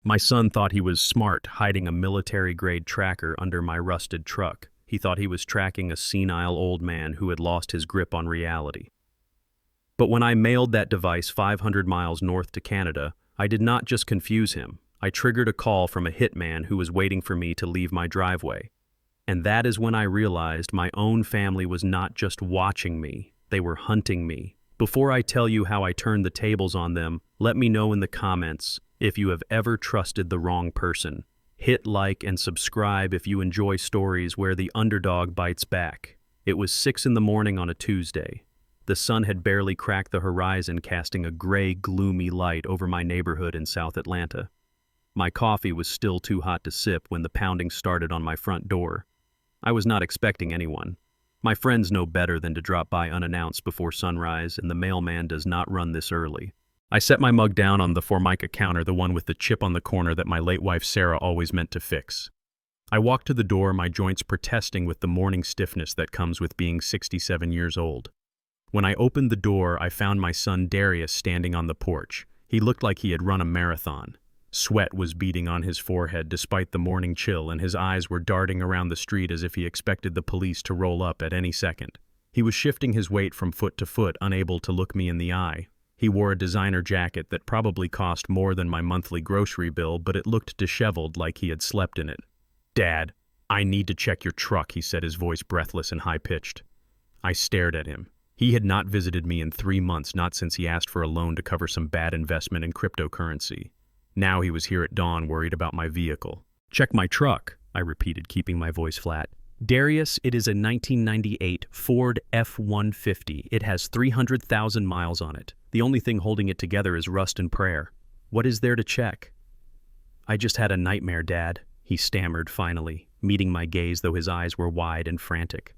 My son thought he was smart, hiding a military-grade tracker under my rusted truck. He thought he was tracking a senile old man who had lost his grip on reality. But when I mailed that device 500 miles north to Canada, I did not just confuse him. I triggered a call from a hitman who was waiting for me to leave my driveway. And that is when I realized my own family was not just watching me, they were hunting me. Before I tell you how I turned the tables on them, let me know in the comments if you have ever trusted the wrong person. Hit like and subscribe if you enjoy stories where the underdog bites back. It was 6 in the morning on a Tuesday. The sun had barely cracked the horizon, casting a gray, gloomy light over my neighborhood in South Atlanta. My coffee was still too hot to sip when the pounding started on my front door. I was not expecting anyone. My friends know better than to drop by unannounced before sunrise, and the mailman does not run this early. I set my mug down on the Formica counter, the one with the chip on the corner that my late wife Sarah always meant to fix. I walked to the door, my joints protesting with the morning stiffness that comes with being 67 years old. When I opened the door, I found my son Darius standing on the porch. He looked like he had run a marathon. Sweat was beading on his forehead despite the morning chill, and his eyes were darting around the street as if he expected the police to roll up at any second. He was shifting his weight from foot to foot, unable to look me in the eye. He wore a designer jacket that probably cost more than my monthly grocery bill, but it looked disheveled like he had slept in it. "Dad, I need to check your truck," he said, his voice breathless and high-pitched. I stared at him. He had not visited me in 3 months, not since he asked for a loan to cover some bad investment in cryptocurrency. Now he was here at dawn, worried about my vehicle. "Check my truck," I repeated, keeping my voice flat. "Darius, it is a 1998 Ford F-150. It has 300,000 miles on it. The only thing holding it together is rust and prayer. What is there to check?" "I just had a nightmare, Dad," he stammered finally, meeting my gaze though his eyes were wide and frantic.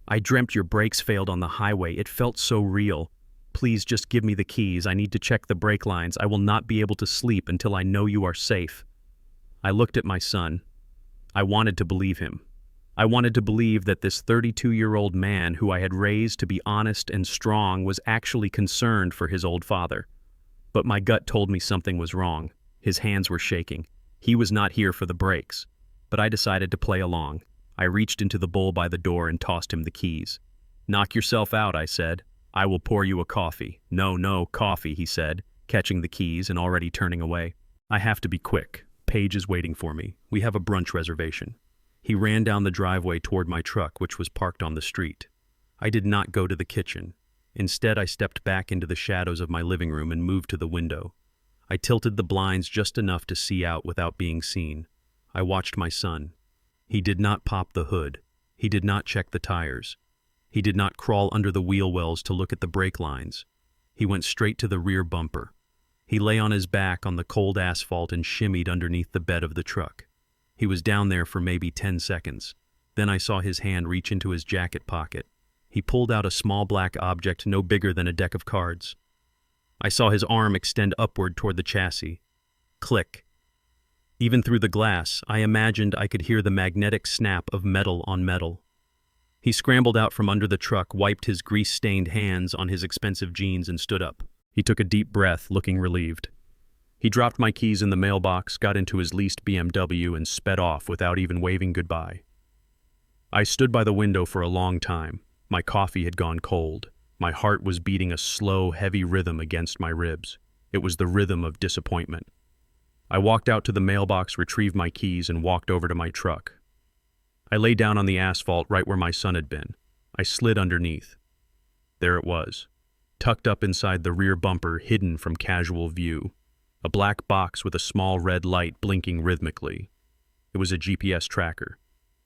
"I dreamt your brakes failed on the highway. It felt so real. Please just give me the keys. I need to check the brake lines. I will not be able to sleep until I know you are safe." I looked at my son. I wanted to believe him. I wanted to believe that this 32-year-old man who I had raised to be honest and strong was actually concerned for his old father. But my gut told me something was wrong. His hands were shaking. He was not here for the brakes. But I decided to play along. I reached into the bowl by the door and tossed him the keys. "Knock yourself out," I said. "I will pour you a coffee." No, coffee," he said, catching the keys and already turning away. "I have to be quick. Paige is waiting for me. We have a brunch reservation." He ran down the driveway toward my truck, which was parked on the street. I did not go to the kitchen. Instead, I stepped back into the shadows of my living room and moved to the window. I tilted the blinds just enough to see out without being seen. I watched my son. He did not pop the hood. He did not check the tires. He did not crawl under the wheel wells to look at the brake lines. He went straight to the rear bumper. He lay on his back on the cold asphalt and shimmied underneath the bed of the truck. He was down there for maybe 10 seconds. Then I saw his hand reach into his jacket pocket. He pulled out a small black object no bigger than a deck of cards. I saw his arm extend upward toward the chassis. Click. Even through the glass, I imagined I could hear the magnetic snap of metal on metal. He scrambled out from under the truck, wiped his grease-stained hands on his expensive jeans, and stood up. He took a deep breath, looking relieved. He dropped my keys in the mailbox, got into his leased BMW, and sped off without even waving goodbye. I stood by the window for a long time. My coffee had gone cold. My heart was beating a slow, heavy rhythm against my ribs. It was the rhythm of disappointment. I walked out to the mailbox, retrieved my keys, and walked over to my truck. I lay down on the asphalt right where my son had been. I slid underneath. There it was, tucked up inside the rear bumper, hidden from casual view. A black box with a small red light blinking rhythmically. It was a GPS tracker,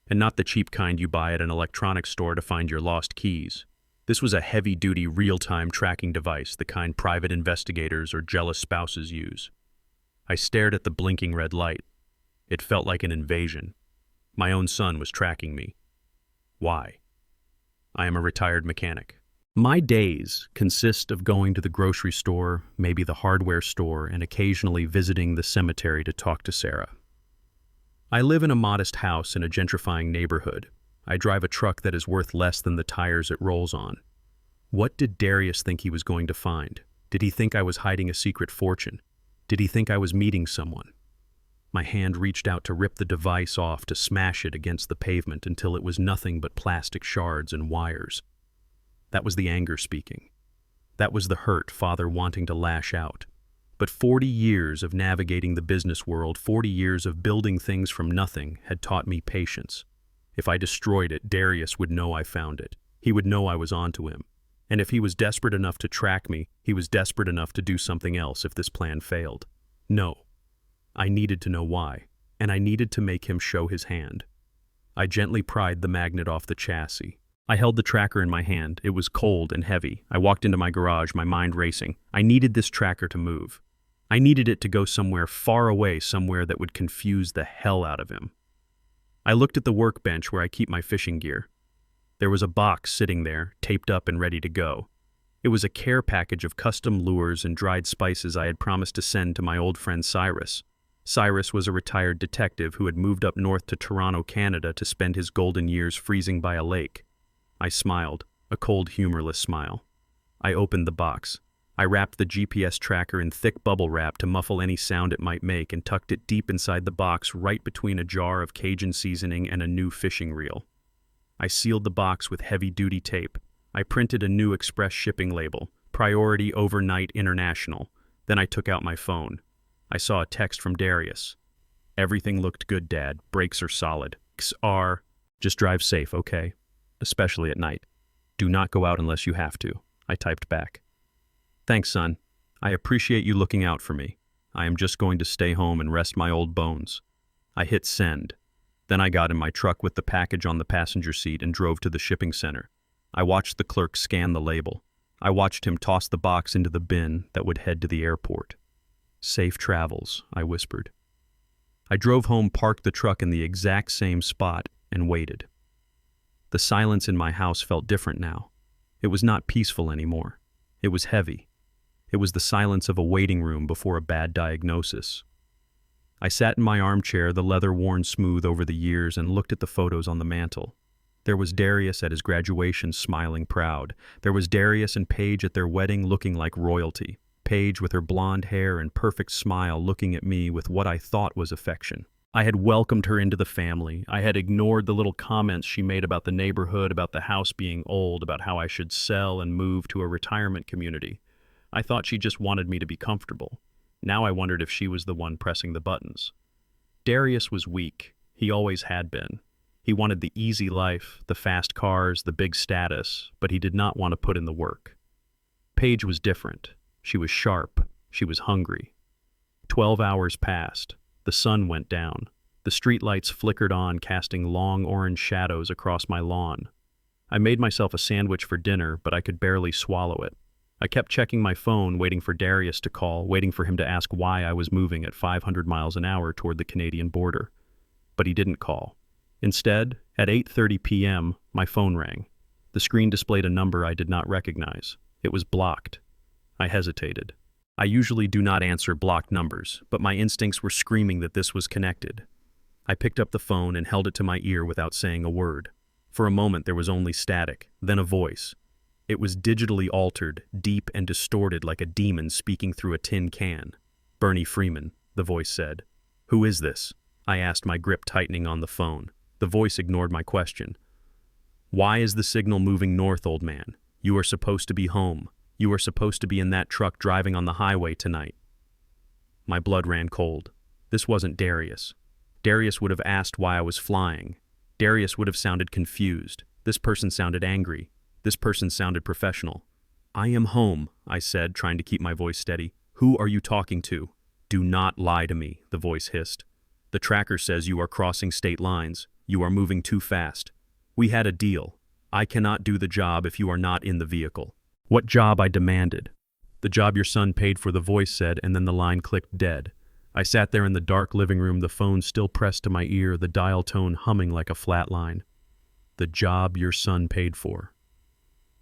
and not the cheap kind you buy at an electronics store to find your lost keys. This was a heavy-duty, real-time tracking device, the kind private investigators or jealous spouses use. I stared at the blinking red light. It felt like an invasion. My own son was tracking me. Why? I am a retired mechanic. My days consist of going to the grocery store, maybe the hardware store, and occasionally visiting the cemetery to talk to Sarah. I live in a modest house in a gentrifying neighborhood. I drive a truck that is worth less than the tires it rolls on. What did Darius think he was going to find? Did he think I was hiding a secret fortune? Did he think I was meeting someone? My hand reached out to rip the device off, to smash it against the pavement until it was nothing but plastic shards and wires. That was the anger speaking. That was the hurt, Father wanting to lash out. But 40 years of navigating the business world, 40 years of building things from nothing, had taught me patience. If I destroyed it, Darius would know I found it. He would know I was onto him. And if he was desperate enough to track me, he was desperate enough to do something else if this plan failed. No. I needed to know why, and I needed to make him show his hand. I gently pried the magnet off the chassis. I held the tracker in my hand. It was cold and heavy. I walked into my garage, my mind racing. I needed this tracker to move. I needed it to go somewhere far away, somewhere that would confuse the hell out of him. I looked at the workbench where I keep my fishing gear. There was a box sitting there, taped up and ready to go. It was a care package of custom lures and dried spices I had promised to send to my old friend Cyrus. Cyrus was a retired detective who had moved up north to Toronto, Canada to spend his golden years freezing by a lake. I smiled, a cold, humorless smile. I opened the box. I wrapped the GPS tracker in thick bubble wrap to muffle any sound it might make and tucked it deep inside the box right between a jar of Cajun seasoning and a new fishing reel. I sealed the box with heavy-duty tape. I printed a new express shipping label, Priority Overnight International. Then I took out my phone. I saw a text from Darius. "Everything looked good, Dad. Brakes are solid. XR. Just drive safe, okay? Especially at night. Do not go out unless you have to." I typed back. "Thanks, son. I appreciate you looking out for me. I am just going to stay home and rest my old bones." I hit send. Then I got in my truck with the package on the passenger seat and drove to the shipping center. I watched the clerk scan the label. I watched him toss the box into the bin that would head to the airport. "Safe travels," I whispered. I drove home, parked the truck in the exact same spot, and waited. The silence in my house felt different now. It was not peaceful anymore. It was heavy. It was the silence of a waiting room before a bad diagnosis. I sat in my armchair, the leather worn smooth over the years, and looked at the photos on the mantel. There was Darius at his graduation, smiling proud. There was Darius and Paige at their wedding, looking like royalty. Paige with her blonde hair and perfect smile looking at me with what I thought was affection. I had welcomed her into the family. I had ignored the little comments she made about the neighborhood, about the house being old, about how I should sell and move to a retirement community. I thought she just wanted me to be comfortable. Now I wondered if she was the one pressing the buttons. Darius was weak. He always had been. He wanted the easy life, the fast cars, the big status, but he did not want to put in the work. Paige was different. She was sharp. She was hungry. 12 hours passed. The sun went down. The streetlights flickered on, casting long orange shadows across my lawn. I made myself a sandwich for dinner, but I could barely swallow it. I kept checking my phone, waiting for Darius to call, waiting for him to ask why I was moving at 500 miles an hour toward the Canadian border. But he didn't call. Instead, at 8:30 p.m., my phone rang. The screen displayed a number I did not recognize. It was blocked. I hesitated. I usually do not answer blocked numbers, but my instincts were screaming that this was connected. I picked up the phone and held it to my ear without saying a word. For a moment there was only static, then a voice. It was digitally altered, deep and distorted like a demon speaking through a tin can. "Bernie Freeman," the voice said. "Who is this?" I asked, my grip tightening on the phone. The voice ignored my question. "Why is the signal moving north, old man? You are supposed to be home. You are supposed to be in that truck driving on the highway tonight." My blood ran cold. This wasn't Darius. Darius would have asked why I was flying. Darius would have sounded confused. This person sounded angry. This person sounded professional. "I am home," I said, trying to keep my voice steady. "Who are you talking to?" "Do not lie to me," the voice hissed. "The tracker says you are crossing state lines. You are moving too fast. We had a deal. I cannot do the job if you are not in the vehicle." "What job?" I demanded. "The job your son paid for," the voice said, and then the line clicked dead. I sat there in the dark living room, the phone still pressed to my ear, the dial tone humming like a flat line. "The job your son paid for."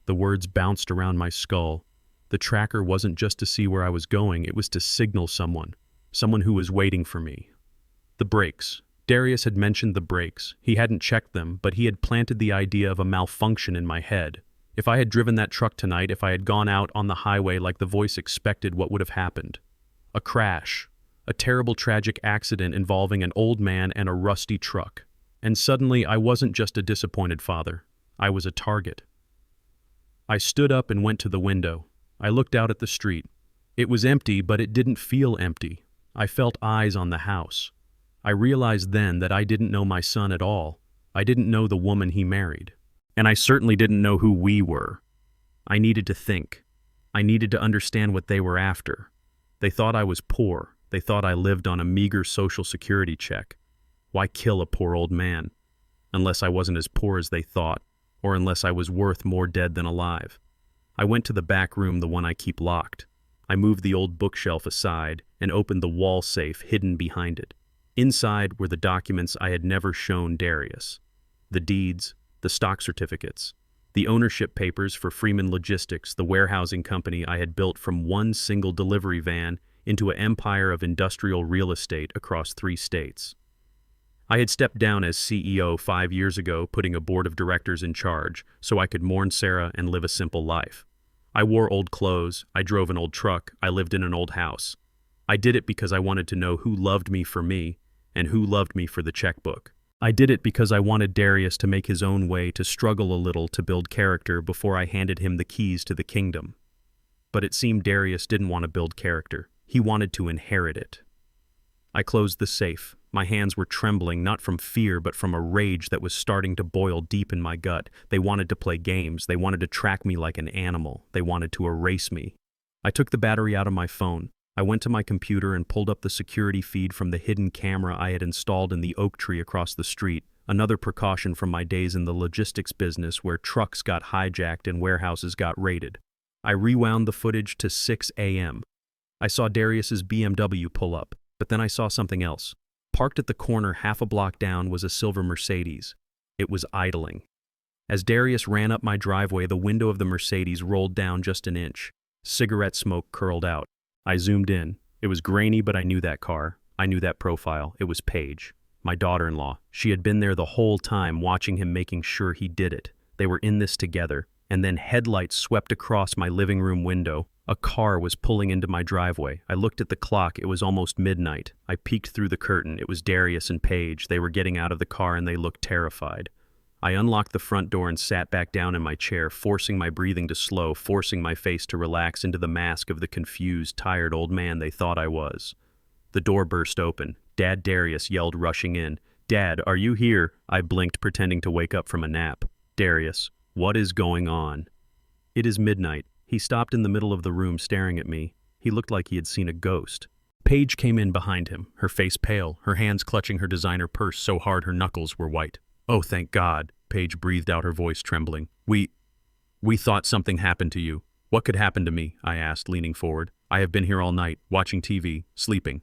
The words bounced around my skull. The tracker wasn't just to see where I was going, it was to signal someone who was waiting for me. The brakes. Darius had mentioned the brakes. He hadn't checked them, but he had planted the idea of a malfunction in my head. If I had driven that truck tonight, if I had gone out on the highway like the voice expected, what would have happened? A crash. A terrible tragic accident involving an old man and a rusty truck. And suddenly I wasn't just a disappointed father. I was a target. I stood up and went to the window. I looked out at the street. It was empty, but it didn't feel empty. I felt eyes on the house. I realized then that I didn't know my son at all. I didn't know the woman he married. And I certainly didn't know who we were. I needed to think. I needed to understand what they were after. They thought I was poor. They thought I lived on a meager social security check. Why kill a poor old man? Unless I wasn't as poor as they thought, or unless I was worth more dead than alive. I went to the back room, the one I keep locked. I moved the old bookshelf aside and opened the wall safe hidden behind it. Inside were the documents I had never shown Darius. The deeds, the stock certificates, the ownership papers for Freeman Logistics, the warehousing company I had built from one single delivery van into an empire of industrial real estate across 3 states. I had stepped down as CEO 5 years ago, putting a board of directors in charge so I could mourn Sarah and live a simple life. I wore old clothes, I drove an old truck, I lived in an old house. I did it because I wanted to know who loved me for me and who loved me for the checkbook. I did it because I wanted Darius to make his own way, to struggle a little, to build character before I handed him the keys to the kingdom. But it seemed Darius didn't want to build character. He wanted to inherit it. I closed the safe. My hands were trembling, not from fear, but from a rage that was starting to boil deep in my gut. They wanted to play games. They wanted to track me like an animal. They wanted to erase me. I took the battery out of my phone. I went to my computer and pulled up the security feed from the hidden camera I had installed in the oak tree across the street, another precaution from my days in the logistics business where trucks got hijacked and warehouses got raided. I rewound the footage to 6 a.m. I saw Darius's BMW pull up, but then I saw something else. Parked at the corner half a block down was a silver Mercedes. It was idling. As Darius ran up my driveway, the window of the Mercedes rolled down just an inch. Cigarette smoke curled out. I zoomed in. It was grainy, but I knew that car. I knew that profile. It was Paige, my daughter-in-law. She had been there the whole time, watching him, making sure he did it. They were in this together. And then headlights swept across my living room window. A car was pulling into my driveway. I looked at the clock. It was almost midnight. I peeked through the curtain. It was Darius and Paige. They were getting out of the car and they looked terrified. I unlocked the front door and sat back down in my chair, forcing my breathing to slow, forcing my face to relax into the mask of the confused, tired old man they thought I was. The door burst open. Dad Darius yelled, rushing in. "Dad, are you here?" I blinked, pretending to wake up from a nap. "Darius, what is going on?" "It is midnight." He stopped in the middle of the room, staring at me. He looked like he had seen a ghost. Paige came in behind him, her face pale, her hands clutching her designer purse so hard her knuckles were white. "Oh, thank God," Paige breathed out, her voice trembling. We thought something happened to you." "What could happen to me?" I asked, leaning forward. "I have been here all night, watching TV, sleeping."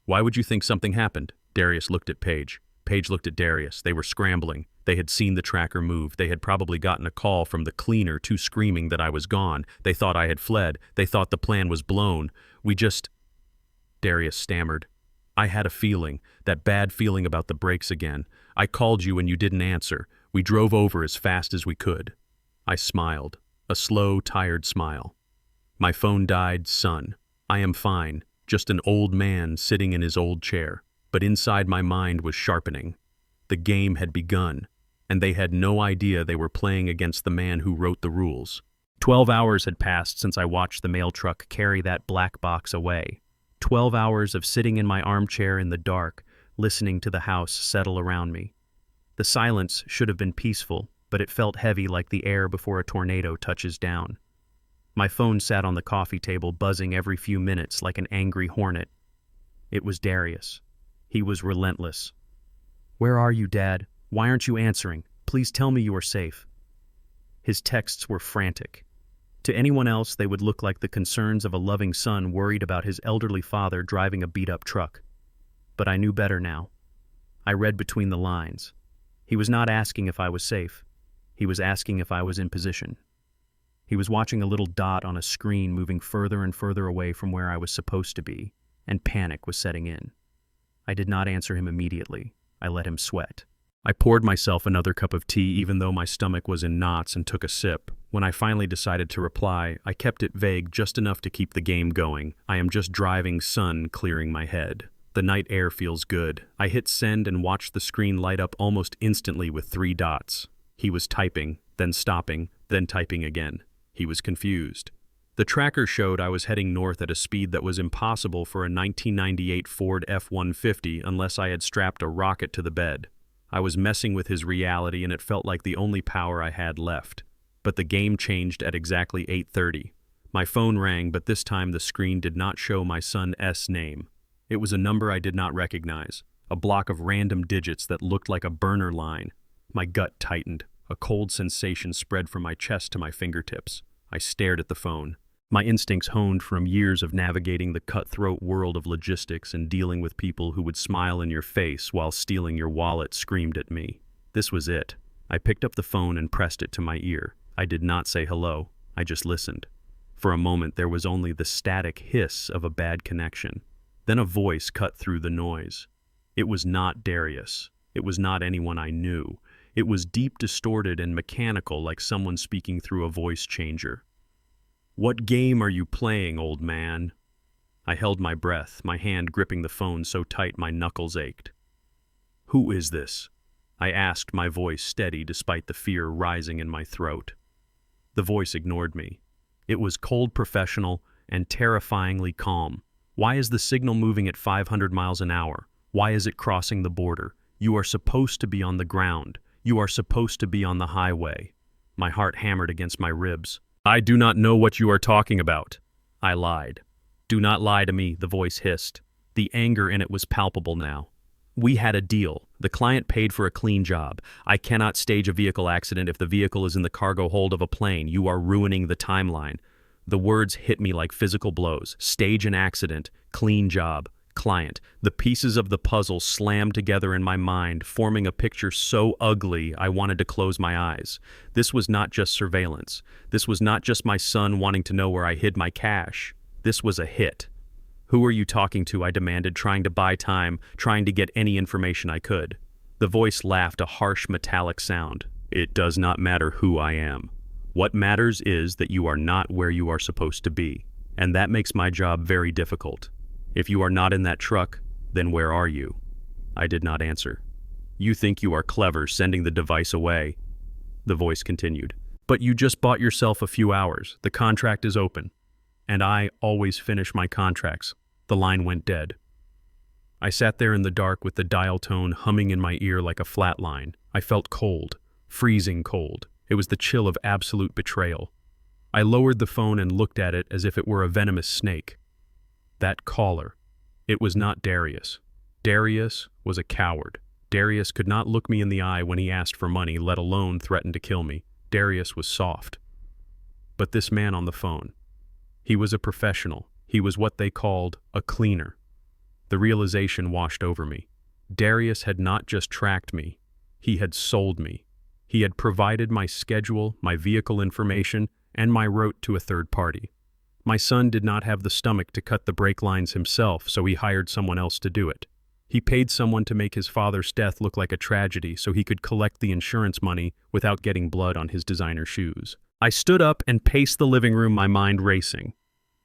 "Why would you think something happened?" Darius looked at Paige. Paige looked at Darius. They were scrambling. They had seen the tracker move. They had probably gotten a call from the cleaner, too, screaming that I was gone. They thought I had fled. They thought the plan was blown. Darius stammered. "I had a feeling, that bad feeling about the brakes again. I called you and you didn't answer. We drove over as fast as we could." I smiled, a slow, tired smile. "My phone died, son. I am fine, just an old man sitting in his old chair." But inside my mind was sharpening. The game had begun, and they had no idea they were playing against the man who wrote the rules. 12 hours had passed since I watched the mail truck carry that black box away. 12 hours of sitting in my armchair in the dark, listening to the house settle around me. The silence should have been peaceful, but it felt heavy, like the air before a tornado touches down. My phone sat on the coffee table, buzzing every few minutes like an angry hornet. It was Darius. He was relentless. "Where are you, Dad? Why aren't you answering? Please tell me you are safe." His texts were frantic. To anyone else, they would look like the concerns of a loving son worried about his elderly father driving a beat-up truck. But I knew better now. I read between the lines. He was not asking if I was safe. He was asking if I was in position. He was watching a little dot on a screen moving further and further away from where I was supposed to be, and panic was setting in. I did not answer him immediately. I let him sweat. I poured myself another cup of tea even though my stomach was in knots and took a sip. When I finally decided to reply, I kept it vague just enough to keep the game going. I am just driving, sun clearing my head. The night air feels good. I hit send and watched the screen light up almost instantly with 3 dots. He was typing, then stopping, then typing again. He was confused. The tracker showed I was heading north at a speed that was impossible for a 1998 Ford F-150 unless I had strapped a rocket to the bed. I was messing with his reality and it felt like the only power I had left. But the game changed at exactly 8:30. My phone rang, but this time the screen did not show my son's name. It was a number I did not recognize, a block of random digits that looked like a burner line. My gut tightened. A cold sensation spread from my chest to my fingertips. I stared at the phone. My instincts honed from years of navigating the cutthroat world of logistics and dealing with people who would smile in your face while stealing your wallet screamed at me. This was it. I picked up the phone and pressed it to my ear. I did not say hello. I just listened. For a moment there was only the static hiss of a bad connection. Then a voice cut through the noise. It was not Darius. It was not anyone I knew. It was deep, distorted, and mechanical, like someone speaking through a voice changer. "What game are you playing, old man?" I held my breath, my hand gripping the phone so tight my knuckles ached. "Who is this?" I asked, my voice steady despite the fear rising in my throat. The voice ignored me. It was cold, professional, and terrifyingly calm. "Why is the signal moving at 500 miles an hour? Why is it crossing the border? You are supposed to be on the ground. You are supposed to be on the highway." My heart hammered against my ribs. "I do not know what you are talking about." I lied. "Do not lie to me," the voice hissed. The anger in it was palpable now. "We had a deal. The client paid for a clean job. I cannot stage a vehicle accident if the vehicle is in the cargo hold of a plane. You are ruining the timeline." The words hit me like physical blows. Stage an accident, clean job, client. The pieces of the puzzle slammed together in my mind, forming a picture so ugly I wanted to close my eyes. This was not just surveillance. This was not just my son wanting to know where I hid my cash. This was a hit. "Who are you talking to?" I demanded, trying to buy time, trying to get any information I could. The voice laughed, a harsh metallic sound. "It does not matter who I am. What matters is that you are not where you are supposed to be, and that makes my job very difficult. If you are not in that truck, then where are you?" I did not answer. "You think you are clever sending the device away," the voice continued. "But you just bought yourself a few hours. The contract is open. And I always finish my contracts." The line went dead. I sat there in the dark with the dial tone humming in my ear like a flat line. I felt cold, freezing cold. It was the chill of absolute betrayal. I lowered the phone and looked at it as if it were a venomous snake. That caller. It was not Darius. Darius was a coward. Darius could not look me in the eye when he asked for money, let alone threaten to kill me. Darius was soft. But this man on the phone, he was a professional. He was what they called a cleaner. The realization washed over me. Darius had not just tracked me. He had sold me. He had provided my schedule, my vehicle information, and my route to a third party. My son did not have the stomach to cut the brake lines himself, so he hired someone else to do it. He paid someone to make his father's death look like a tragedy so he could collect the insurance money without getting blood on his designer shoes. I stood up and paced the living room, my mind racing.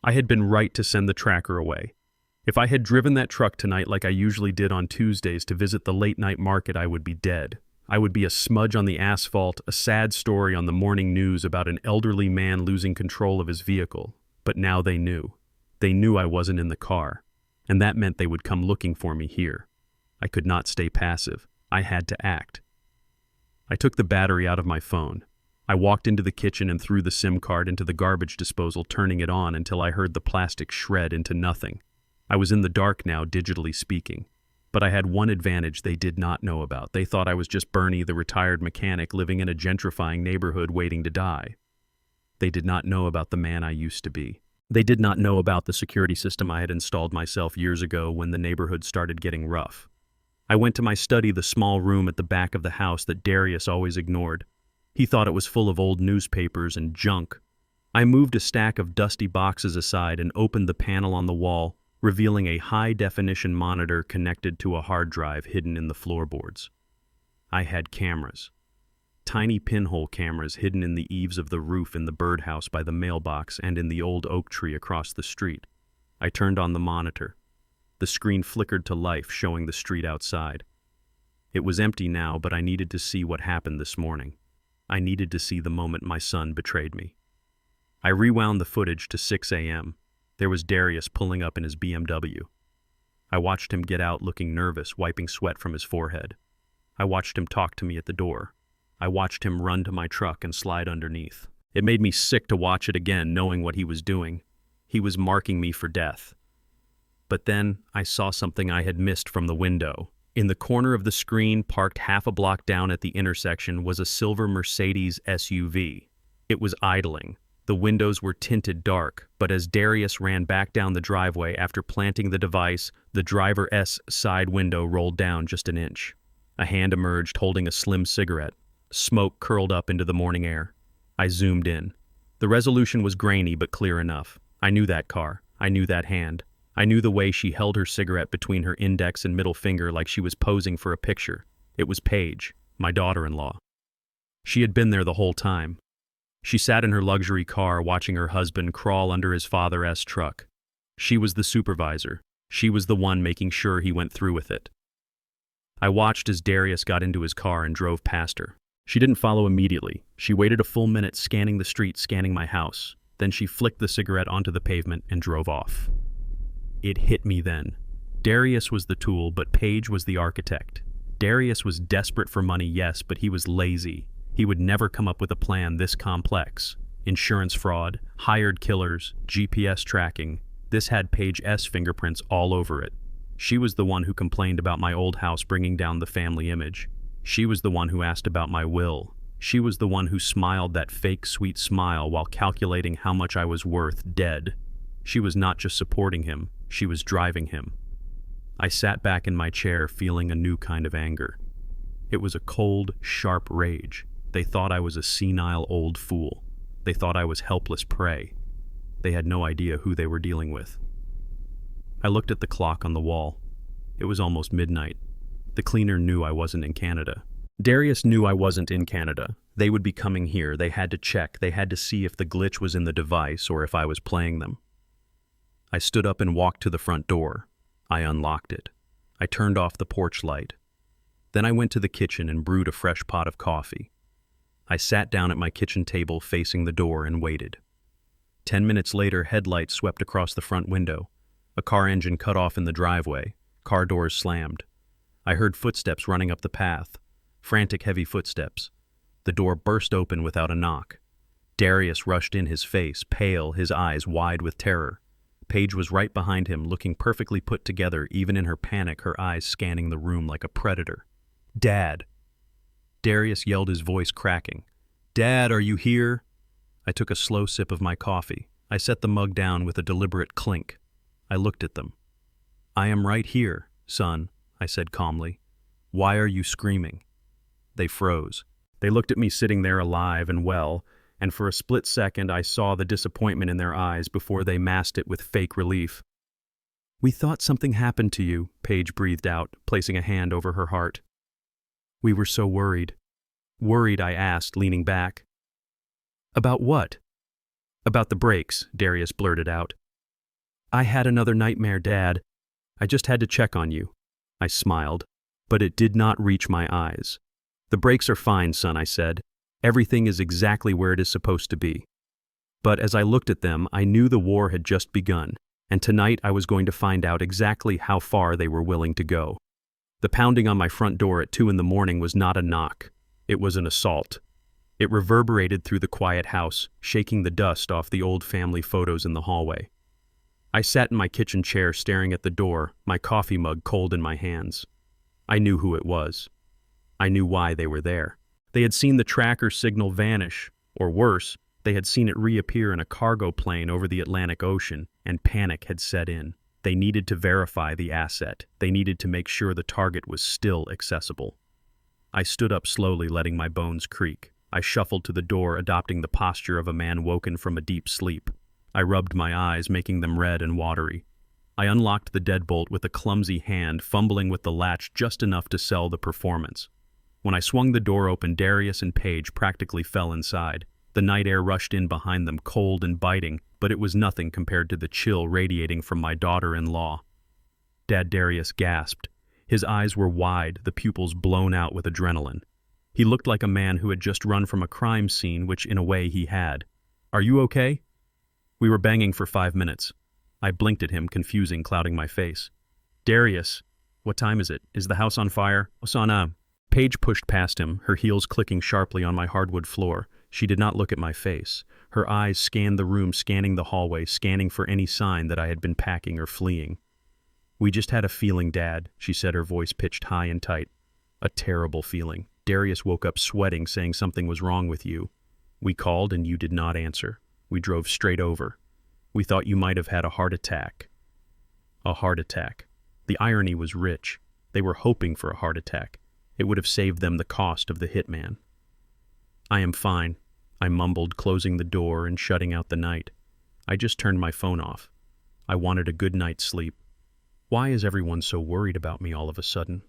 I had been right to send the tracker away. If I had driven that truck tonight like I usually did on Tuesdays to visit the late-night market, I would be dead. I would be a smudge on the asphalt, a sad story on the morning news about an elderly man losing control of his vehicle. But now they knew. They knew I wasn't in the car, and that meant they would come looking for me here. I could not stay passive. I had to act. I took the battery out of my phone. I walked into the kitchen and threw the SIM card into the garbage disposal, turning it on until I heard the plastic shred into nothing. I was in the dark now, digitally speaking. But I had one advantage they did not know about. They thought I was just Bernie, the retired mechanic living in a gentrifying neighborhood waiting to die. They did not know about the man I used to be. They did not know about the security system I had installed myself years ago when the neighborhood started getting rough. I went to my study, the small room at the back of the house that Darius always ignored. He thought it was full of old newspapers and junk. I moved a stack of dusty boxes aside and opened the panel on the wall, revealing a high-definition monitor connected to a hard drive hidden in the floorboards. I had cameras. Tiny pinhole cameras hidden in the eaves of the roof in the birdhouse by the mailbox and in the old oak tree across the street. I turned on the monitor. The screen flickered to life, showing the street outside. It was empty now, but I needed to see what happened this morning. I needed to see the moment my son betrayed me. I rewound the footage to 6 a.m. There was Darius pulling up in his BMW. I watched him get out looking nervous, wiping sweat from his forehead. I watched him talk to me at the door. I watched him run to my truck and slide underneath. It made me sick to watch it again, knowing what he was doing. He was marking me for death. But then I saw something I had missed from the window. In the corner of the screen, parked half a block down at the intersection, was a silver Mercedes SUV. It was idling. The windows were tinted dark, but as Darius ran back down the driveway after planting the device, the driver's side window rolled down just an inch. A hand emerged holding a slim cigarette. Smoke curled up into the morning air. I zoomed in. The resolution was grainy but clear enough. I knew that car. I knew that hand. I knew the way she held her cigarette between her index and middle finger like she was posing for a picture. It was Paige, my daughter-in-law. She had been there the whole time. She sat in her luxury car watching her husband crawl under his father's truck. She was the supervisor. She was the one making sure he went through with it. I watched as Darius got into his car and drove past her. She didn't follow immediately. She waited a full minute scanning the street, scanning my house. Then she flicked the cigarette onto the pavement and drove off. It hit me then. Darius was the tool, but Paige was the architect. Darius was desperate for money, yes, but he was lazy. He would never come up with a plan this complex. Insurance fraud, hired killers, GPS tracking. This had Paige's fingerprints all over it. She was the one who complained about my old house bringing down the family image. She was the one who asked about my will. She was the one who smiled that fake sweet smile while calculating how much I was worth dead. She was not just supporting him, she was driving him. I sat back in my chair feeling a new kind of anger. It was a cold, sharp rage. They thought I was a senile old fool. They thought I was helpless prey. They had no idea who they were dealing with. I looked at the clock on the wall. It was almost midnight. The cleaner knew I wasn't in Canada. Darius knew I wasn't in Canada. They would be coming here. They had to check. They had to see if the glitch was in the device or if I was playing them. I stood up and walked to the front door. I unlocked it. I turned off the porch light. Then I went to the kitchen and brewed a fresh pot of coffee. I sat down at my kitchen table facing the door and waited. 10 minutes later, headlights swept across the front window. A car engine cut off in the driveway. Car doors slammed. I heard footsteps running up the path. Frantic, heavy footsteps. The door burst open without a knock. Darius rushed in, his face pale, his eyes wide with terror. Paige was right behind him, looking perfectly put together, even in her panic, her eyes scanning the room like a predator. "Dad!" Darius yelled, his voice cracking. "Dad, are you here?" I took a slow sip of my coffee. I set the mug down with a deliberate clink. I looked at them. "I am right here, son," I said calmly. "Why are you screaming?" They froze. They looked at me sitting there alive and well, and for a split second I saw the disappointment in their eyes before they masked it with fake relief. "We thought something happened to you," Paige breathed out, placing a hand over her heart. "We were so worried." "Worried?" I asked, leaning back. "About what?" "About the brakes," Darius blurted out. "I had another nightmare, Dad. I just had to check on you." I smiled, but it did not reach my eyes. "The brakes are fine, son," I said. "Everything is exactly where it is supposed to be." But as I looked at them, I knew the war had just begun, and tonight I was going to find out exactly how far they were willing to go. The pounding on my front door at 2 a.m. was not a knock. It was an assault. It reverberated through the quiet house, shaking the dust off the old family photos in the hallway. I sat in my kitchen chair staring at the door, my coffee mug cold in my hands. I knew who it was. I knew why they were there. They had seen the tracker signal vanish, or worse, they had seen it reappear in a cargo plane over the Atlantic Ocean, and panic had set in. They needed to verify the asset. They needed to make sure the target was still accessible. I stood up slowly, letting my bones creak. I shuffled to the door, adopting the posture of a man woken from a deep sleep. I rubbed my eyes, making them red and watery. I unlocked the deadbolt with a clumsy hand, fumbling with the latch just enough to sell the performance. When I swung the door open, Darius and Paige practically fell inside. The night air rushed in behind them, cold and biting, but it was nothing compared to the chill radiating from my daughter-in-law. Dad, Darius gasped. His eyes were wide, the pupils blown out with adrenaline. He looked like a man who had just run from a crime scene, which in a way he had. "Are you okay?" We were banging for 5 minutes. I blinked at him, confusing clouding my face. "Darius, what time is it? Is the house on fire?" Paige pushed past him, her heels clicking sharply on my hardwood floor. She did not look at my face. Her eyes scanned the room, scanning the hallway, scanning for any sign that I had been packing or fleeing. "We just had a feeling, Dad," she said, her voice pitched high and tight. "A terrible feeling. Darius woke up sweating, saying something was wrong with you. We called and you did not answer. We drove straight over. We thought you might have had a heart attack." A heart attack. The irony was rich. They were hoping for a heart attack. It would have saved them the cost of the hitman. "I am fine," I mumbled, closing the door and shutting out the night. I just turned my phone off. I wanted a good night's sleep. Why is everyone so worried about me all of a sudden?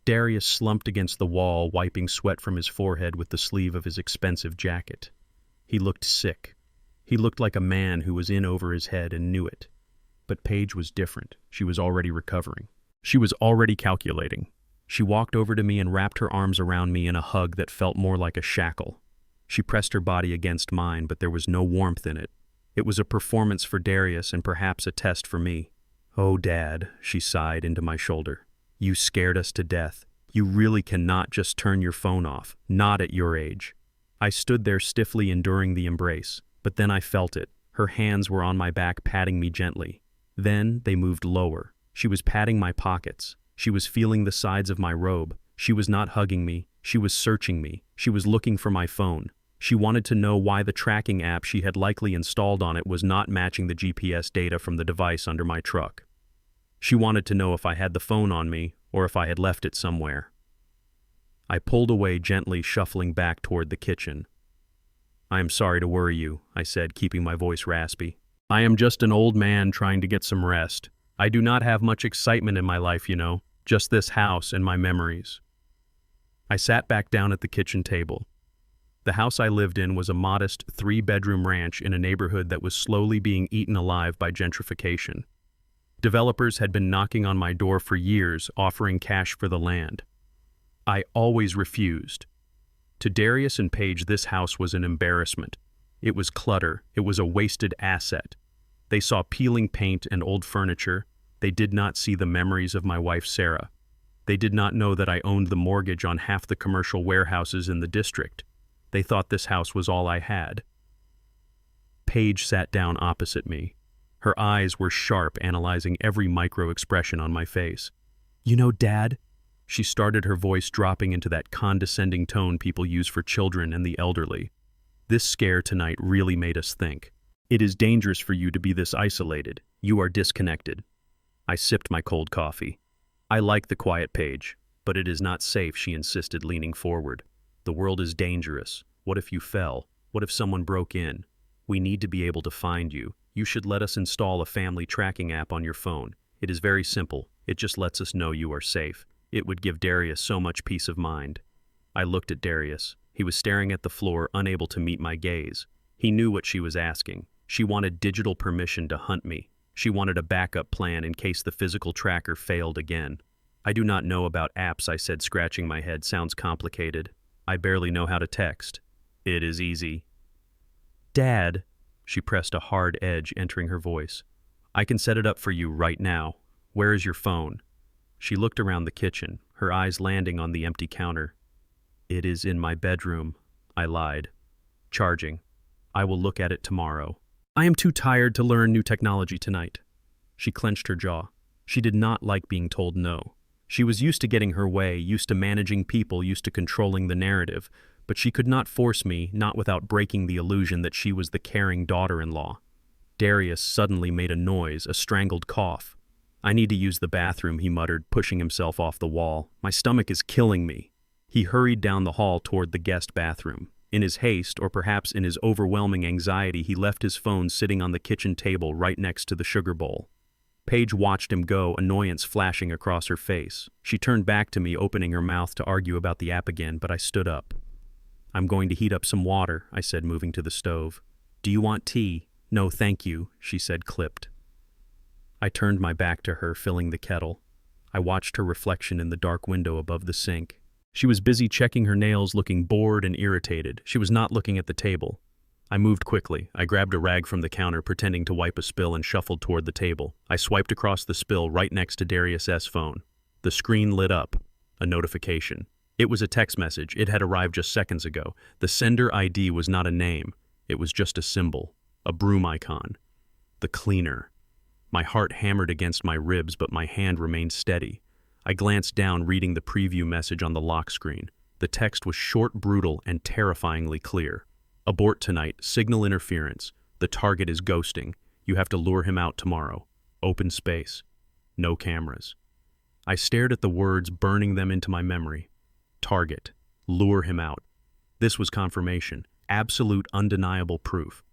Darius slumped against the wall, wiping sweat from his forehead with the sleeve of his expensive jacket. He looked sick. He looked like a man who was in over his head and knew it. But Paige was different. She was already recovering. She was already calculating. She walked over to me and wrapped her arms around me in a hug that felt more like a shackle. She pressed her body against mine, but there was no warmth in it. It was a performance for Darius and perhaps a test for me. "Oh, Dad," she sighed into my shoulder. "You scared us to death. You really cannot just turn your phone off, not at your age." I stood there stiffly enduring the embrace, but then I felt it. Her hands were on my back, patting me gently. Then they moved lower. She was patting my pockets. She was feeling the sides of my robe. She was not hugging me. She was searching me. She was looking for my phone. She wanted to know why the tracking app she had likely installed on it was not matching the GPS data from the device under my truck. She wanted to know if I had the phone on me or if I had left it somewhere. I pulled away gently, shuffling back toward the kitchen. "I am sorry to worry you," I said, keeping my voice raspy. "I am just an old man trying to get some rest. I do not have much excitement in my life, you know, just this house and my memories." I sat back down at the kitchen table. The house I lived in was a modest 3-bedroom ranch in a neighborhood that was slowly being eaten alive by gentrification. Developers had been knocking on my door for years, offering cash for the land. I always refused. To Darius and Paige, this house was an embarrassment. It was clutter. It was a wasted asset. They saw peeling paint and old furniture. They did not see the memories of my wife, Sarah. They did not know that I owned the mortgage on half the commercial warehouses in the district. They thought this house was all I had. Paige sat down opposite me. Her eyes were sharp, analyzing every micro-expression on my face. "You know, Dad," she started, her voice dropping into that condescending tone people use for children and the elderly. "This scare tonight really made us think. It is dangerous for you to be this isolated. You are disconnected." I sipped my cold coffee. "I like the quiet, Paige, but it is not safe," she insisted, leaning forward. "The world is dangerous. What if you fell? What if someone broke in? We need to be able to find you. You should let us install a family tracking app on your phone. It is very simple. It just lets us know you are safe. It would give Darius so much peace of mind." I looked at Darius. He was staring at the floor, unable to meet my gaze. He knew what she was asking. She wanted digital permission to hunt me. She wanted a backup plan in case the physical tracker failed again. "I do not know about apps," I said, scratching my head. "Sounds complicated. I barely know how to text." "It is easy." "Dad," she pressed a hard edge entering her voice, "I can set it up for you right now. Where is your phone?" She looked around the kitchen, her eyes landing on the empty counter. "It is in my bedroom," I lied. "Charging. I will look at it tomorrow." "I am too tired to learn new technology tonight." She clenched her jaw. She did not like being told no. She was used to getting her way, used to managing people, used to controlling the narrative, but she could not force me, not without breaking the illusion that she was the caring daughter-in-law. Darius suddenly made a noise, a strangled cough. "I need to use the bathroom," he muttered, pushing himself off the wall. "My stomach is killing me." He hurried down the hall toward the guest bathroom. In his haste, or perhaps in his overwhelming anxiety, he left his phone sitting on the kitchen table right next to the sugar bowl. Paige watched him go, annoyance flashing across her face. She turned back to me, opening her mouth to argue about the app again, but I stood up. "I'm going to heat up some water," I said, moving to the stove. "Do you want tea?" "No, thank you," she said, clipped. I turned my back to her, filling the kettle. I watched her reflection in the dark window above the sink. She was busy checking her nails, looking bored and irritated. She was not looking at the table. I moved quickly. I grabbed a rag from the counter, pretending to wipe a spill, and shuffled toward the table. I swiped across the spill right next to Darius's phone. The screen lit up. A notification. It was a text message. It had arrived just seconds ago. The sender ID was not a name. It was just a symbol. A broom icon. The cleaner. My heart hammered against my ribs, but my hand remained steady. I glanced down, reading the preview message on the lock screen. The text was short, brutal, and terrifyingly clear. "Abort tonight. Signal interference. The target is ghosting. You have to lure him out tomorrow. Open space. No cameras." I stared at the words, burning them into my memory. Target. Lure him out. This was confirmation. Absolute, undeniable proof.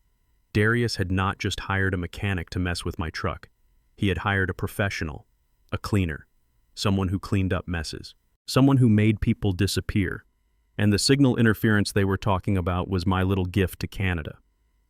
Darius had not just hired a mechanic to mess with my truck. He had hired a professional. A cleaner. Someone who cleaned up messes. Someone who made people disappear. And the signal interference they were talking about was my little gift to Canada.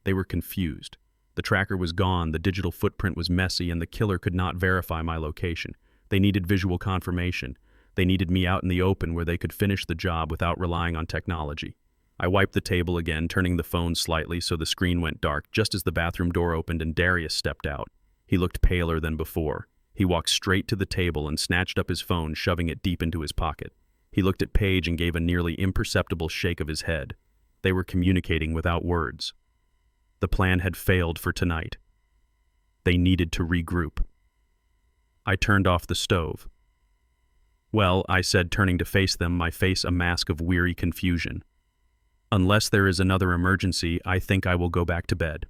They were confused. The tracker was gone, the digital footprint was messy, and the killer could not verify my location. They needed visual confirmation. They needed me out in the open where they could finish the job without relying on technology. I wiped the table again, turning the phone slightly so the screen went dark just as the bathroom door opened and Darius stepped out. He looked paler than before. He walked straight to the table and snatched up his phone, shoving it deep into his pocket. He looked at Paige and gave a nearly imperceptible shake of his head. They were communicating without words. The plan had failed for tonight. They needed to regroup. I turned off the stove. "Well," I said, turning to face them, my face a mask of weary confusion. "Unless there is another emergency, I think I will go back to bed."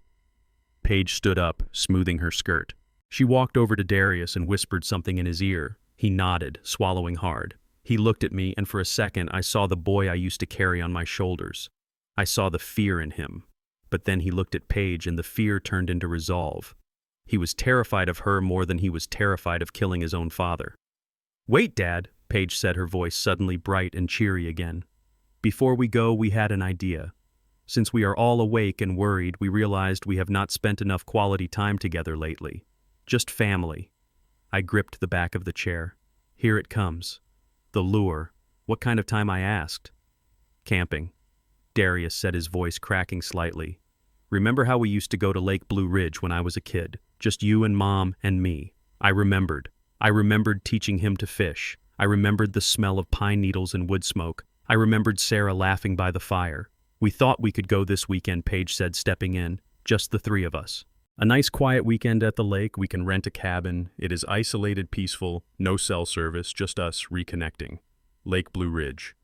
Paige stood up, smoothing her skirt. She walked over to Darius and whispered something in his ear. He nodded, swallowing hard. He looked at me, and for a second I saw the boy I used to carry on my shoulders. I saw the fear in him. But then he looked at Paige, and the fear turned into resolve. He was terrified of her more than he was terrified of killing his own father. "Wait, Dad," Paige said, her voice suddenly bright and cheery again. "Before we go, we had an idea. Since we are all awake and worried, we realized we have not spent enough quality time together lately. Just family." I gripped the back of the chair. "Here it comes. The lure." "What kind of time?" I asked. "Camping." Darius said, his voice cracking slightly. "Remember how we used to go to Lake Blue Ridge when I was a kid? Just you and Mom and me." I remembered. I remembered teaching him to fish. I remembered the smell of pine needles and wood smoke. I remembered Sarah laughing by the fire. "We thought we could go this weekend," Paige said, stepping in. "Just the three of us. A nice quiet weekend at the lake. We can rent a cabin. It is isolated, peaceful, no cell service, just us reconnecting." Lake Blue Ridge.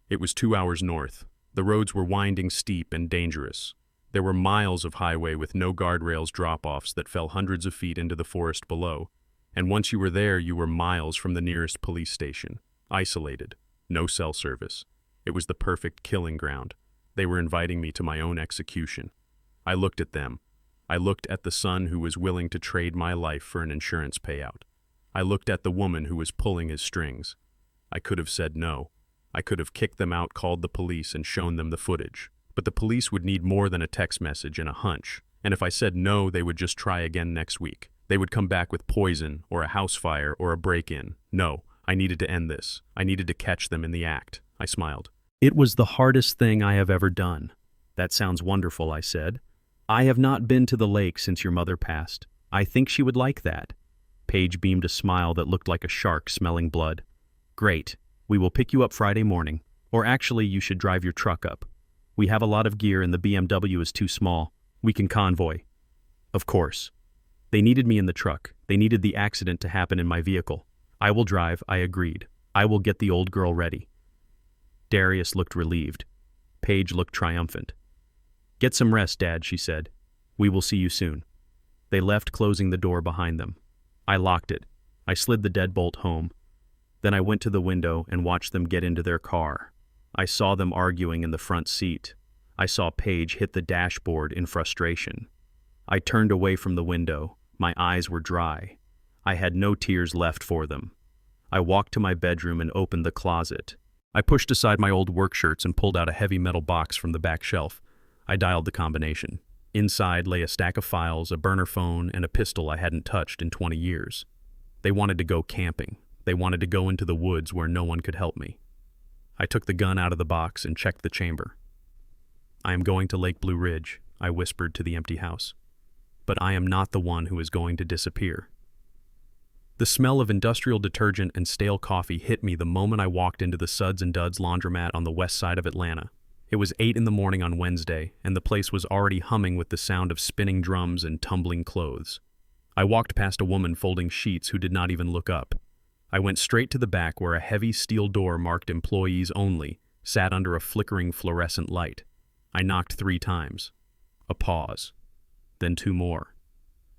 It was 2 hours north. The roads were winding, steep, and dangerous. There were miles of highway with no guardrails, drop-offs that fell hundreds of feet into the forest below. And once you were there, you were miles from the nearest police station. Isolated. No cell service. It was the perfect killing ground. They were inviting me to my own execution. I looked at them. I looked at the son who was willing to trade my life for an insurance payout. I looked at the woman who was pulling his strings. I could have said no. I could have kicked them out, called the police, and shown them the footage. But the police would need more than a text message and a hunch. And if I said no, they would just try again next week. They would come back with poison, or a house fire, or a break-in. No, I needed to end this. I needed to catch them in the act. I smiled. "It was the hardest thing I have ever done." "That sounds wonderful," I said. "I have not been to the lake since your mother passed. I think she would like that." Paige beamed a smile that looked like a shark smelling blood. "Great. We will pick you up Friday morning. Or actually, you should drive your truck up. We have a lot of gear and the BMW is too small. We can convoy." Of course. They needed me in the truck. They needed the accident to happen in my vehicle. "I will drive," I agreed. "I will get the old girl ready." Darius looked relieved. Paige looked triumphant. "Get some rest, Dad," she said. "We will see you soon." They left, closing the door behind them. I locked it. I slid the deadbolt home. Then I went to the window and watched them get into their car. I saw them arguing in the front seat. I saw Paige hit the dashboard in frustration. I turned away from the window. My eyes were dry. I had no tears left for them. I walked to my bedroom and opened the closet. I pushed aside my old work shirts and pulled out a heavy metal box from the back shelf. I dialed the combination. Inside lay a stack of files, a burner phone, and a pistol I hadn't touched in 20 years. They wanted to go camping. They wanted to go into the woods where no one could help me. I took the gun out of the box and checked the chamber. "I am going to Lake Blue Ridge," I whispered to the empty house. "But I am not the one who is going to disappear." The smell of industrial detergent and stale coffee hit me the moment I walked into the Suds and Duds laundromat on the west side of Atlanta. It was 8 in the morning on Wednesday, and the place was already humming with the sound of spinning drums and tumbling clothes. I walked past a woman folding sheets who did not even look up. I went straight to the back where a heavy steel door marked "Employees Only" sat under a flickering fluorescent light. I knocked 3 times. A pause. Then 2 more.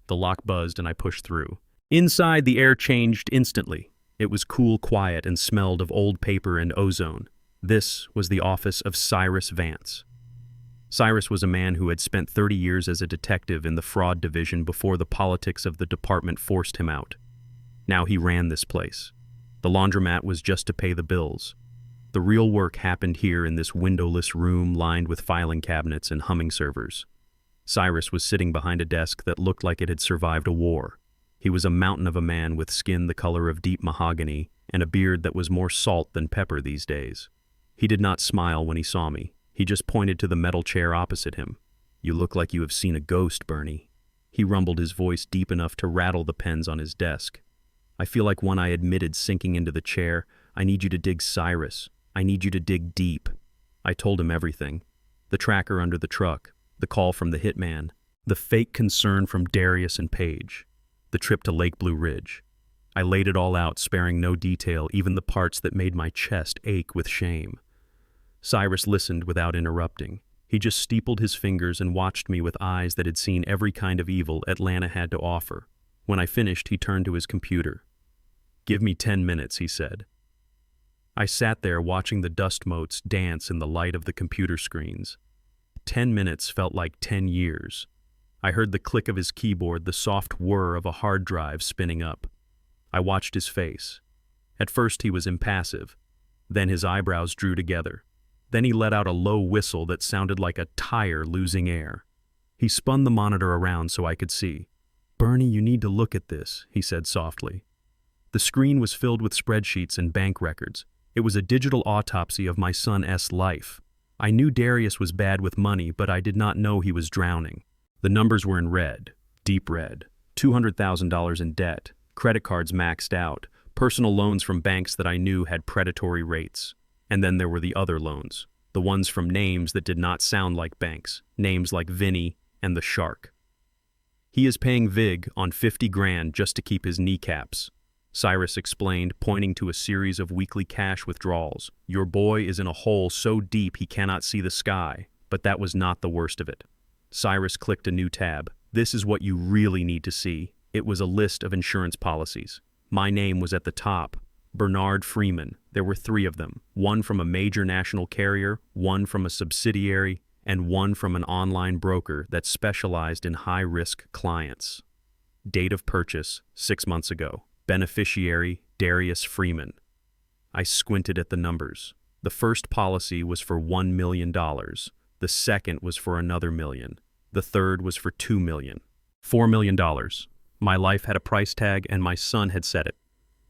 The lock buzzed and I pushed through. Inside, the air changed instantly. It was cool, quiet, and smelled of old paper and ozone. This was the office of Cyrus Vance. Cyrus was a man who had spent 30 years as a detective in the fraud division before the politics of the department forced him out. Now he ran this place. The laundromat was just to pay the bills. The real work happened here in this windowless room lined with filing cabinets and humming servers. Cyrus was sitting behind a desk that looked like it had survived a war. He was a mountain of a man with skin the color of deep mahogany and a beard that was more salt than pepper these days. He did not smile when he saw me. He just pointed to the metal chair opposite him. "You look like you have seen a ghost, Bernie." He rumbled, his voice deep enough to rattle the pens on his desk. "I feel like when I admitted sinking into the chair. I need you to dig, Cyrus. I need you to dig deep." I told him everything. The tracker under the truck, the call from the hitman, the fake concern from Darius and Paige, the trip to Lake Blue Ridge. I laid it all out, sparing no detail, even the parts that made my chest ache with shame. Cyrus listened without interrupting. He just steepled his fingers and watched me with eyes that had seen every kind of evil Atlanta had to offer. When I finished, he turned to his computer. "Give me 10 minutes, he said. I sat there watching the dust motes dance in the light of the computer screens. 10 minutes felt like 10 years. I heard the click of his keyboard, the soft whir of a hard drive spinning up. I watched his face. At first he was impassive. Then his eyebrows drew together. Then he let out a low whistle that sounded like a tire losing air. He spun the monitor around so I could see. "Bernie, you need to look at this," he said softly. The screen was filled with spreadsheets and bank records. It was a digital autopsy of my son's life. I knew Darius was bad with money, but I did not know he was drowning. The numbers were in red, deep red. $200,000 in debt, credit cards maxed out, personal loans from banks that I knew had predatory rates. And then there were the other loans, the ones from names that did not sound like banks, names like Vinny and the Shark. "He is paying Vig on 50 grand just to keep his kneecaps," Cyrus explained, pointing to a series of weekly cash withdrawals. "Your boy is in a hole so deep he cannot see the sky." But that was not the worst of it. Cyrus clicked a new tab. "This is what you really need to see." It was a list of insurance policies. My name was at the top. Bernard Freeman. There were 3 of them. One from a major national carrier, one from a subsidiary, and one from an online broker that specialized in high-risk clients. Date of purchase, 6 months ago. Beneficiary, Darius Freeman. I squinted at the numbers. The first policy was for $1 million. The second was for another million. The third was for $2 million. $4 million. My life had a price tag and my son had set it.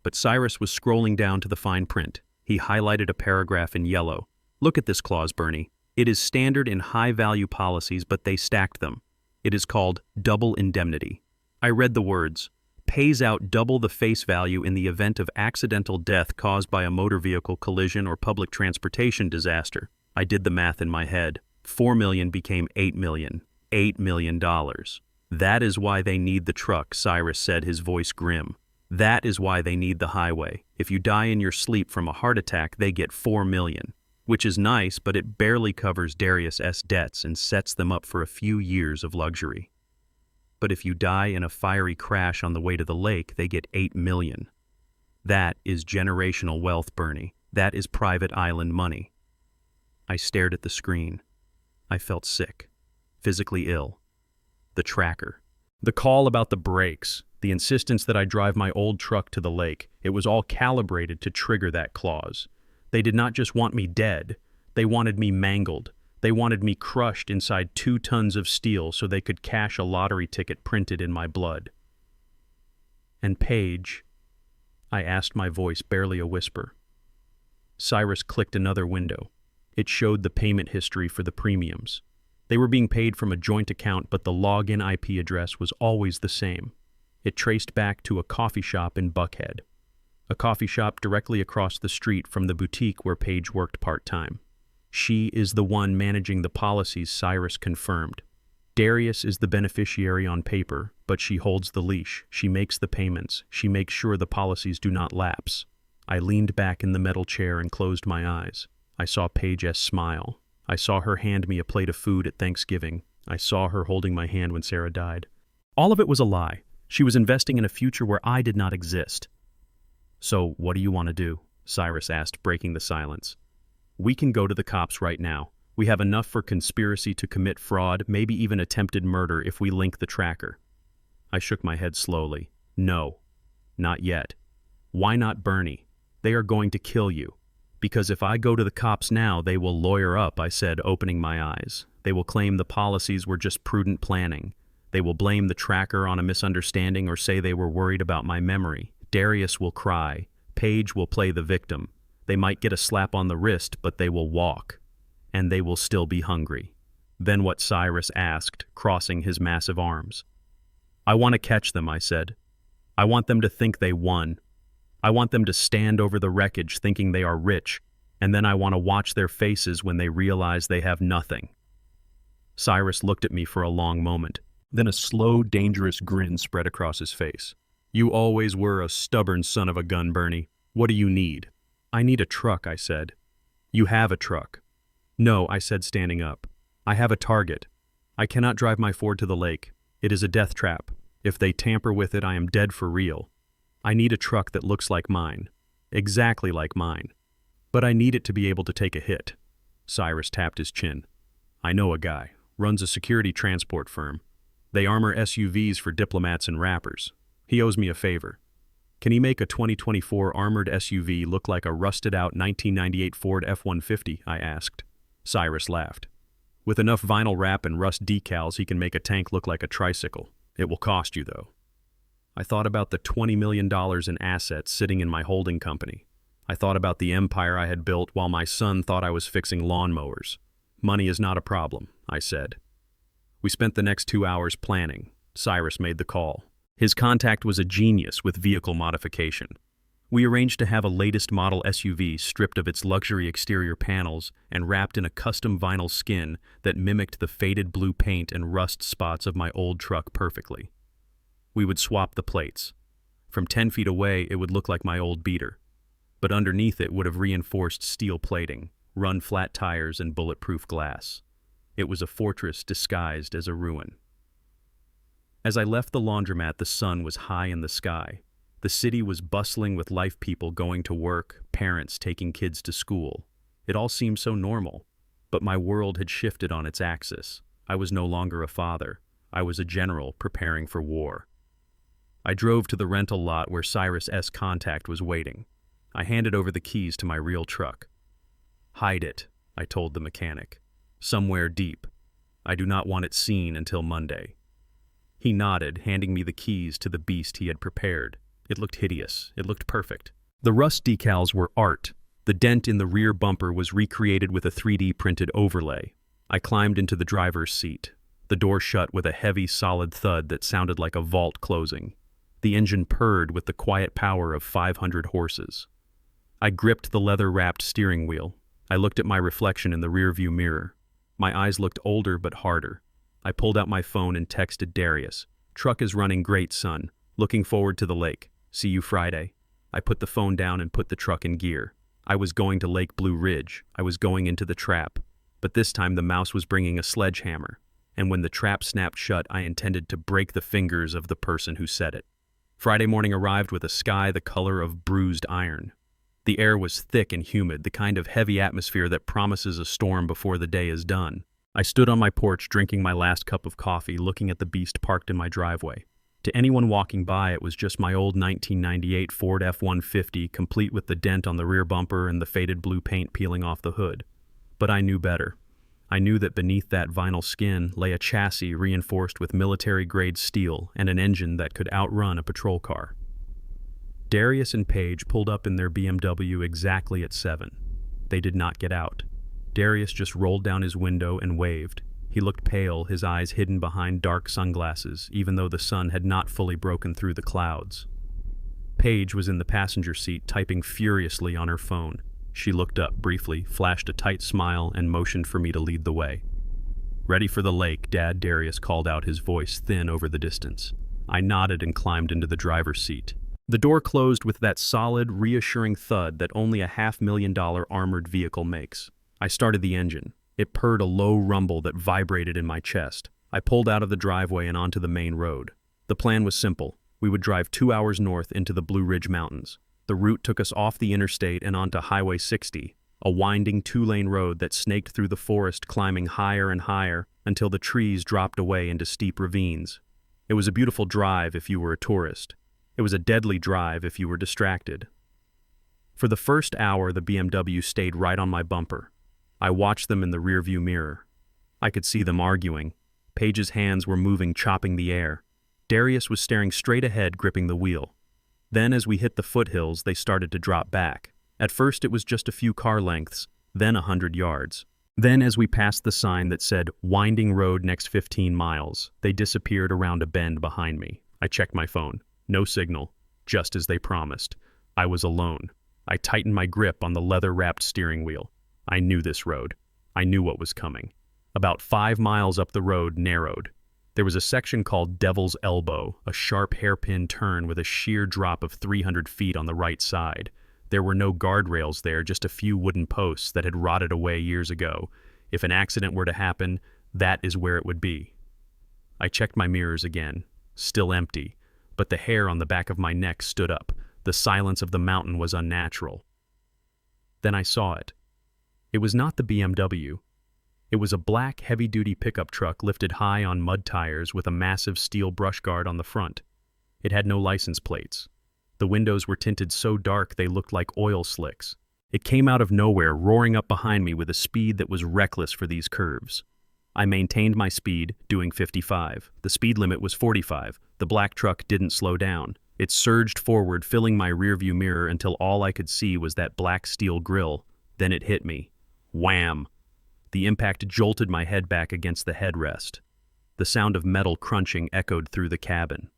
But Cyrus was scrolling down to the fine print. He highlighted a paragraph in yellow. "Look at this clause, Bernie. It is standard in high-value policies, but they stacked them. It is called double indemnity." I read the words. "Pays out double the face value in the event of accidental death caused by a motor vehicle collision or public transportation disaster." I did the math in my head. 4 million became 8 million. $8 million. "That is why they need the truck," Cyrus said, his voice grim. "That is why they need the highway. If you die in your sleep from a heart attack, they get 4 million. Which is nice, but it barely covers Darius' debts and sets them up for a few years of luxury. But if you die in a fiery crash on the way to the lake, they get 8 million. That is generational wealth, Bernie. That is private island money." I stared at the screen. I felt sick, physically ill. The tracker. The call about the brakes. The insistence that I drive my old truck to the lake, it was all calibrated to trigger that clause. They did not just want me dead, they wanted me mangled. They wanted me crushed inside 2 tons of steel so they could cash a lottery ticket printed in my blood. And Paige, I asked, my voice barely a whisper. Cyrus clicked another window. It showed the payment history for the premiums. They were being paid from a joint account, but the login IP address was always the same. It traced back to a coffee shop in Buckhead, a coffee shop directly across the street from the boutique where Paige worked part-time. She is the one managing the policies, Cyrus confirmed. Darius is the beneficiary on paper, but she holds the leash. She makes the payments. She makes sure the policies do not lapse. I leaned back in the metal chair and closed my eyes. I saw Paige smile. I saw her hand me a plate of food at Thanksgiving. I saw her holding my hand when Sarah died. All of it was a lie. She was investing in a future where I did not exist. So, what do you want to do? Cyrus asked, breaking the silence. We can go to the cops right now. We have enough for conspiracy to commit fraud, maybe even attempted murder if we link the tracker. I shook my head slowly. No, not yet. Why not Bernie? They are going to kill you. Because if I go to the cops now, they will lawyer up, I said, opening my eyes. They will claim the policies were just prudent planning. They will blame the tracker on a misunderstanding or say they were worried about my memory. Darius will cry. Paige will play the victim. They might get a slap on the wrist, but they will walk. And they will still be hungry. Then what? Cyrus asked, crossing his massive arms. I want to catch them, I said. I want them to think they won. I want them to stand over the wreckage thinking they are rich, and then I want to watch their faces when they realize they have nothing. Cyrus looked at me for a long moment. Then a slow, dangerous grin spread across his face. You always were a stubborn son of a gun, Bernie. What do you need? I need a truck, I said. You have a truck. No, I said, standing up. I have a target. I cannot drive my Ford to the lake. It is a death trap. If they tamper with it, I am dead for real. I need a truck that looks like mine. Exactly like mine. But I need it to be able to take a hit. Cyrus tapped his chin. I know a guy. Runs a security transport firm. They armor SUVs for diplomats and rappers. He owes me a favor. Can he make a 2024 armored SUV look like a rusted-out 1998 Ford F-150, I asked. Cyrus laughed. With enough vinyl wrap and rust decals, he can make a tank look like a tricycle. It will cost you, though. I thought about the $20 million in assets sitting in my holding company. I thought about the empire I had built while my son thought I was fixing lawnmowers. Money is not a problem, I said. We spent the next 2 hours planning. Cyrus made the call. His contact was a genius with vehicle modification. We arranged to have a latest model SUV stripped of its luxury exterior panels and wrapped in a custom vinyl skin that mimicked the faded blue paint and rust spots of my old truck perfectly. We would swap the plates. From 10 feet away, it would look like my old beater, but underneath it would have reinforced steel plating, run flat tires, and bulletproof glass. It was a fortress disguised as a ruin. As I left the laundromat, the sun was high in the sky. The city was bustling with life, people going to work, parents taking kids to school. It all seemed so normal, but my world had shifted on its axis. I was no longer a father. I was a general preparing for war. I drove to the rental lot where Cyrus' contact was waiting. I handed over the keys to my real truck. Hide it, I told the mechanic. Somewhere deep. I do not want it seen until Monday. He nodded, handing me the keys to the beast he had prepared. It looked hideous. It looked perfect. The rust decals were art. The dent in the rear bumper was recreated with a 3D printed overlay. I climbed into the driver's seat. The door shut with a heavy, solid thud that sounded like a vault closing. The engine purred with the quiet power of 500 horses. I gripped the leather-wrapped steering wheel. I looked at my reflection in the rearview mirror. My eyes looked older but harder. I pulled out my phone and texted Darius. Truck is running great, son. Looking forward to the lake. See you Friday. I put the phone down and put the truck in gear. I was going to Lake Blue Ridge. I was going into the trap. But this time the mouse was bringing a sledgehammer. And when the trap snapped shut, I intended to break the fingers of the person who set it. Friday morning arrived with a sky the color of bruised iron. The air was thick and humid, the kind of heavy atmosphere that promises a storm before the day is done. I stood on my porch drinking my last cup of coffee, looking at the beast parked in my driveway. To anyone walking by, it was just my old 1998 Ford F-150, complete with the dent on the rear bumper and the faded blue paint peeling off the hood. But I knew better. I knew that beneath that vinyl skin lay a chassis reinforced with military-grade steel and an engine that could outrun a patrol car. Darius and Paige pulled up in their BMW exactly at 7. They did not get out. Darius just rolled down his window and waved. He looked pale, his eyes hidden behind dark sunglasses, even though the sun had not fully broken through the clouds. Paige was in the passenger seat, typing furiously on her phone. She looked up briefly, flashed a tight smile, and motioned for me to lead the way. "Ready for the lake, Dad," Darius called out, his voice thin over the distance. I nodded and climbed into the driver's seat. The door closed with that solid, reassuring thud that only a $500,000 armored vehicle makes. I started the engine. It purred a low rumble that vibrated in my chest. I pulled out of the driveway and onto the main road. The plan was simple. We would drive 2 hours north into the Blue Ridge Mountains. The route took us off the interstate and onto Highway 60, a winding 2-lane road that snaked through the forest, climbing higher and higher until the trees dropped away into steep ravines. It was a beautiful drive if you were a tourist. It was a deadly drive if you were distracted. For the first hour, the BMW stayed right on my bumper. I watched them in the rearview mirror. I could see them arguing. Paige's hands were moving, chopping the air. Darius was staring straight ahead, gripping the wheel. Then, as we hit the foothills, they started to drop back. At first, it was just a few car lengths, then 100 yards. Then, as we passed the sign that said, "Winding road next 15 miles, they disappeared around a bend behind me. I checked my phone. No signal, just as they promised. I was alone. I tightened my grip on the leather-wrapped steering wheel. I knew this road. I knew what was coming. About 5 miles up the road narrowed. There was a section called Devil's Elbow, a sharp hairpin turn with a sheer drop of 300 feet on the right side. There were no guardrails there, just a few wooden posts that had rotted away years ago. If an accident were to happen, that is where it would be. I checked my mirrors again. Still empty, but the hair on the back of my neck stood up. The silence of the mountain was unnatural. Then I saw it. It was not the BMW. It was a black, heavy-duty pickup truck lifted high on mud tires with a massive steel brush guard on the front. It had no license plates. The windows were tinted so dark they looked like oil slicks. It came out of nowhere, roaring up behind me with a speed that was reckless for these curves. I maintained my speed, doing 55. The speed limit was 45. The black truck didn't slow down. It surged forward, filling my rearview mirror until all I could see was that black steel grille. Then it hit me. Wham! The impact jolted my head back against the headrest. The sound of metal crunching echoed through the cabin.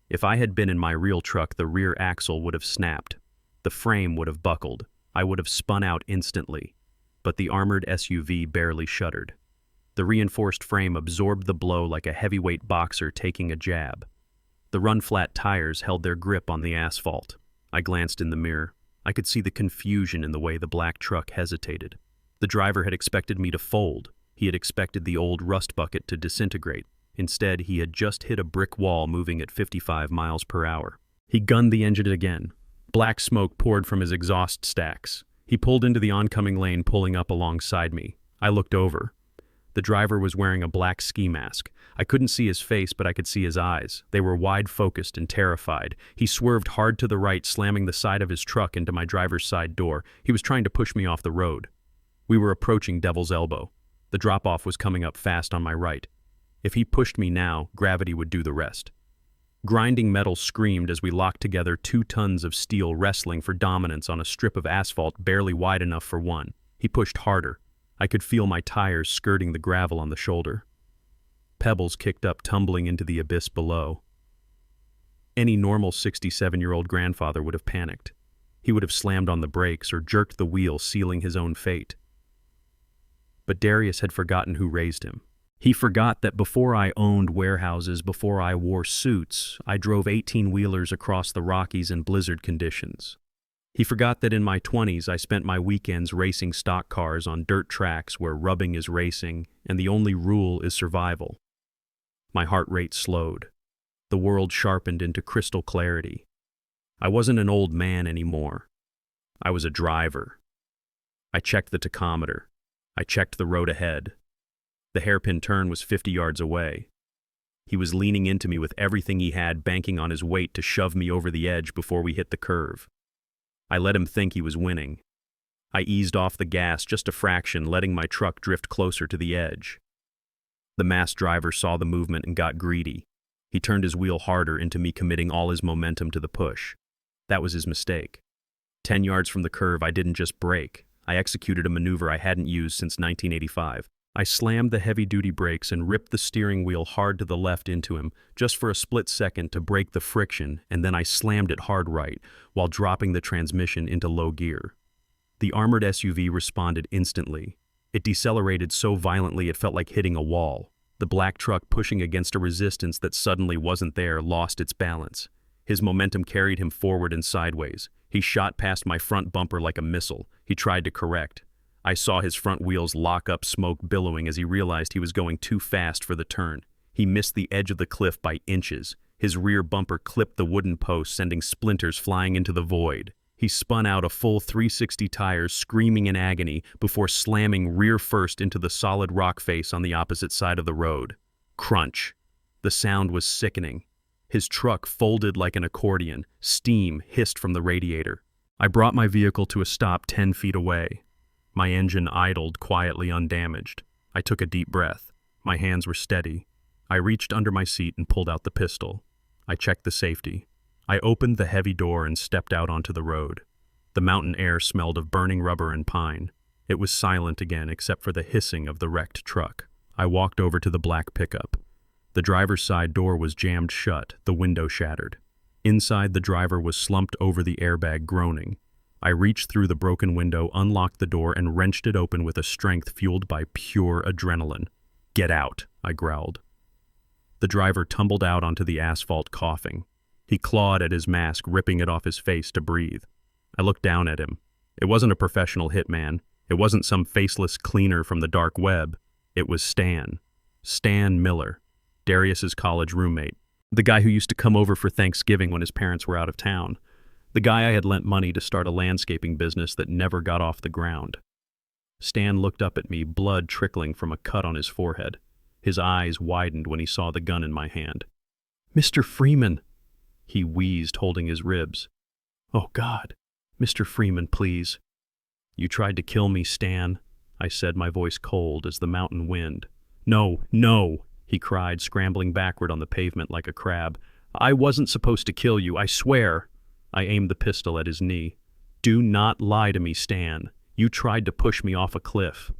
If I had been in my real truck, the rear axle would have snapped. The frame would have buckled. I would have spun out instantly. But the armored SUV barely shuddered. The reinforced frame absorbed the blow like a heavyweight boxer taking a jab. The run-flat tires held their grip on the asphalt. I glanced in the mirror. I could see the confusion in the way the black truck hesitated. The driver had expected me to fold. He had expected the old rust bucket to disintegrate. Instead, he had just hit a brick wall moving at 55 miles per hour. He gunned the engine again. Black smoke poured from his exhaust stacks. He pulled into the oncoming lane, pulling up alongside me. I looked over. The driver was wearing a black ski mask. I couldn't see his face, but I could see his eyes. They were wide-focused and terrified. He swerved hard to the right, slamming the side of his truck into my driver's side door. He was trying to push me off the road. We were approaching Devil's Elbow. The drop-off was coming up fast on my right. If he pushed me now, gravity would do the rest. Grinding metal screamed as we locked together 2 tons of steel wrestling for dominance on a strip of asphalt barely wide enough for one. He pushed harder. I could feel my tires skirting the gravel on the shoulder. Pebbles kicked up, tumbling into the abyss below. Any normal 67-year-old grandfather would have panicked. He would have slammed on the brakes or jerked the wheel, sealing his own fate. But Darius had forgotten who raised him. He forgot that before I owned warehouses, before I wore suits, I drove 18-wheelers across the Rockies in blizzard conditions. He forgot that in my 20s I spent my weekends racing stock cars on dirt tracks where rubbing is racing and the only rule is survival. My heart rate slowed. The world sharpened into crystal clarity. I wasn't an old man anymore. I was a driver. I checked the tachometer. I checked the road ahead. The hairpin turn was 50 yards away. He was leaning into me with everything he had, banking on his weight to shove me over the edge before we hit the curve. I let him think he was winning. I eased off the gas just a fraction, letting my truck drift closer to the edge. The masked driver saw the movement and got greedy. He turned his wheel harder into me committing all his momentum to the push. That was his mistake. 10 yards from the curve, I didn't just brake. I executed a maneuver I hadn't used since 1985. I slammed the heavy-duty brakes and ripped the steering wheel hard to the left into him, just for a split second to break the friction, and then I slammed it hard right, while dropping the transmission into low gear. The armored SUV responded instantly. It decelerated so violently it felt like hitting a wall. The black truck, pushing against a resistance that suddenly wasn't there, lost its balance. His momentum carried him forward and sideways. He shot past my front bumper like a missile. He tried to correct. I saw his front wheels lock up, smoke billowing as he realized he was going too fast for the turn. He missed the edge of the cliff by inches. His rear bumper clipped the wooden post, sending splinters flying into the void. He spun out a full 360 tires, screaming in agony, before slamming rear first into the solid rock face on the opposite side of the road. Crunch. The sound was sickening. His truck folded like an accordion. Steam hissed from the radiator. I brought my vehicle to a stop 10 feet away. My engine idled quietly undamaged. I took a deep breath. My hands were steady. I reached under my seat and pulled out the pistol. I checked the safety. I opened the heavy door and stepped out onto the road. The mountain air smelled of burning rubber and pine. It was silent again except for the hissing of the wrecked truck. I walked over to the black pickup. The driver's side door was jammed shut, the window shattered. Inside, the driver was slumped over the airbag, groaning. I reached through the broken window, unlocked the door, and wrenched it open with a strength fueled by pure adrenaline. "Get out," I growled. The driver tumbled out onto the asphalt, coughing. He clawed at his mask, ripping it off his face to breathe. I looked down at him. It wasn't a professional hitman. It wasn't some faceless cleaner from the dark web. It was Stan. Stan Miller, Darius's college roommate. The guy who used to come over for Thanksgiving when his parents were out of town. The guy I had lent money to start a landscaping business that never got off the ground. Stan looked up at me, blood trickling from a cut on his forehead. His eyes widened when he saw the gun in my hand. "Mr. Freeman," he wheezed, holding his ribs. "Oh, God. Mr. Freeman, please." "You tried to kill me, Stan," I said, my voice cold as the mountain wind. "No, no," he cried, scrambling backward on the pavement like a crab. "I wasn't supposed to kill you, I swear." I aimed the pistol at his knee. "Do not lie to me, Stan. You tried to push me off a cliff."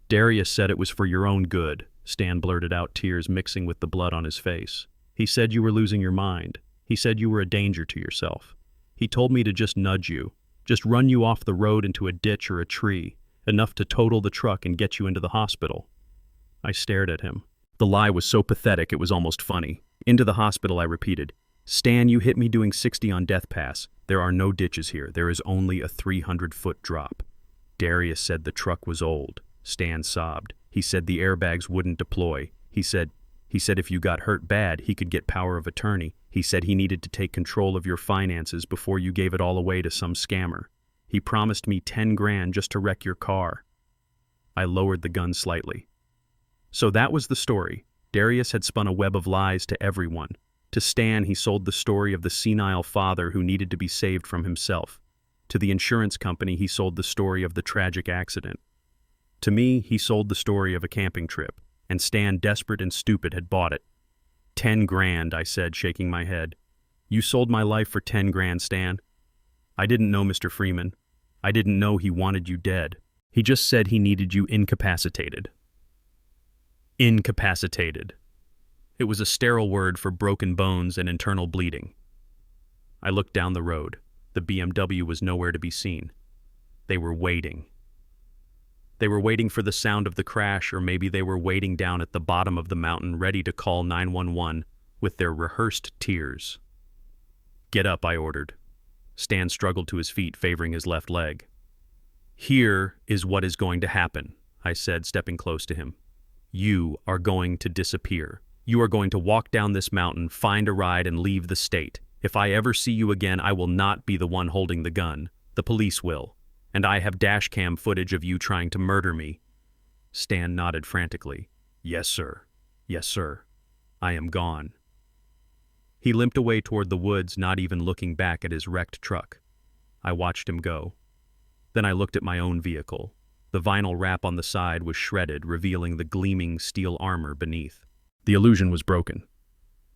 "Darius said it was for your own good," Stan blurted out, tears mixing with the blood on his face. "He said you were losing your mind. He said you were a danger to yourself. He told me to just nudge you, just run you off the road into a ditch or a tree, enough to total the truck and get you into the hospital." I stared at him. The lie was so pathetic it was almost funny. "Into the hospital," I repeated. "Stan, you hit me doing 60 on Death Pass. There are no ditches here. There is only a 300-foot drop." "Darius said the truck was old." Stan sobbed. "He said the airbags wouldn't deploy. He said if you got hurt bad, he could get power of attorney. He said he needed to take control of your finances before you gave it all away to some scammer. He promised me 10 grand just to wreck your car." I lowered the gun slightly. So that was the story. Darius had spun a web of lies to everyone. To Stan, he sold the story of the senile father who needed to be saved from himself. To the insurance company, he sold the story of the tragic accident. To me, he sold the story of a camping trip, and Stan, desperate and stupid, had bought it. 10 grand, I said, shaking my head. "You sold my life for 10 grand, Stan." "I didn't know Mr. Freeman. I didn't know he wanted you dead. He just said he needed you incapacitated." Incapacitated. It was a sterile word for broken bones and internal bleeding. I looked down the road. The BMW was nowhere to be seen. They were waiting. They were waiting for the sound of the crash, or maybe they were waiting down at the bottom of the mountain, ready to call 911 with their rehearsed tears. "Get up," I ordered. Stan struggled to his feet, favoring his left leg. "Here is what is going to happen," I said, stepping close to him. "You are going to disappear. You are going to walk down this mountain, find a ride, and leave the state. If I ever see you again, I will not be the one holding the gun. The police will. And I have dash cam footage of you trying to murder me." Stan nodded frantically. "Yes, sir. Yes, sir." I am gone." He limped away toward the woods, not even looking back at his wrecked truck. I watched him go. Then I looked at my own vehicle. The vinyl wrap on the side was shredded, revealing the gleaming steel armor beneath. The illusion was broken.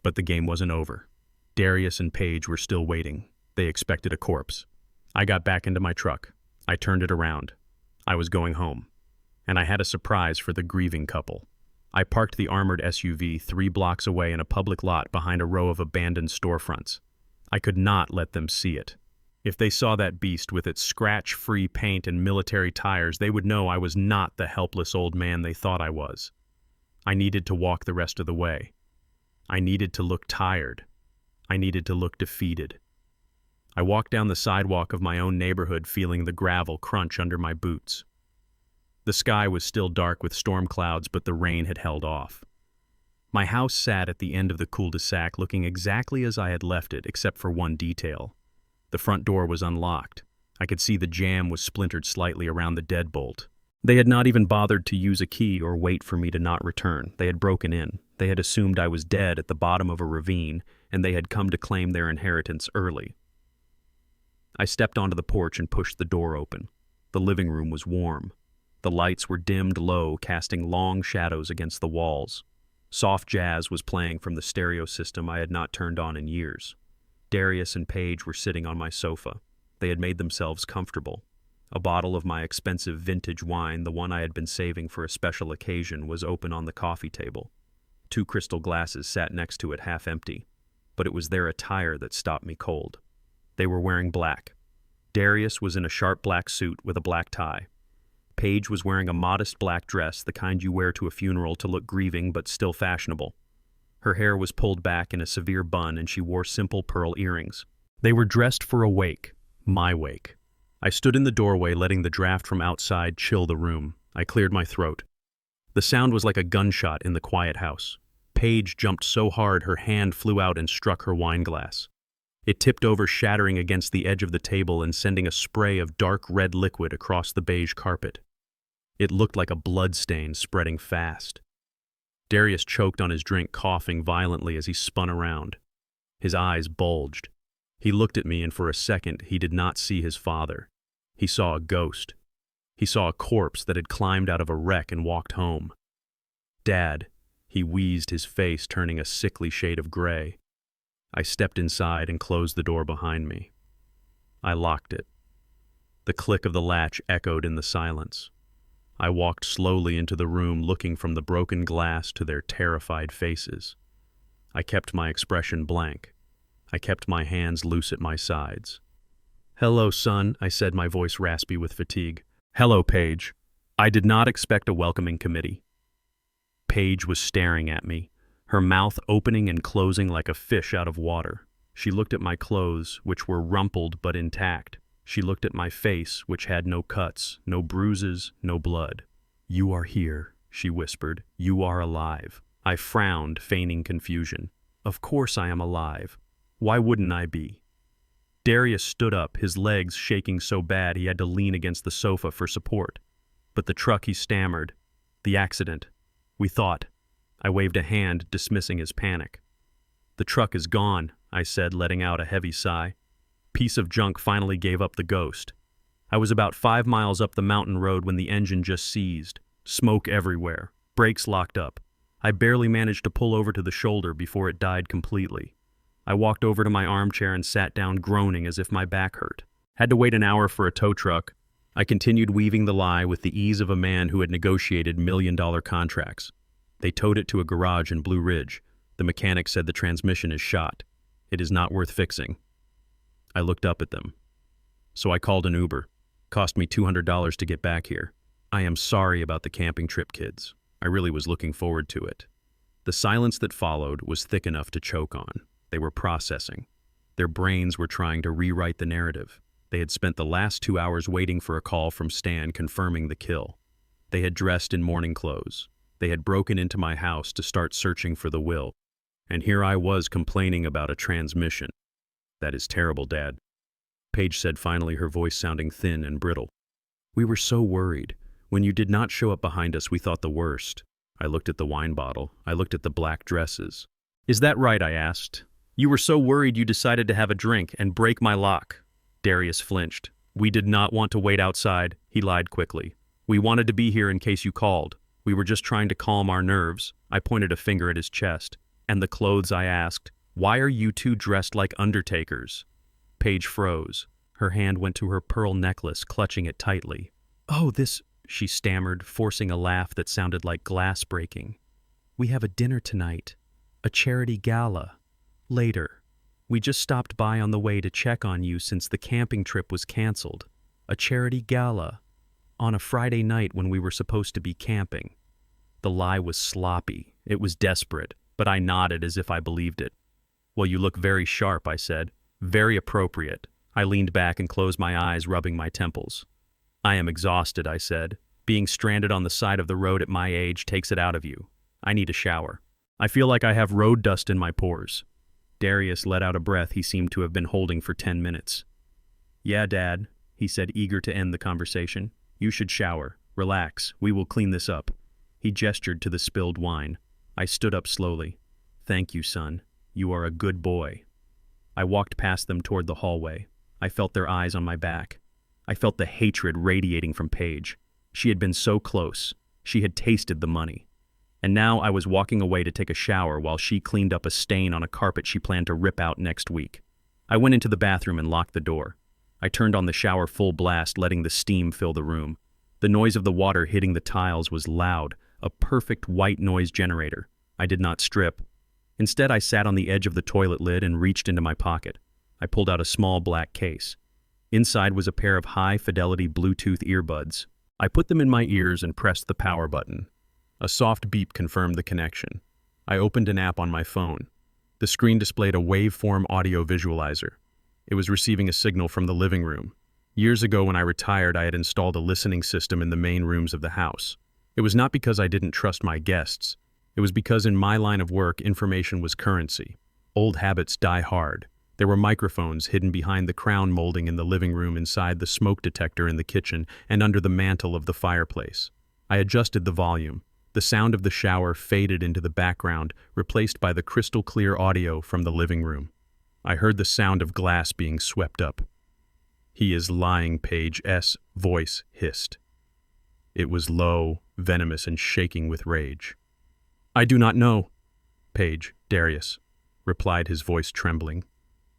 But the game wasn't over. Darius and Paige were still waiting. They expected a corpse. I got back into my truck. I turned it around. I was going home. And I had a surprise for the grieving couple. I parked the armored SUV 3 blocks away in a public lot behind a row of abandoned storefronts. I could not let them see it. If they saw that beast with its scratch-free paint and military tires, they would know I was not the helpless old man they thought I was. I needed to walk the rest of the way. I needed to look tired. I needed to look defeated. I walked down the sidewalk of my own neighborhood, feeling the gravel crunch under my boots. The sky was still dark with storm clouds, but the rain had held off. My house sat at the end of the cul-de-sac, looking exactly as I had left it, except for one detail. The front door was unlocked. I could see the jamb was splintered slightly around the deadbolt. They had not even bothered to use a key or wait for me to not return. They had broken in. They had assumed I was dead at the bottom of a ravine, and they had come to claim their inheritance early. I stepped onto the porch and pushed the door open. The living room was warm. The lights were dimmed low, casting long shadows against the walls. Soft jazz was playing from the stereo system I had not turned on in years. Darius and Paige were sitting on my sofa. They had made themselves comfortable. A bottle of my expensive vintage wine, the one I had been saving for a special occasion, was open on the coffee table. 2 crystal glasses sat next to it, half empty. But it was their attire that stopped me cold. They were wearing black. Darius was in a sharp black suit with a black tie. Paige was wearing a modest black dress, the kind you wear to a funeral to look grieving but still fashionable. Her hair was pulled back in a severe bun, and she wore simple pearl earrings. They were dressed for a wake, my wake. I stood in the doorway, letting the draft from outside chill the room. I cleared my throat. The sound was like a gunshot in the quiet house. Paige jumped so hard her hand flew out and struck her wine glass. It tipped over, shattering against the edge of the table and sending a spray of dark red liquid across the beige carpet. It looked like a blood stain spreading fast. Darius choked on his drink, coughing violently as he spun around. His eyes bulged. He looked at me, and for a second he did not see his father. He saw a ghost. He saw a corpse that had climbed out of a wreck and walked home. "Dad," he wheezed, his face turning a sickly shade of gray. I stepped inside and closed the door behind me. I locked it. The click of the latch echoed in the silence. I walked slowly into the room, looking from the broken glass to their terrified faces. I kept my expression blank. I kept my hands loose at my sides. "Hello, son," I said, my voice raspy with fatigue. "Hello, Paige." I did not expect a welcoming committee. Paige was staring at me, her mouth opening and closing like a fish out of water. She looked at my clothes, which were rumpled but intact. She looked at my face, which had no cuts, no bruises, no blood. "You are here," she whispered. "You are alive." I frowned, feigning confusion. "Of course I am alive. Why wouldn't I be?" Darius stood up, his legs shaking so bad he had to lean against the sofa for support. "But the truck," he stammered. "The accident. We thought." I waved a hand, dismissing his panic. "The truck is gone," I said, letting out a heavy sigh. Piece of junk finally gave up the ghost. I was about 5 miles up the mountain road when the engine just seized. Smoke everywhere. Brakes locked up. I barely managed to pull over to the shoulder before it died completely. I walked over to my armchair and sat down, groaning as if my back hurt. Had to wait an hour for a tow truck. I continued weaving the lie with the ease of a man who had negotiated million-dollar contracts. They towed it to a garage in Blue Ridge. The mechanic said the transmission is shot. It is not worth fixing. I looked up at them. So I called an Uber. Cost me $200 to get back here. I am sorry about the camping trip, kids. I really was looking forward to it. The silence that followed was thick enough to choke on. They were processing. Their brains were trying to rewrite the narrative. They had spent the last 2 hours waiting for a call from Stan confirming the kill. They had dressed in morning clothes. They had broken into my house to start searching for the will. And here I was complaining about a transmission. "That is terrible, Dad," Paige said finally, her voice sounding thin and brittle. "We were so worried. When you did not show up behind us, we thought the worst." I looked at the wine bottle. I looked at the black dresses. Is that right? I asked. You were so worried you decided to have a drink and break my lock. Darius flinched. We did not want to wait outside, he lied quickly. We wanted to be here in case you called. We were just trying to calm our nerves. I pointed a finger at his chest. And the clothes, I asked. Why are you two dressed like undertakers? Paige froze. Her hand went to her pearl necklace, clutching it tightly. Oh, this, she stammered, forcing a laugh that sounded like glass breaking. We have a dinner tonight. A charity gala. Later. We just stopped by on the way to check on you since the camping trip was canceled. A charity gala. On a Friday night when we were supposed to be camping. The lie was sloppy. It was desperate, but I nodded as if I believed it. Well, you look very sharp, I said. Very appropriate. I leaned back and closed my eyes, rubbing my temples. I am exhausted, I said. Being stranded on the side of the road at my age takes it out of you. I need a shower. I feel like I have road dust in my pores. Darius let out a breath he seemed to have been holding for 10 minutes. Yeah, Dad, he said, eager to end the conversation. You should shower. Relax. We will clean this up. He gestured to the spilled wine. I stood up slowly. Thank you, son. You are a good boy. I walked past them toward the hallway. I felt their eyes on my back. I felt the hatred radiating from Paige. She had been so close. She had tasted the money. And now I was walking away to take a shower while she cleaned up a stain on a carpet she planned to rip out next week. I went into the bathroom and locked the door. I turned on the shower full blast, letting the steam fill the room. The noise of the water hitting the tiles was loud, a perfect white noise generator. I did not strip. Instead, I sat on the edge of the toilet lid and reached into my pocket. I pulled out a small black case. Inside was a pair of high-fidelity Bluetooth earbuds. I put them in my ears and pressed the power button. A soft beep confirmed the connection. I opened an app on my phone. The screen displayed a waveform audio visualizer. It was receiving a signal from the living room. Years ago when I retired, I had installed a listening system in the main rooms of the house. It was not because I didn't trust my guests. It was because in my line of work, information was currency. Old habits die hard. There were microphones hidden behind the crown molding in the living room, inside the smoke detector in the kitchen, and under the mantel of the fireplace. I adjusted the volume. The sound of the shower faded into the background, replaced by the crystal-clear audio from the living room. I heard the sound of glass being swept up. He is lying, Paige's voice hissed. It was low, venomous, and shaking with rage. I do not know, Paige, Darius, replied, his voice trembling.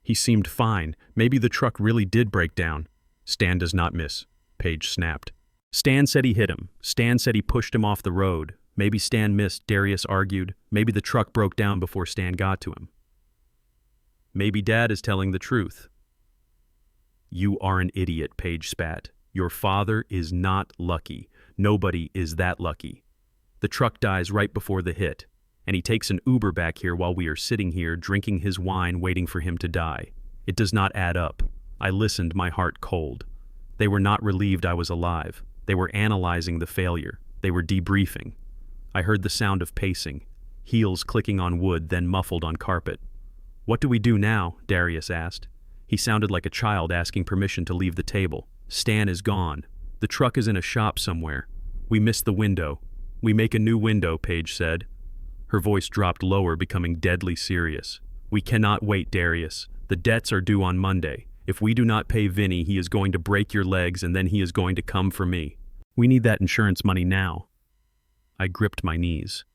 He seemed fine. Maybe the truck really did break down. Stan does not miss, Paige snapped. Stan said he hit him. Stan said he pushed him off the road. Maybe Stan missed, Darius argued. Maybe the truck broke down before Stan got to him. Maybe Dad is telling the truth. You are an idiot, Paige spat. Your father is not lucky. Nobody is that lucky. The truck dies right before the hit, and he takes an Uber back here while we are sitting here drinking his wine waiting for him to die. It does not add up. I listened, my heart cold. They were not relieved I was alive. They were analyzing the failure. They were debriefing. I heard the sound of pacing, heels clicking on wood, then muffled on carpet. What do we do now? Darius asked. He sounded like a child asking permission to leave the table. Stan is gone. The truck is in a shop somewhere. We missed the window. We make a new window, Paige said. Her voice dropped lower, becoming deadly serious. We cannot wait, Darius. The debts are due on Monday. If we do not pay Vinny, he is going to break your legs, and then he is going to come for me. We need that insurance money now. I gripped my knees.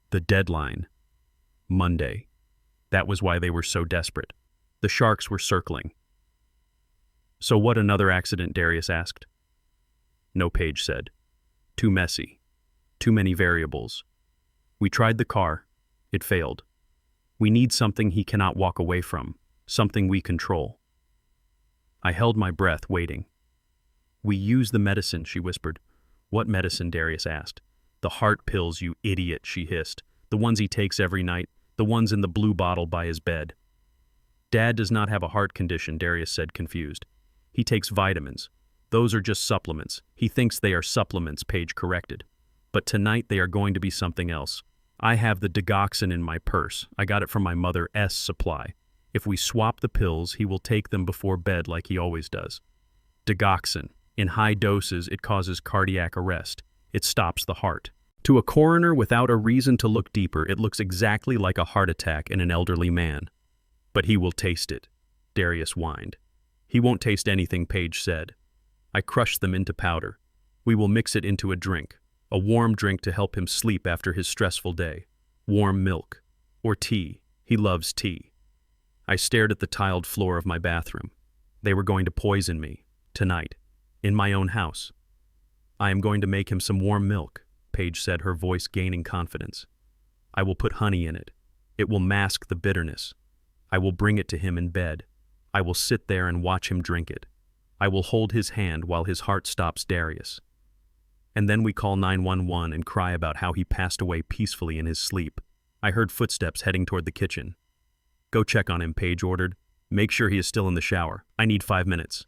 The deadline. Monday. That was why they were so desperate. The sharks were circling. So what, another accident? Darius asked. No, Paige said. Too messy. Too many variables. We tried the car. It failed. We need something he cannot walk away from. Something we control. I held my breath, waiting. We use the medicine, she whispered. What medicine? Darius asked. The heart pills, you idiot, she hissed. The ones he takes every night. The ones in the blue bottle by his bed. Dad does not have a heart condition, Darius said, confused. He takes vitamins. Those are just supplements. He thinks they are supplements, Paige corrected. But tonight they are going to be something else. I have the digoxin in my purse. I got it from my mother's supply. If we swap the pills, he will take them before bed like he always does. Digoxin. In high doses, it causes cardiac arrest. It stops the heart. To a coroner, without a reason to look deeper, it looks exactly like a heart attack in an elderly man. But he will taste it, Darius whined. He won't taste anything, Paige said. I crushed them into powder. We will mix it into a drink, a warm drink to help him sleep after his stressful day. Warm milk. Or tea. He loves tea. I stared at the tiled floor of my bathroom. They were going to poison me, tonight, in my own house. I am going to make him some warm milk, Paige said, her voice gaining confidence. I will put honey in it. It will mask the bitterness. I will bring it to him in bed. I will sit there and watch him drink it. I will hold his hand while his heart stops Darius. And then we call 911 and cry about how he passed away peacefully in his sleep. I heard footsteps heading toward the kitchen. Go check on him, Paige ordered. Make sure he is still in the shower. I need 5 minutes.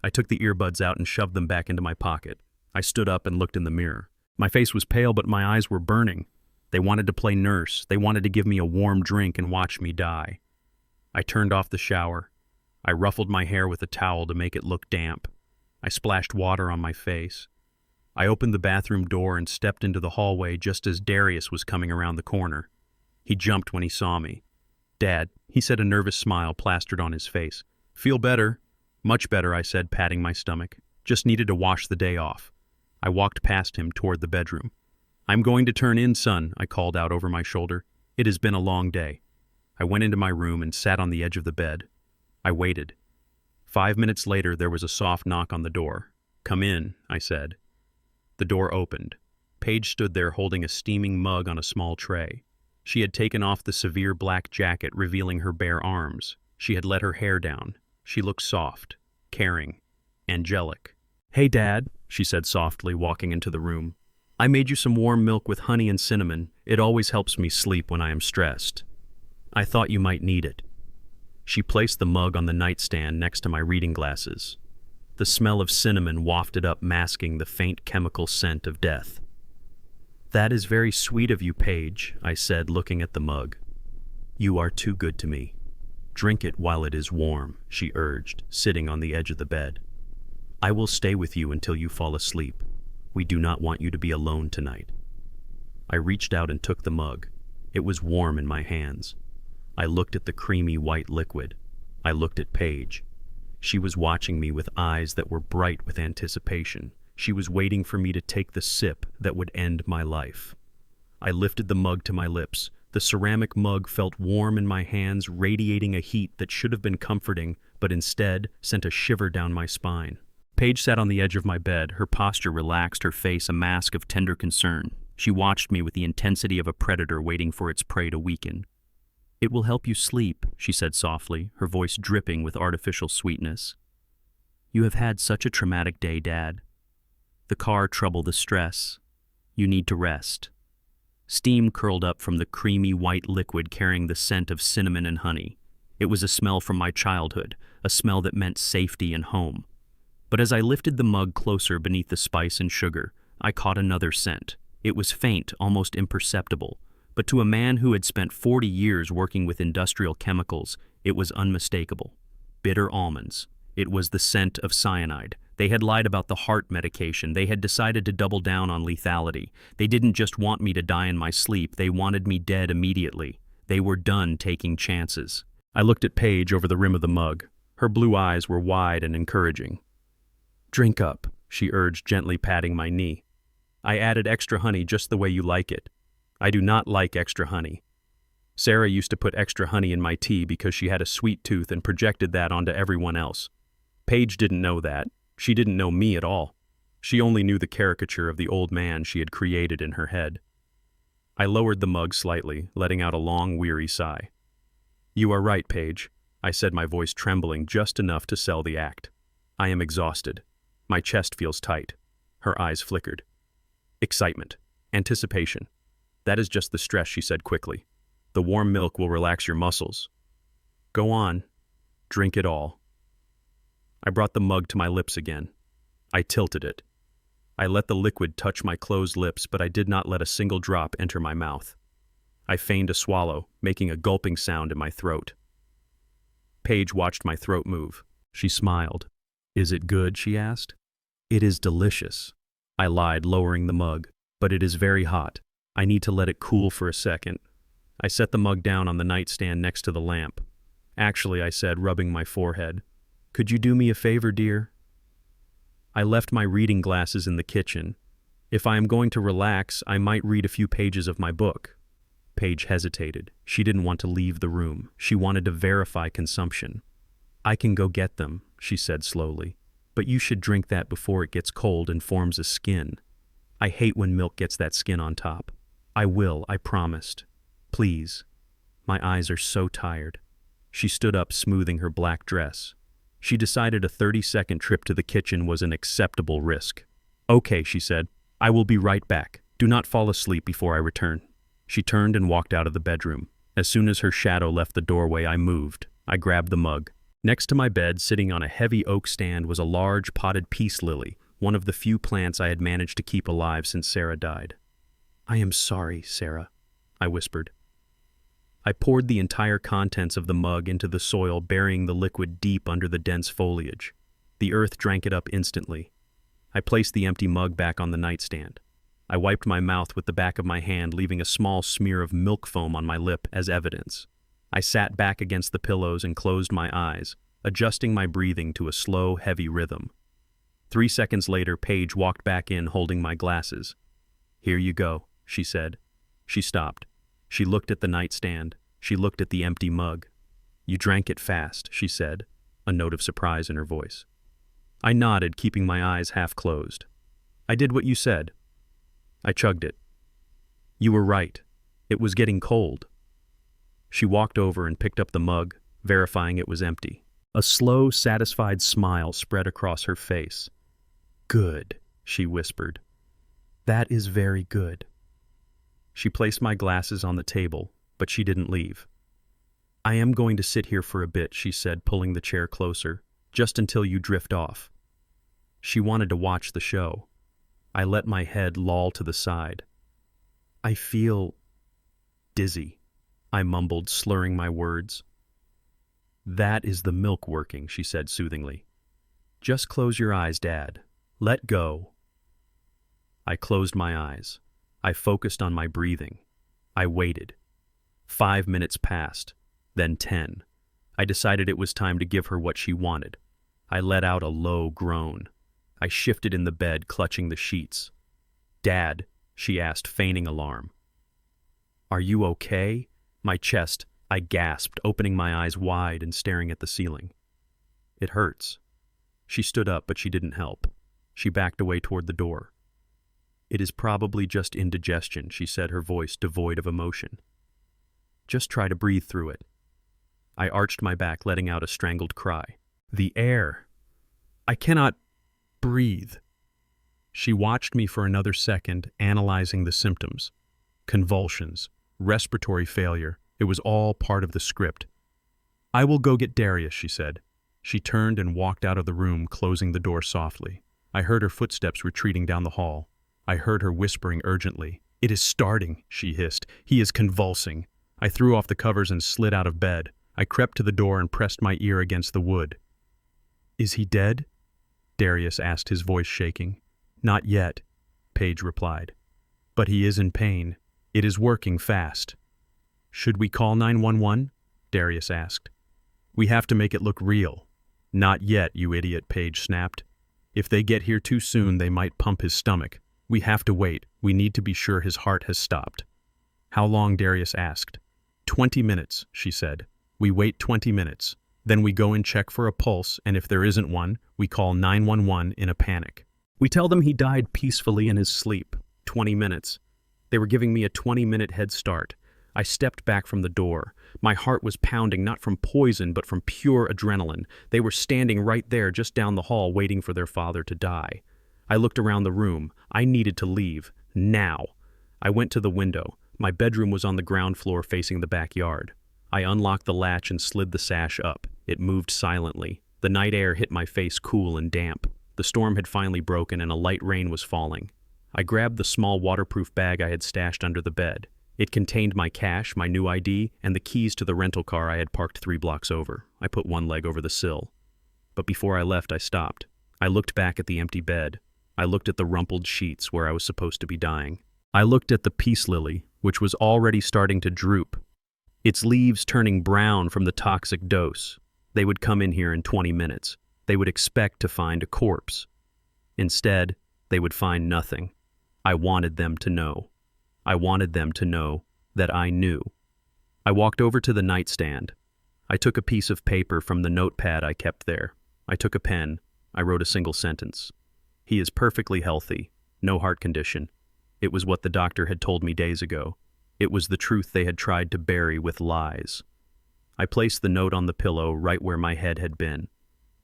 I took the earbuds out and shoved them back into my pocket. I stood up and looked in the mirror. My face was pale, but my eyes were burning. They wanted to play nurse. They wanted to give me a warm drink and watch me die. I turned off the shower. I ruffled my hair with a towel to make it look damp. I splashed water on my face. I opened the bathroom door and stepped into the hallway just as Darius was coming around the corner. He jumped when he saw me. Dad, he said, a nervous smile plastered on his face. Feel better? Much better, I said, patting my stomach. Just needed to wash the day off. I walked past him toward the bedroom. I'm going to turn in, son, I called out over my shoulder. It has been a long day. I went into my room and sat on the edge of the bed. I waited. 5 minutes later, there was a soft knock on the door. Come in, I said. The door opened. Paige stood there holding a steaming mug on a small tray. She had taken off the severe black jacket, revealing her bare arms. She had let her hair down. She looked soft, caring, angelic. Hey, Dad, she said softly, walking into the room. I made you some warm milk with honey and cinnamon. It always helps me sleep when I am stressed. I thought you might need it. She placed the mug on the nightstand next to my reading glasses. The smell of cinnamon wafted up, masking the faint chemical scent of death. That is very sweet of you, Paige, I said, looking at the mug. You are too good to me. Drink it while it is warm, she urged, sitting on the edge of the bed. I will stay with you until you fall asleep. We do not want you to be alone tonight. I reached out and took the mug. It was warm in my hands. I looked at the creamy white liquid. I looked at Paige. She was watching me with eyes that were bright with anticipation. She was waiting for me to take the sip that would end my life. I lifted the mug to my lips. The ceramic mug felt warm in my hands, radiating a heat that should have been comforting, but instead sent a shiver down my spine. Paige sat on the edge of my bed, her posture relaxed, her face a mask of tender concern. She watched me with the intensity of a predator waiting for its prey to weaken. It will help you sleep, she said softly, her voice dripping with artificial sweetness. You have had such a traumatic day, Dad. The car trouble, the stress. You need to rest. Steam curled up from the creamy white liquid carrying the scent of cinnamon and honey. It was a smell from my childhood, a smell that meant safety and home. But as I lifted the mug closer beneath the spice and sugar, I caught another scent. It was faint, almost imperceptible, but to a man who had spent 40 years working with industrial chemicals, it was unmistakable. Bitter almonds. It was the scent of cyanide. They had lied about the heart medication. They had decided to double down on lethality. They didn't just want me to die in my sleep. They wanted me dead immediately. They were done taking chances. I looked at Paige over the rim of the mug. Her blue eyes were wide and encouraging. Drink up, she urged, gently patting my knee. I added extra honey just the way you like it. I do not like extra honey. Sarah used to put extra honey in my tea because she had a sweet tooth and projected that onto everyone else. Paige didn't know that. She didn't know me at all. She only knew the caricature of the old man she had created in her head. I lowered the mug slightly, letting out a long, weary sigh. You are right, Paige, I said, my voice trembling just enough to sell the act. I am exhausted. My chest feels tight. Her eyes flickered. Excitement. Anticipation. That is just the stress, she said quickly. The warm milk will relax your muscles. Go on. Drink it all. I brought the mug to my lips again. I tilted it. I let the liquid touch my closed lips, but I did not let a single drop enter my mouth. I feigned a swallow, making a gulping sound in my throat. Paige watched my throat move. She smiled. Is it good, she asked. It is delicious. I lied, lowering the mug. but it is very hot. I need to let it cool for a second. I set the mug down on the nightstand next to the lamp. Actually, I said, rubbing my forehead, could you do me a favor, dear? I left my reading glasses in the kitchen. If I am going to relax, I might read a few pages of my book. Paige hesitated. She didn't want to leave the room. She wanted to verify consumption. I can go get them, she said slowly, but you should drink that before it gets cold and forms a skin. I hate when milk gets that skin on top. I will, I promised. Please. My eyes are so tired. She stood up, smoothing her black dress. She decided a 30-second trip to the kitchen was an acceptable risk. Okay, she said. I will be right back. Do not fall asleep before I return. She turned and walked out of the bedroom. As soon as her shadow left the doorway, I moved. I grabbed the mug. Next to my bed, sitting on a heavy oak stand, was a large potted peace lily, one of the few plants I had managed to keep alive since Sarah died. I am sorry, Sarah, I whispered. I poured the entire contents of the mug into the soil, burying the liquid deep under the dense foliage. The earth drank it up instantly. I placed the empty mug back on the nightstand. I wiped my mouth with the back of my hand, leaving a small smear of milk foam on my lip as evidence. I sat back against the pillows and closed my eyes, adjusting my breathing to a slow, heavy rhythm. 3 seconds later, Paige walked back in holding my glasses. Here you go, she said. She stopped. She looked at the nightstand. She looked at the empty mug. You drank it fast, she said, a note of surprise in her voice. I nodded, keeping my eyes half closed. I did what you said. I chugged it. You were right. It was getting cold. She walked over and picked up the mug, verifying it was empty. A slow, satisfied smile spread across her face. Good, she whispered. That is very good. She placed my glasses on the table, but she didn't leave. I am going to sit here for a bit, she said, pulling the chair closer, just until you drift off. She wanted to watch the show. I let my head loll to the side. I feel dizzy, I mumbled, slurring my words. That is the milk working, she said soothingly. Just close your eyes, Dad. Let go. I closed my eyes. I focused on my breathing. I waited. 5 minutes passed, then 10. I decided it was time to give her what she wanted. I let out a low groan. I shifted in the bed, clutching the sheets. Dad, she asked, feigning alarm. Are you okay? My chest, I gasped, opening my eyes wide and staring at the ceiling. It hurts. She stood up, but she didn't help. She backed away toward the door. It is probably just indigestion, she said, her voice devoid of emotion. Just try to breathe through it. I arched my back, letting out a strangled cry. The air. I cannot breathe. She watched me for another second, analyzing the symptoms. Convulsions, respiratory failure. It was all part of the script. I will go get Darius, she said. She turned and walked out of the room, closing the door softly. I heard her footsteps retreating down the hall. I heard her whispering urgently. It is starting, she hissed. He is convulsing. I threw off the covers and slid out of bed. I crept to the door and pressed my ear against the wood. Is he dead? Darius asked, his voice shaking. Not yet, Paige replied. But he is in pain. It is working fast. Should we call 911? Darius asked. We have to make it look real. Not yet, you idiot, Paige snapped. If they get here too soon, they might pump his stomach. We have to wait. We need to be sure his heart has stopped. How long? Darius asked. 20 minutes, she said. We wait 20 minutes. Then we go and check for a pulse, and if there isn't one, we call 911 in a panic. We tell them he died peacefully in his sleep. 20 minutes. They were giving me a 20-minute head start. I stepped back from the door. My heart was pounding, not from poison, but from pure adrenaline. They were standing right there, just down the hall, waiting for their father to die. I looked around the room. I needed to leave. Now. I went to the window. My bedroom was on the ground floor facing the backyard. I unlocked the latch and slid the sash up. It moved silently. The night air hit my face cool and damp. The storm had finally broken and a light rain was falling. I grabbed the small waterproof bag I had stashed under the bed. It contained my cash, my new ID, and the keys to the rental car I had parked 3 blocks over. I put one leg over the sill. But before I left, I stopped. I looked back at the empty bed. I looked at the rumpled sheets where I was supposed to be dying. I looked at the peace lily, which was already starting to droop, its leaves turning brown from the toxic dose. They would come in here in 20 minutes. They would expect to find a corpse. Instead, they would find nothing. I wanted them to know. I wanted them to know that I knew. I walked over to the nightstand. I took a piece of paper from the notepad I kept there. I took a pen. I wrote a single sentence. He is perfectly healthy, no heart condition. It was what the doctor had told me days ago. It was the truth they had tried to bury with lies. I placed the note on the pillow right where my head had been.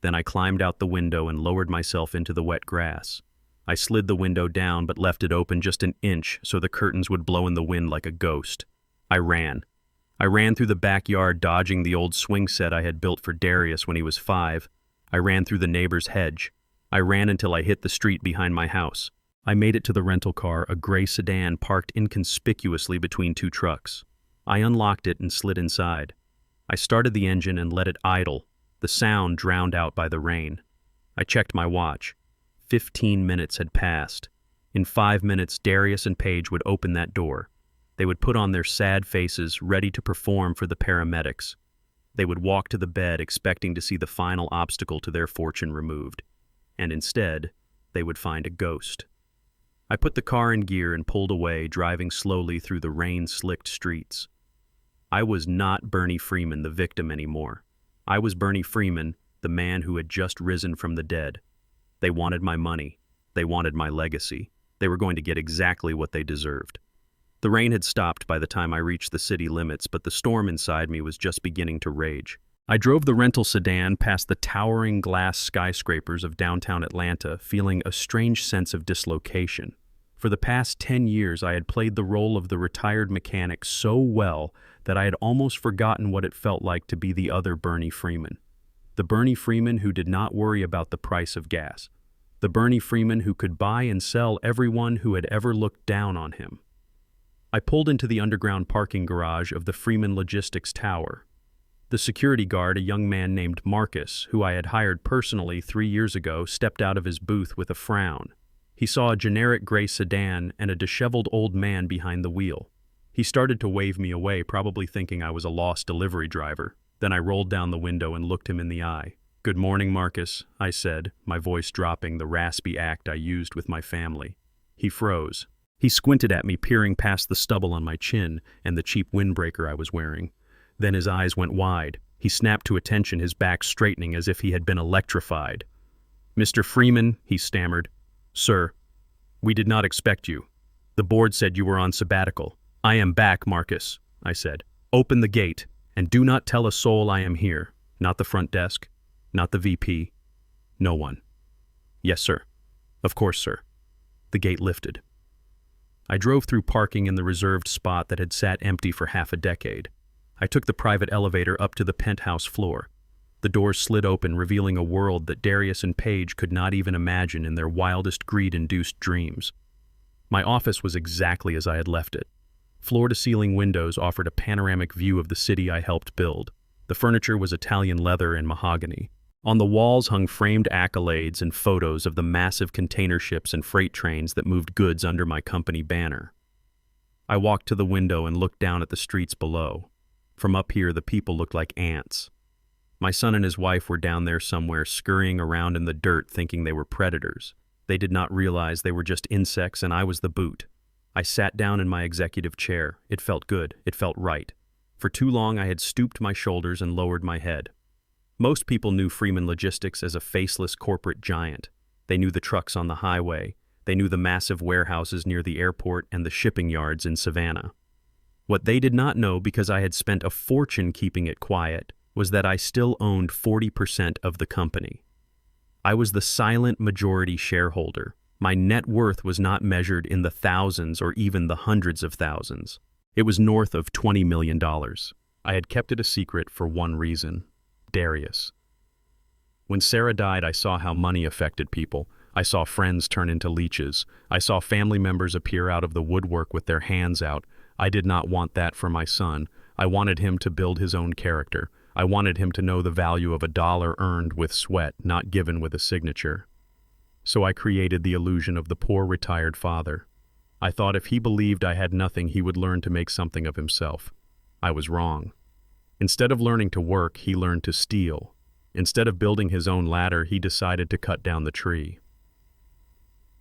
Then I climbed out the window and lowered myself into the wet grass. I slid the window down but left it open just an inch so the curtains would blow in the wind like a ghost. I ran. I ran through the backyard, dodging the old swing set I had built for Darius when he was 5. I ran through the neighbor's hedge. I ran until I hit the street behind my house. I made it to the rental car, a gray sedan parked inconspicuously between two trucks. I unlocked it and slid inside. I started the engine and let it idle, the sound drowned out by the rain. I checked my watch. 15 minutes had passed. In 5 minutes, Darius and Paige would open that door. They would put on their sad faces, ready to perform for the paramedics. They would walk to the bed expecting to see the final obstacle to their fortune removed. And instead, they would find a ghost. I put the car in gear and pulled away, driving slowly through the rain-slicked streets. I was not Bernie Freeman, the victim, anymore. I was Bernie Freeman, the man who had just risen from the dead. They wanted my money. They wanted my legacy. They were going to get exactly what they deserved. The rain had stopped by the time I reached the city limits, but the storm inside me was just beginning to rage. I drove the rental sedan past the towering glass skyscrapers of downtown Atlanta, feeling a strange sense of dislocation. For the past 10 years, I had played the role of the retired mechanic so well that I had almost forgotten what it felt like to be the other Bernie Freeman. The Bernie Freeman who did not worry about the price of gas. The Bernie Freeman who could buy and sell everyone who had ever looked down on him. I pulled into the underground parking garage of the Freeman Logistics Tower. The security guard, a young man named Marcus, who I had hired personally 3 years ago, stepped out of his booth with a frown. He saw a generic gray sedan and a disheveled old man behind the wheel. He started to wave me away, probably thinking I was a lost delivery driver. Then I rolled down the window and looked him in the eye. "Good morning, Marcus," I said, my voice dropping, the raspy act I used with my family. He froze. He squinted at me, peering past the stubble on my chin and the cheap windbreaker I was wearing. Then his eyes went wide. He snapped to attention, his back straightening as if he had been electrified. "Mr. Freeman," he stammered. "Sir, we did not expect you. The board said you were on sabbatical." "I am back, Marcus," I said. "Open the gate, and do not tell a soul I am here. Not the front desk, not the VP, no one." "Yes, sir. Of course, sir." The gate lifted. I drove through parking in the reserved spot that had sat empty for half a decade. I took the private elevator up to the penthouse floor. The doors slid open, revealing a world that Darius and Paige could not even imagine in their wildest greed-induced dreams. My office was exactly as I had left it. Floor-to-ceiling windows offered a panoramic view of the city I helped build. The furniture was Italian leather and mahogany. On the walls hung framed accolades and photos of the massive container ships and freight trains that moved goods under my company banner. I walked to the window and looked down at the streets below. From up here, the people looked like ants. My son and his wife were down there somewhere, scurrying around in the dirt thinking they were predators. They did not realize they were just insects and I was the boot. I sat down in my executive chair. It felt good. It felt right. For too long, I had stooped my shoulders and lowered my head. Most people knew Freeman Logistics as a faceless corporate giant. They knew the trucks on the highway. They knew the massive warehouses near the airport and the shipping yards in Savannah. What they did not know, because I had spent a fortune keeping it quiet, was that I still owned 40% of the company. I was the silent majority shareholder. My net worth was not measured in the thousands or even the hundreds of thousands. It was north of $20 million. I had kept it a secret for one reason: Darius. When Sarah died, I saw how money affected people. I saw friends turn into leeches. I saw family members appear out of the woodwork with their hands out. I did not want that for my son. I wanted him to build his own character. I wanted him to know the value of a dollar earned with sweat, not given with a signature. So I created the illusion of the poor retired father. I thought if he believed I had nothing, he would learn to make something of himself. I was wrong. Instead of learning to work, he learned to steal. Instead of building his own ladder, he decided to cut down the tree.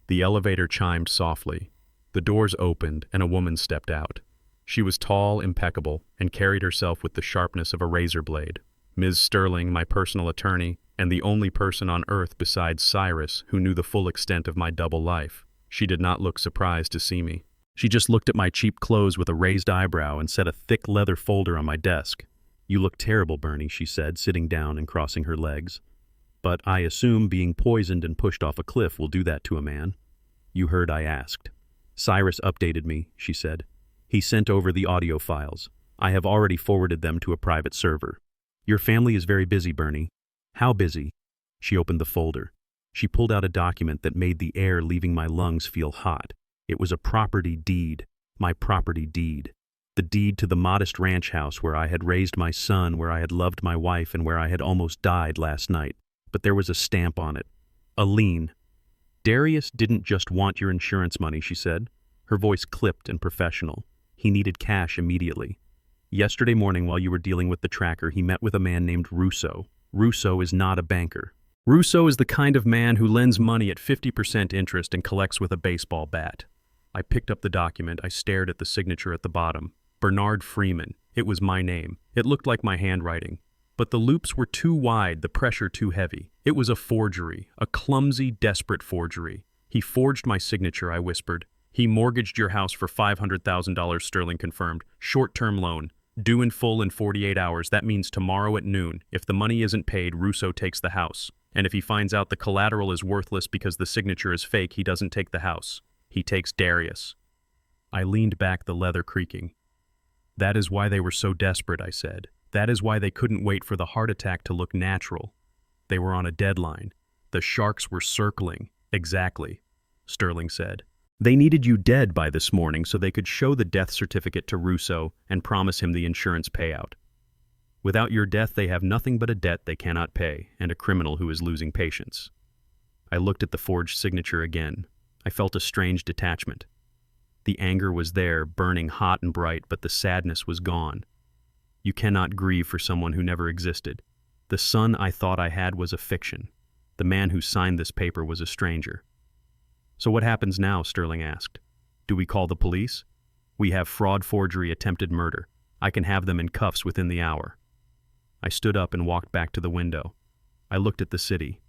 The elevator chimed softly. The doors opened and a woman stepped out. She was tall, impeccable, and carried herself with the sharpness of a razor blade. Ms. Sterling, my personal attorney, and the only person on earth besides Cyrus who knew the full extent of my double life. She did not look surprised to see me. She just looked at my cheap clothes with a raised eyebrow and set a thick leather folder on my desk. "You look terrible, Bernie," she said, sitting down and crossing her legs. "But I assume being poisoned and pushed off a cliff will do that to a man." "You heard I asked." "Cyrus updated me," she said. "He sent over the audio files. I have already forwarded them to a private server. Your family is very busy, Bernie." "How busy?" She opened the folder. She pulled out a document that made the air leaving my lungs feel hot. It was a property deed, my property deed. The deed to the modest ranch house where I had raised my son, where I had loved my wife, and where I had almost died last night. But there was a stamp on it. A lien. "Darius didn't just want your insurance money," she said. Her voice clipped and professional. "He needed cash immediately. Yesterday morning, while you were dealing with the tracker, he met with a man named Russo. Russo is not a banker. Russo is the kind of man who lends money at 50% interest and collects with a baseball bat." I picked up the document. I stared at the signature at the bottom. Bernard Freeman. It was my name. It looked like my handwriting. But the loops were too wide, the pressure too heavy. It was a forgery, a clumsy, desperate forgery. "He forged my signature," I whispered. "He mortgaged your house for $500,000, Sterling confirmed. Short-term loan. Due in full in 48 hours. That means tomorrow at noon. If the money isn't paid, Russo takes the house. And if he finds out the collateral is worthless because the signature is fake, he doesn't take the house. He takes Darius." I leaned back, the leather creaking. "That is why they were so desperate," I said. "That is why they couldn't wait for the heart attack to look natural. They were on a deadline. The sharks were circling." "Exactly," Sterling said. "They needed you dead by this morning so they could show the death certificate to Russo and promise him the insurance payout. Without your death, they have nothing but a debt they cannot pay and a criminal who is losing patience." I looked at the forged signature again. I felt a strange detachment. The anger was there, burning hot and bright, but the sadness was gone. You cannot grieve for someone who never existed. The son I thought I had was a fiction. The man who signed this paper was a stranger. "So what happens now?" Sterling asked. "Do we call the police? We have fraud, forgery, attempted murder. I can have them in cuffs within the hour." I stood up and walked back to the window. I looked at the city.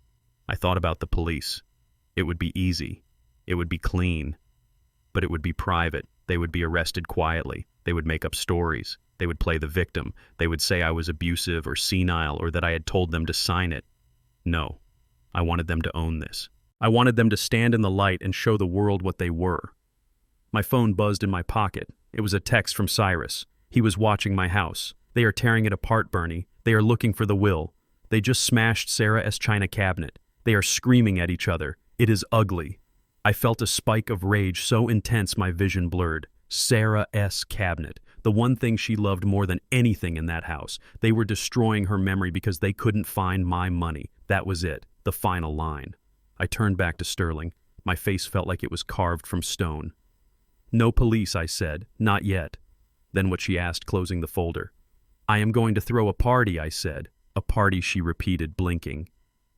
I thought about the police. It would be easy. It would be clean. But it would be private. They would be arrested quietly. They would make up stories. They would play the victim. They would say I was abusive or senile or that I had told them to sign it. No. I wanted them to own this. I wanted them to stand in the light and show the world what they were. My phone buzzed in my pocket. It was a text from Cyrus. He was watching my house. "They are tearing it apart, Bernie. They are looking for the will. They just smashed Sarah S. china cabinet. They are screaming at each other. It is ugly." I felt a spike of rage so intense my vision blurred. Sarah S. cabinet. The one thing she loved more than anything in that house. They were destroying her memory because they couldn't find my money. That was it. The final line. I turned back to Sterling. My face felt like it was carved from stone. "No police," I said. "Not yet." Then what she asked, closing the folder. "I am going to throw a party," I said. "A party," she repeated, blinking.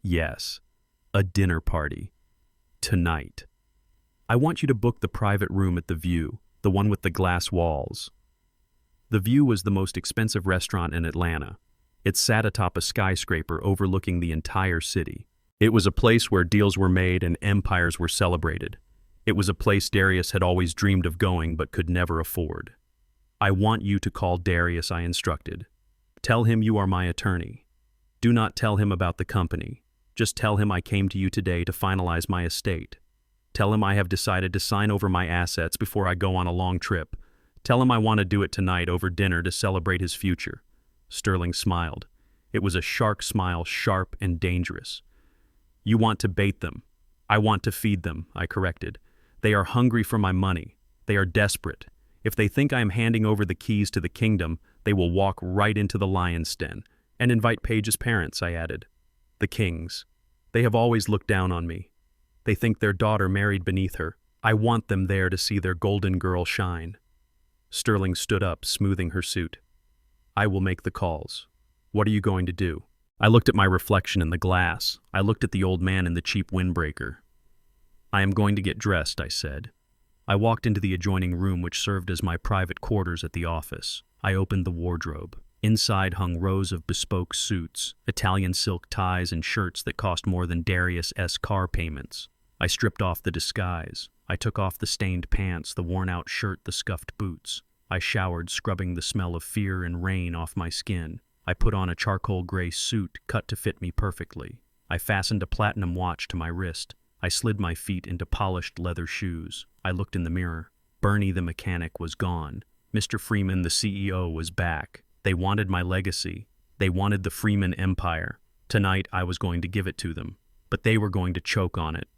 "Yes. A dinner party. Tonight. I want you to book the private room at the View, the one with the glass walls." The View was the most expensive restaurant in Atlanta. It sat atop a skyscraper overlooking the entire city. It was a place where deals were made and empires were celebrated. It was a place Darius had always dreamed of going but could never afford. "I want you to call Darius," I instructed. "Tell him you are my attorney. Do not tell him about the company. Just tell him I came to you today to finalize my estate. Tell him I have decided to sign over my assets before I go on a long trip. Tell him I want to do it tonight over dinner to celebrate his future." Sterling smiled. It was a shark smile, sharp and dangerous. "You want to bait them. I want to feed them," I corrected. "They are hungry for my money. They are desperate. If they think I am handing over the keys to the kingdom, they will walk right into the lion's den. And invite Paige's parents," I added. "The Kings. They have always looked down on me. They think their daughter married beneath her. I want them there to see their golden girl shine. Sterling stood up, smoothing her suit. I will make the calls. What are you going to do? I looked at my reflection in the glass. I looked at the old man in the cheap windbreaker. I am going to get dressed, I said. I walked into the adjoining room which served as my private quarters at the office. I opened the wardrobe. Inside hung rows of bespoke suits, Italian silk ties and shirts that cost more than Darius' car payments. I stripped off the disguise. I took off the stained pants, the worn-out shirt, the scuffed boots. I showered, scrubbing the smell of fear and rain off my skin. I put on a charcoal gray suit cut to fit me perfectly. I fastened a platinum watch to my wrist. I slid my feet into polished leather shoes. I looked in the mirror. Bernie the mechanic was gone. Mr. Freeman the CEO was back. They wanted my legacy. They wanted the Freeman empire. Tonight I was going to give it to them, but they were going to choke on it.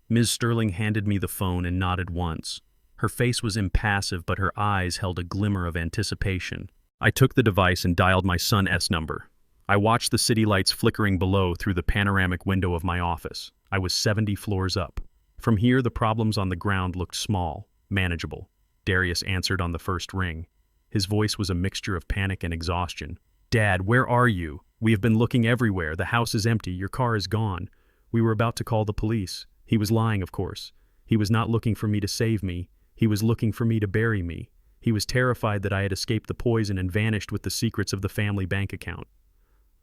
Ms. Sterling handed me the phone and nodded once. Her face was impassive, but her eyes held a glimmer of anticipation. I took the device and dialed my son's number. I watched the city lights flickering below through the panoramic window of my office. I was 70 floors up. From here, the problems on the ground looked small, manageable. Darius answered on the first ring. His voice was a mixture of panic and exhaustion. Dad, where are you? We have been looking everywhere. The house is empty. Your car is gone. We were about to call the police. He was lying, of course. He was not looking for me to save me. He was looking for me to bury me. He was terrified that I had escaped the poison and vanished with the secrets of the family bank account.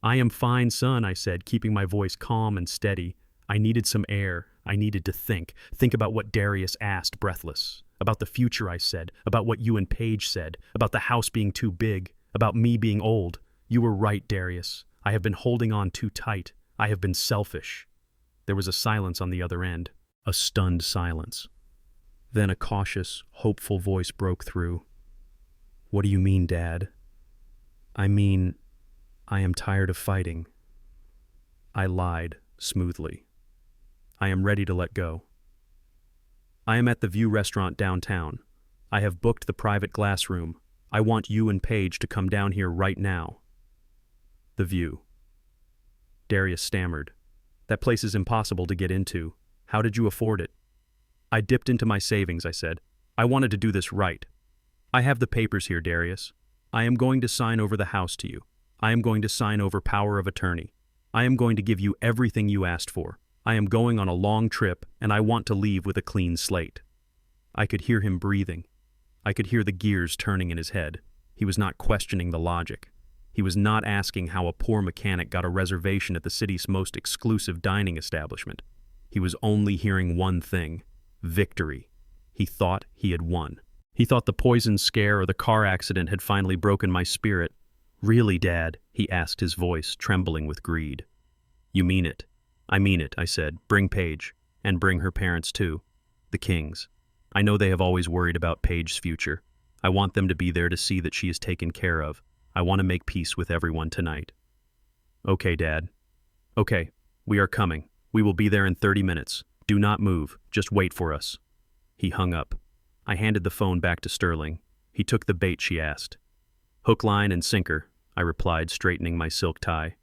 I am fine, son, I said, keeping my voice calm and steady. I needed some air. I needed to think about what Darius asked, breathless. About the future, I said. About what you and Paige said. About the house being too big. About me being old. You were right, Darius. I have been holding on too tight. I have been selfish. There was a silence on the other end. A stunned silence. Then a cautious, hopeful voice broke through. What do you mean, Dad? I mean, I am tired of fighting. I lied, smoothly. I am ready to let go. I am at the View restaurant downtown. I have booked the private glass room. I want you and Paige to come down here right now. The View. Darius stammered. That place is impossible to get into. How did you afford it? I dipped into my savings, I said. I wanted to do this right. I have the papers here, Darius. I am going to sign over the house to you. I am going to sign over power of attorney. I am going to give you everything you asked for. I am going on a long trip, and I want to leave with a clean slate. I could hear him breathing. I could hear the gears turning in his head. He was not questioning the logic. He was not asking how a poor mechanic got a reservation at the city's most exclusive dining establishment. He was only hearing one thing: victory. He thought he had won. He thought the poison scare or the car accident had finally broken my spirit. Really, Dad? He asked, his voice trembling with greed. You mean it? I mean it, I said. Bring Paige. And bring her parents too. The Kings. I know they have always worried about Paige's future. I want them to be there to see that she is taken care of. I want to make peace with everyone tonight. Okay, Dad. Okay, we are coming. We will be there in 30 minutes. Do not move. Just wait for us. He hung up. I handed the phone back to Sterling. He took the bait she asked. Hook, line, and sinker, I replied, straightening my silk tie.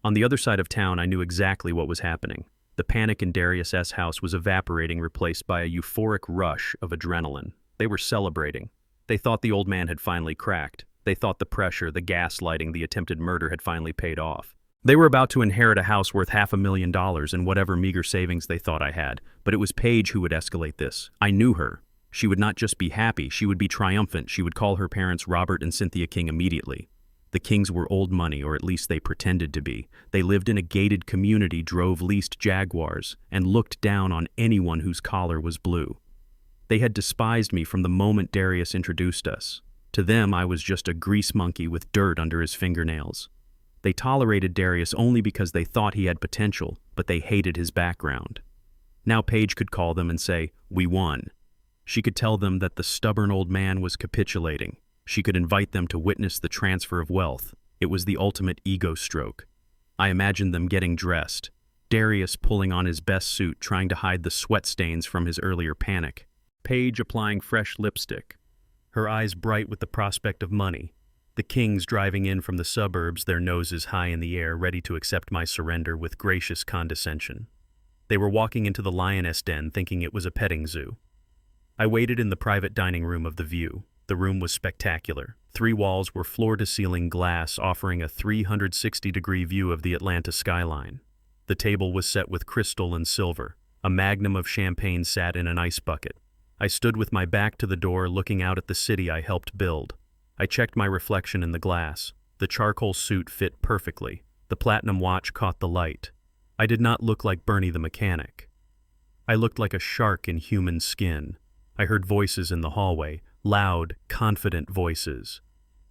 On the other side of town, I knew exactly what was happening. The panic in Darius' house was evaporating, replaced by a euphoric rush of adrenaline. They were celebrating. They thought the old man had finally cracked. They thought the pressure, the gaslighting, the attempted murder had finally paid off. They were about to inherit a house worth $500,000 and whatever meager savings they thought I had. But it was Paige who would escalate this. I knew her. She would not just be happy, she would be triumphant. She would call her parents Robert and Cynthia King immediately. The Kings were old money, or at least they pretended to be. They lived in a gated community, drove leased Jaguars, and looked down on anyone whose collar was blue. They had despised me from the moment Darius introduced us. To them, I was just a grease monkey with dirt under his fingernails. They tolerated Darius only because they thought he had potential, but they hated his background. Now Paige could call them and say, "We won." She could tell them that the stubborn old man was capitulating. She could invite them to witness the transfer of wealth. It was the ultimate ego stroke. I imagined them getting dressed. Darius pulling on his best suit, trying to hide the sweat stains from his earlier panic. Paige applying fresh lipstick, her eyes bright with the prospect of money. The Kings driving in from the suburbs, their noses high in the air, ready to accept my surrender with gracious condescension. They were walking into the lioness den thinking it was a petting zoo. I waited in the private dining room of the View. The room was spectacular. 3 walls were floor-to-ceiling glass, offering a 360-degree view of the Atlanta skyline. The table was set with crystal and silver. A magnum of champagne sat in an ice bucket. I stood with my back to the door, looking out at the city I helped build. I checked my reflection in the glass. The charcoal suit fit perfectly. The platinum watch caught the light. I did not look like Bernie the mechanic. I looked like a shark in human skin. I heard voices in the hallway, loud, confident voices.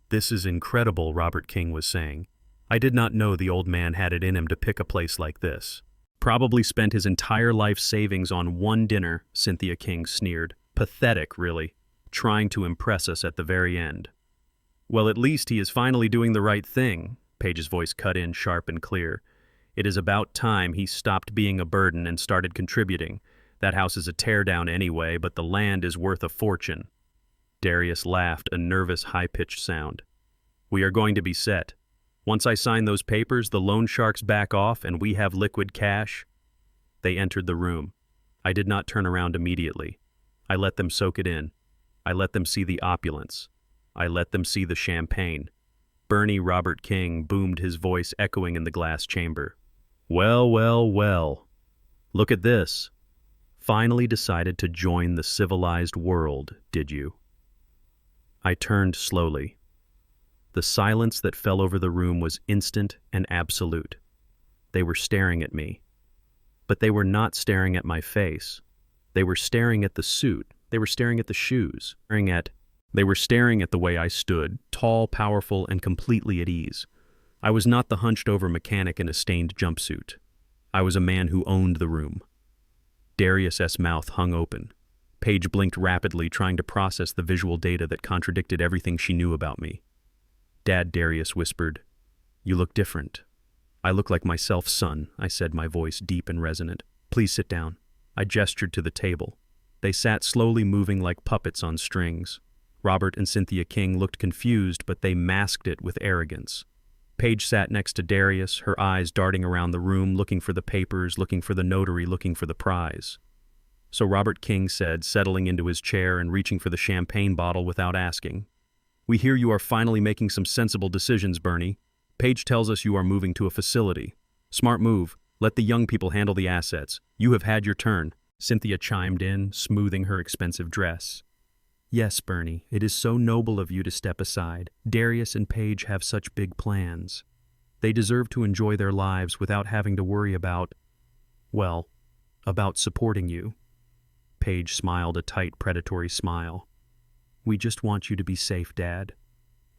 "This is incredible," Robert King was saying. I did not know the old man had it in him to pick a place like this. "Probably spent his entire life savings on one dinner," Cynthia King sneered. "Pathetic, really. Trying to impress us at the very end." "Well, at least he is finally doing the right thing," Paige's voice cut in sharp and clear. "It is about time he stopped being a burden and started contributing. That house is a teardown anyway, but the land is worth a fortune." Darius laughed, a nervous, high-pitched sound. "We are going to be set. Once I sign those papers, the loan sharks back off and we have liquid cash." They entered the room. I did not turn around immediately. I let them soak it in. I let them see the opulence. I let them see the champagne. Bernie Robert King boomed, his voice echoing in the glass chamber. "Well, well, well. Look at this. Finally decided to join the civilized world, did you?" I turned slowly. The silence that fell over the room was instant and absolute. They were staring at me. But they were not staring at my face. They were staring at the suit. They were staring at the shoes. They were staring at the way I stood, tall, powerful, and completely at ease. I was not the hunched-over mechanic in a stained jumpsuit. I was a man who owned the room. Darius's mouth hung open. Paige blinked rapidly, trying to process the visual data that contradicted everything she knew about me. "Dad," Darius whispered, "you look different." "I look like myself, son," I said, my voice deep and resonant. "Please sit down." I gestured to the table. They sat slowly, moving like puppets on strings. Robert and Cynthia King looked confused, but they masked it with arrogance. Paige sat next to Darius, her eyes darting around the room, looking for the papers, looking for the notary, looking for the prize. So Robert King said, settling into his chair and reaching for the champagne bottle without asking, "We hear you are finally making some sensible decisions, Bernie. Paige tells us you are moving to a facility. Smart move. Let the young people handle the assets. You have had your turn." Cynthia chimed in, smoothing her expensive dress. "Yes, Bernie, it is so noble of you to step aside. Darius and Paige have such big plans. They deserve to enjoy their lives without having to worry about supporting you." Paige smiled a tight, predatory smile. "We just want you to be safe, Dad.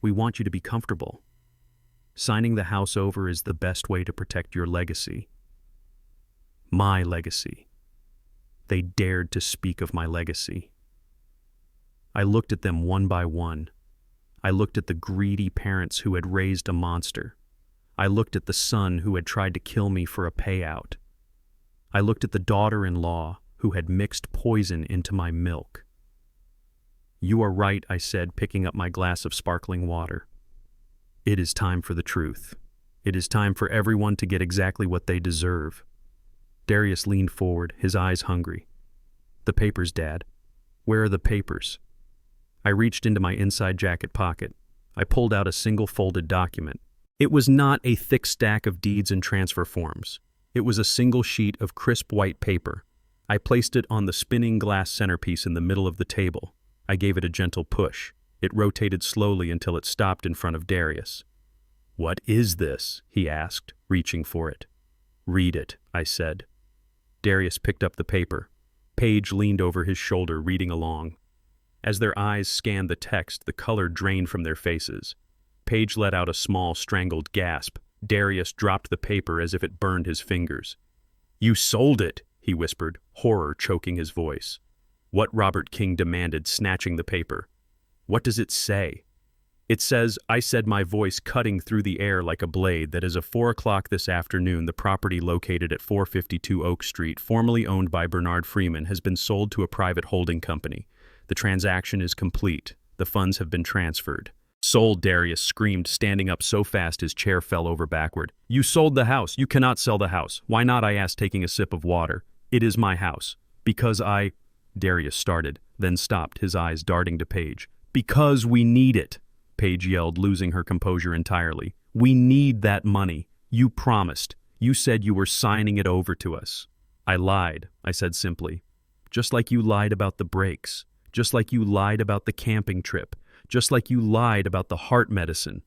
We want you to be comfortable. Signing the house over is the best way to protect your legacy." My legacy. They dared to speak of my legacy. I looked at them one by one. I looked at the greedy parents who had raised a monster. I looked at the son who had tried to kill me for a payout. I looked at the daughter-in-law who had mixed poison into my milk. "You are right," I said, picking up my glass of sparkling water. "It is time for the truth. It is time for everyone to get exactly what they deserve." Darius leaned forward, his eyes hungry. "The papers, Dad. Where are the papers?" I reached into my inside jacket pocket. I pulled out a single folded document. It was not a thick stack of deeds and transfer forms. It was a single sheet of crisp white paper. I placed it on the spinning glass centerpiece in the middle of the table. I gave it a gentle push. It rotated slowly until it stopped in front of Darius. "What is this?" he asked, reaching for it. "Read it," I said. Darius picked up the paper. Paige leaned over his shoulder, reading along. As their eyes scanned the text, the color drained from their faces. Paige let out a small, strangled gasp. Darius dropped the paper as if it burned his fingers. "You sold it," he whispered, horror choking his voice. "What?" Robert King demanded, snatching the paper. "What does it say?" "It says," I said, my voice cutting through the air like a blade, "that as of 4 o'clock this afternoon, the property located at 452 Oak Street, formerly owned by Bernard Freeman, has been sold to a private holding company. The transaction is complete. The funds have been transferred." Sold, Darius screamed, standing up so fast his chair fell over backward. You sold the house. You cannot sell the house. Why not? I asked, taking a sip of water. It is my house. Because I... Darius started, then stopped, his eyes darting to Paige. Because we need it, Paige yelled, losing her composure entirely. We need that money. You promised. You said you were signing it over to us. I lied, I said simply. Just like you lied about the breaks. Just like you lied about the camping trip. Just like you lied about the heart medicine.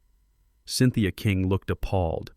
Cynthia King looked appalled.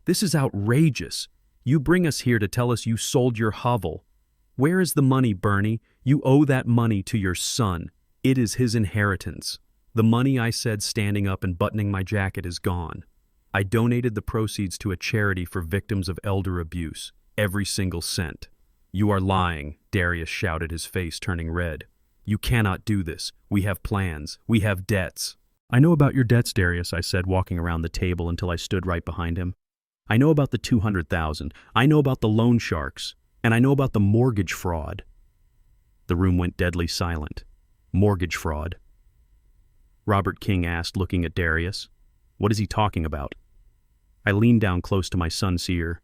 This is outrageous. You bring us here to tell us you sold your hovel. Where is the money, Bernie? You owe that money to your son. It is his inheritance. The money, I said, standing up and buttoning my jacket, is gone. I donated the proceeds to a charity for victims of elder abuse. Every single cent. You are lying, Darius shouted, his face turning red. You cannot do this. We have plans. We have debts. I know about your debts, Darius, I said, walking around the table until I stood right behind him. I know about the $200,000. I know about the loan sharks. And I know about the mortgage fraud. The room went deadly silent. Mortgage fraud. Robert King asked, looking at Darius. What is he talking about? I leaned down close to my son's ear.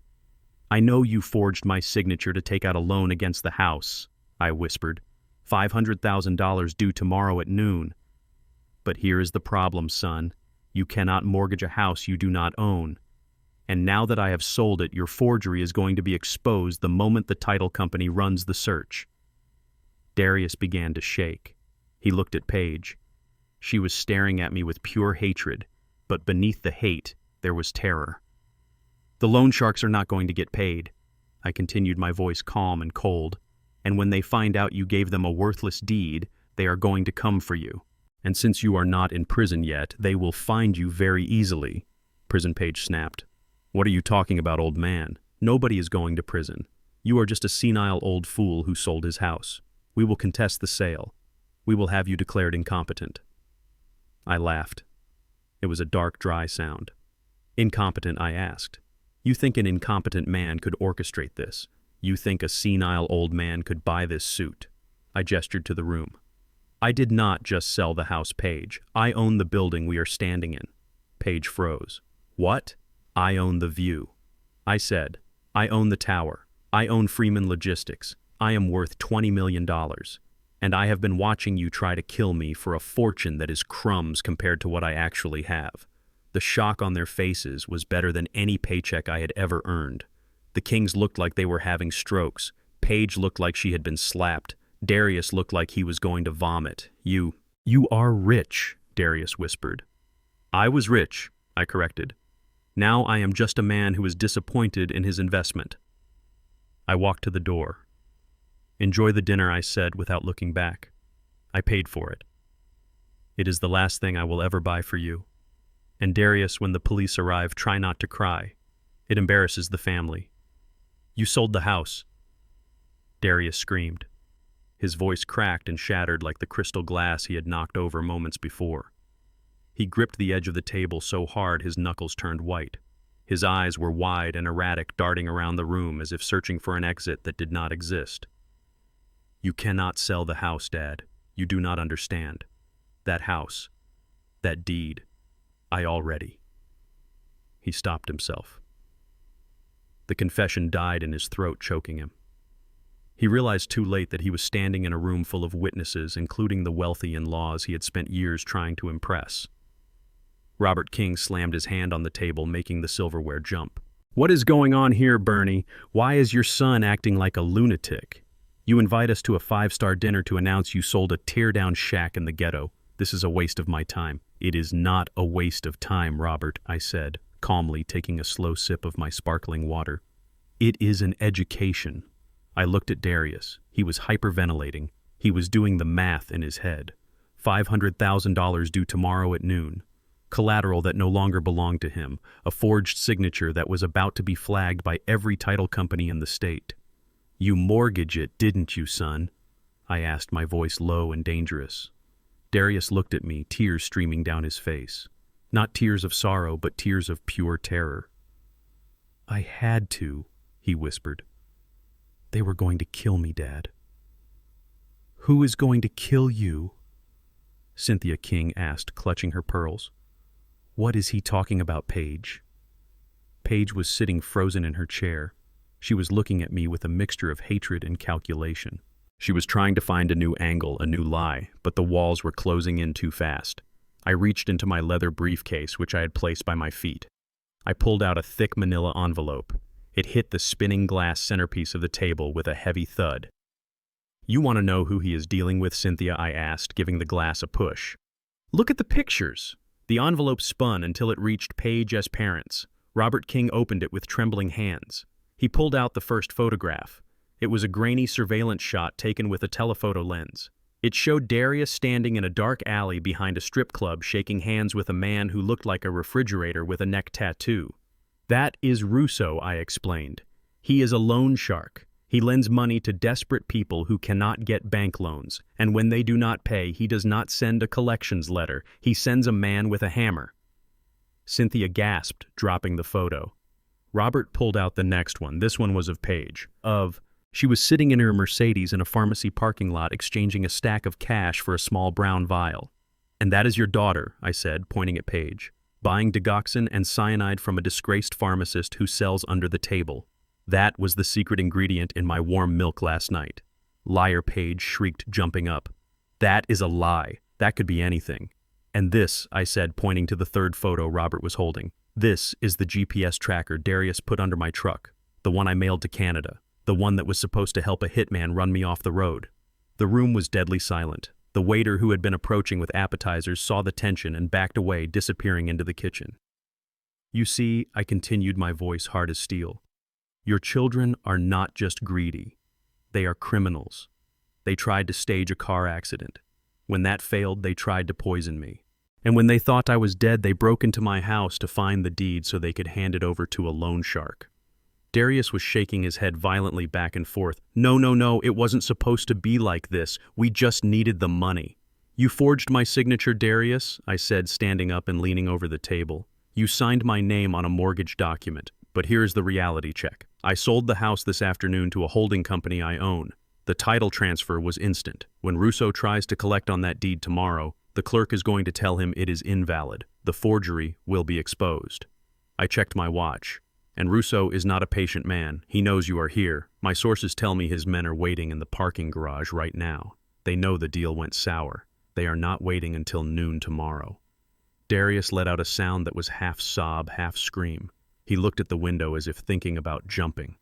I know you forged my signature to take out a loan against the house, I whispered. $500,000 due tomorrow at noon. But here is the problem, son. You cannot mortgage a house you do not own. And now that I have sold it, your forgery is going to be exposed the moment the title company runs the search. Darius began to shake. He looked at Paige. She was staring at me with pure hatred, but beneath the hate, there was terror. The loan sharks are not going to get paid, I continued, my voice calm and cold. And when they find out you gave them a worthless deed, they are going to come for you. And since you are not in prison yet, they will find you very easily. Prison Page snapped. What are you talking about, old man? Nobody is going to prison. You are just a senile old fool who sold his house. We will contest the sale. We will have you declared incompetent. I laughed. It was a dark, dry sound. Incompetent, I asked. You think an incompetent man could orchestrate this? You think a senile old man could buy this suit? I gestured to the room. I did not just sell the house, Paige. I own the building we are standing in. Paige froze. What? I own the view. I said, I own the tower. I own Freeman Logistics. I am worth $20 million. And I have been watching you try to kill me for a fortune that is crumbs compared to what I actually have. The shock on their faces was better than any paycheck I had ever earned. The Kings looked like they were having strokes. Paige looked like she had been slapped. Darius looked like he was going to vomit. You are rich, Darius whispered. I was rich, I corrected. Now I am just a man who is disappointed in his investment. I walked to the door. Enjoy the dinner, I said without looking back. I paid for it. It is the last thing I will ever buy for you. And Darius, when the police arrive, try not to cry. It embarrasses the family. You sold the house. Darius screamed. His voice cracked and shattered like the crystal glass he had knocked over moments before. He gripped the edge of the table so hard his knuckles turned white. His eyes were wide and erratic, darting around the room as if searching for an exit that did not exist. You cannot sell the house, Dad. You do not understand. That house, that deed, I already. He stopped himself. The confession died in his throat, choking him. He realized too late that he was standing in a room full of witnesses, including the wealthy in-laws he had spent years trying to impress. Robert King slammed his hand on the table, making the silverware jump. What is going on here, Bernie? Why is your son acting like a lunatic? You invite us to a 5-star dinner to announce you sold a tear-down shack in the ghetto. This is a waste of my time. It is not a waste of time, Robert, I said, calmly taking a slow sip of my sparkling water. It is an education. I looked at Darius. He was hyperventilating. He was doing the math in his head. $500,000 due tomorrow at noon. Collateral that no longer belonged to him. A forged signature that was about to be flagged by every title company in the state. You mortgage it, didn't you, son? I asked, my voice low and dangerous. Darius looked at me, tears streaming down his face. Not tears of sorrow, but tears of pure terror. I had to, he whispered. They were going to kill me, Dad. Who is going to kill you? Cynthia King asked, clutching her pearls. What is he talking about, Paige? Paige was sitting frozen in her chair. She was looking at me with a mixture of hatred and calculation. She was trying to find a new angle, a new lie, but the walls were closing in too fast. I reached into my leather briefcase, which I had placed by my feet. I pulled out a thick manila envelope. It hit the spinning glass centerpiece of the table with a heavy thud. "You want to know who he is dealing with, Cynthia?" I asked, giving the glass a push. "Look at the pictures." The envelope spun until it reached Paige's parents. Robert King opened it with trembling hands. He pulled out the first photograph. It was a grainy surveillance shot taken with a telephoto lens. It showed Darius standing in a dark alley behind a strip club shaking hands with a man who looked like a refrigerator with a neck tattoo. "That is Russo," I explained. "He is a loan shark. He lends money to desperate people who cannot get bank loans, and when they do not pay, he does not send a collections letter. He sends a man with a hammer." Cynthia gasped, dropping the photo. Robert pulled out the next one. This one was of Paige. She was sitting in her Mercedes in a pharmacy parking lot exchanging a stack of cash for a small brown vial. "And that is your daughter," I said, pointing at Paige, "buying digoxin and cyanide from a disgraced pharmacist who sells under the table. That was the secret ingredient in my warm milk last night." "Liar," Paige shrieked, jumping up. "That is a lie. That could be anything." "And this," I said, pointing to the third photo Robert was holding. "This is the GPS tracker Darius put under my truck, the one I mailed to Canada, the one that was supposed to help a hitman run me off the road." The room was deadly silent. The waiter who had been approaching with appetizers saw the tension and backed away, disappearing into the kitchen. "You see," I continued, my voice hard as steel, "your children are not just greedy. They are criminals. They tried to stage a car accident. When that failed, they tried to poison me. And when they thought I was dead, they broke into my house to find the deed so they could hand it over to a loan shark." Darius was shaking his head violently back and forth. No, it wasn't supposed to be like this. We just needed the money." "You forged my signature, Darius," I said, standing up and leaning over the table. "You signed my name on a mortgage document. But here's the reality check. I sold the house this afternoon to a holding company I own. The title transfer was instant. When Russo tries to collect on that deed tomorrow, the clerk is going to tell him it is invalid. The forgery will be exposed." I checked my watch. "And Russo is not a patient man. He knows you are here. My sources tell me his men are waiting in the parking garage right now. They know the deal went sour. They are not waiting until noon tomorrow." Darius let out a sound that was half sob, half scream. He looked at the window as if thinking about jumping.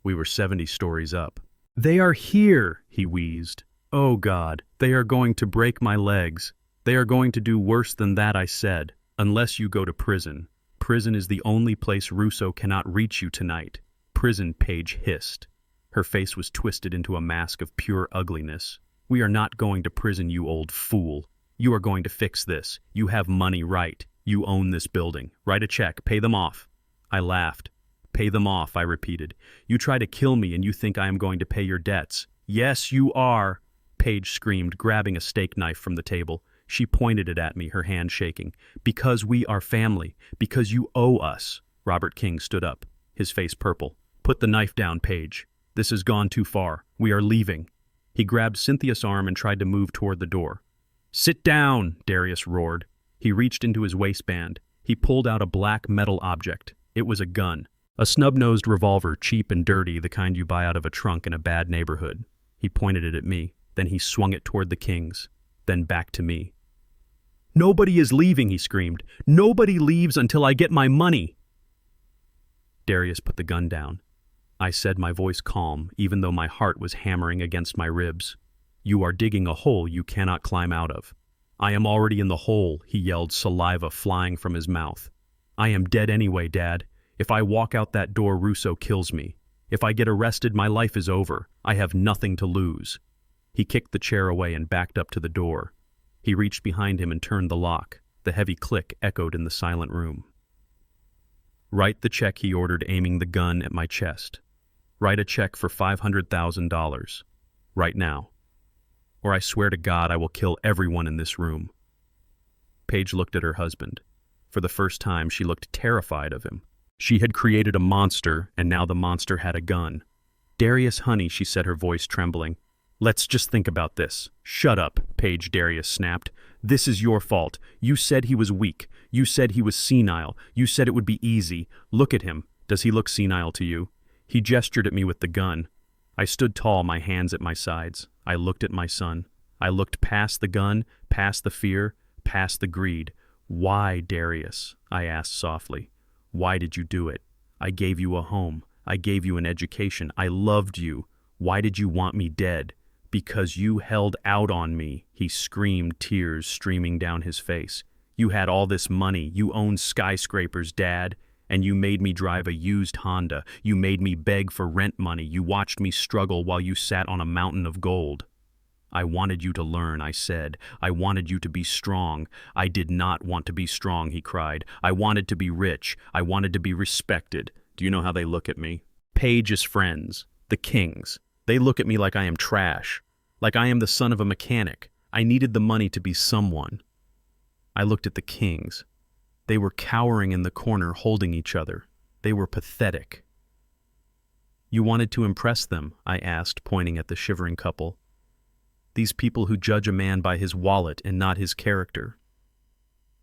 We were 70 stories up. "They are here," he wheezed. "Oh God, they are going to break my legs. They are going to do worse than that," I said. "Unless you go to prison. Prison is the only place Russo cannot reach you tonight." "Prison," Paige hissed. Her face was twisted into a mask of pure ugliness. "We are not going to prison, you old fool. You are going to fix this. You have money, right? You own this building. Write a check. Pay them off." I laughed. "Pay them off," I repeated. "You try to kill me and you think I am going to pay your debts." "Yes, you are," Paige screamed, grabbing a steak knife from the table. She pointed it at me, her hand shaking. "Because we are family. Because you owe us." Robert King stood up, his face purple. "Put the knife down, Paige. This has gone too far. We are leaving." He grabbed Cynthia's arm and tried to move toward the door. "Sit down," Darius roared. He reached into his waistband. He pulled out a black metal object. It was a gun. A snub-nosed revolver, cheap and dirty, the kind you buy out of a trunk in a bad neighborhood. He pointed it at me. Then he swung it toward the Kings. Then back to me. "Nobody is leaving," he screamed. "Nobody leaves until I get my money." Darius put the gun down. I said, my voice calm, even though my heart was hammering against my ribs. "You are digging a hole you cannot climb out of." "I am already in the hole," he yelled, saliva flying from his mouth. "I am dead anyway, Dad. If I walk out that door, Russo kills me. If I get arrested, my life is over. I have nothing to lose." He kicked the chair away and backed up to the door. He reached behind him and turned the lock. The heavy click echoed in the silent room. "Write the check," he ordered, aiming the gun at my chest. "Write a check for $500,000. Right now. Or I swear to God I will kill everyone in this room." Paige looked at her husband. For the first time, she looked terrified of him. She had created a monster, and now the monster had a gun. "Darius, honey," she said, her voice trembling. "Let's just think about this." "Shut up," Paige, Darius snapped. "This is your fault. You said he was weak. You said he was senile. You said it would be easy. Look at him. Does he look senile to you?" He gestured at me with the gun. I stood tall, my hands at my sides. I looked at my son. I looked past the gun, past the fear, past the greed. "Why, Darius?" I asked softly. "Why did you do it? I gave you a home. I gave you an education. I loved you. Why did you want me dead?" "Because you held out on me," he screamed, tears streaming down his face. "You had all this money. You owned skyscrapers, Dad. And you made me drive a used Honda. You made me beg for rent money. You watched me struggle while you sat on a mountain of gold." "I wanted you to learn," I said. "I wanted you to be strong." "I did not want to be strong," he cried. "I wanted to be rich. I wanted to be respected." Do you know how they look at me? Page's friends, the Kings. They look at me like I am trash, like I am the son of a mechanic. I needed the money to be someone. I looked at the Kings. They were cowering in the corner, holding each other. They were pathetic. "You wanted to impress them?" I asked, pointing at the shivering couple. "These people who judge a man by his wallet and not his character.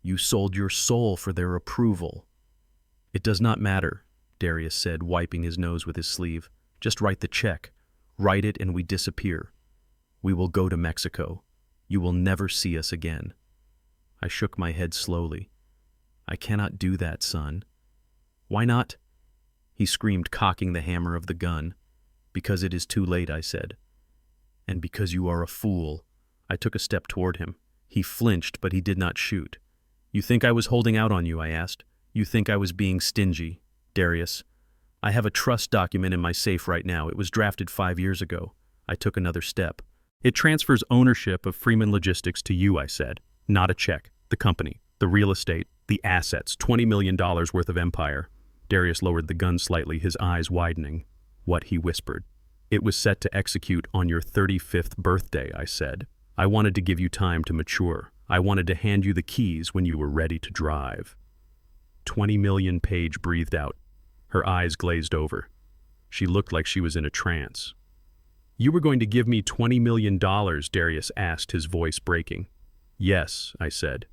You sold your soul for their approval." "It does not matter," Darius said, wiping his nose with his sleeve. "Just write the check. Write it and we disappear. We will go to Mexico. You will never see us again." I shook my head slowly. "I cannot do that, son." "Why not?" He screamed, cocking the hammer of the gun. "Because it is too late," I said. "And because you are a fool." I took a step toward him. He flinched, but he did not shoot. "You think I was holding out on you?" I asked. "You think I was being stingy?" "Darius, I have a trust document in my safe right now. It was drafted 5 years ago." I took another step. "It transfers ownership of Freeman Logistics to you," I said. "Not a check. The company, the real estate, the assets, $20 million worth of empire." Darius lowered the gun slightly, his eyes widening. "What?" he whispered. "It was set to execute on your 35th birthday," I said. "I wanted to give you time to mature. I wanted to hand you the keys when you were ready to drive." 20 million, Paige breathed out. Her eyes glazed over. She looked like she was in a trance. "You were going to give me $20 million, Darius asked, his voice breaking. "Yes," I said.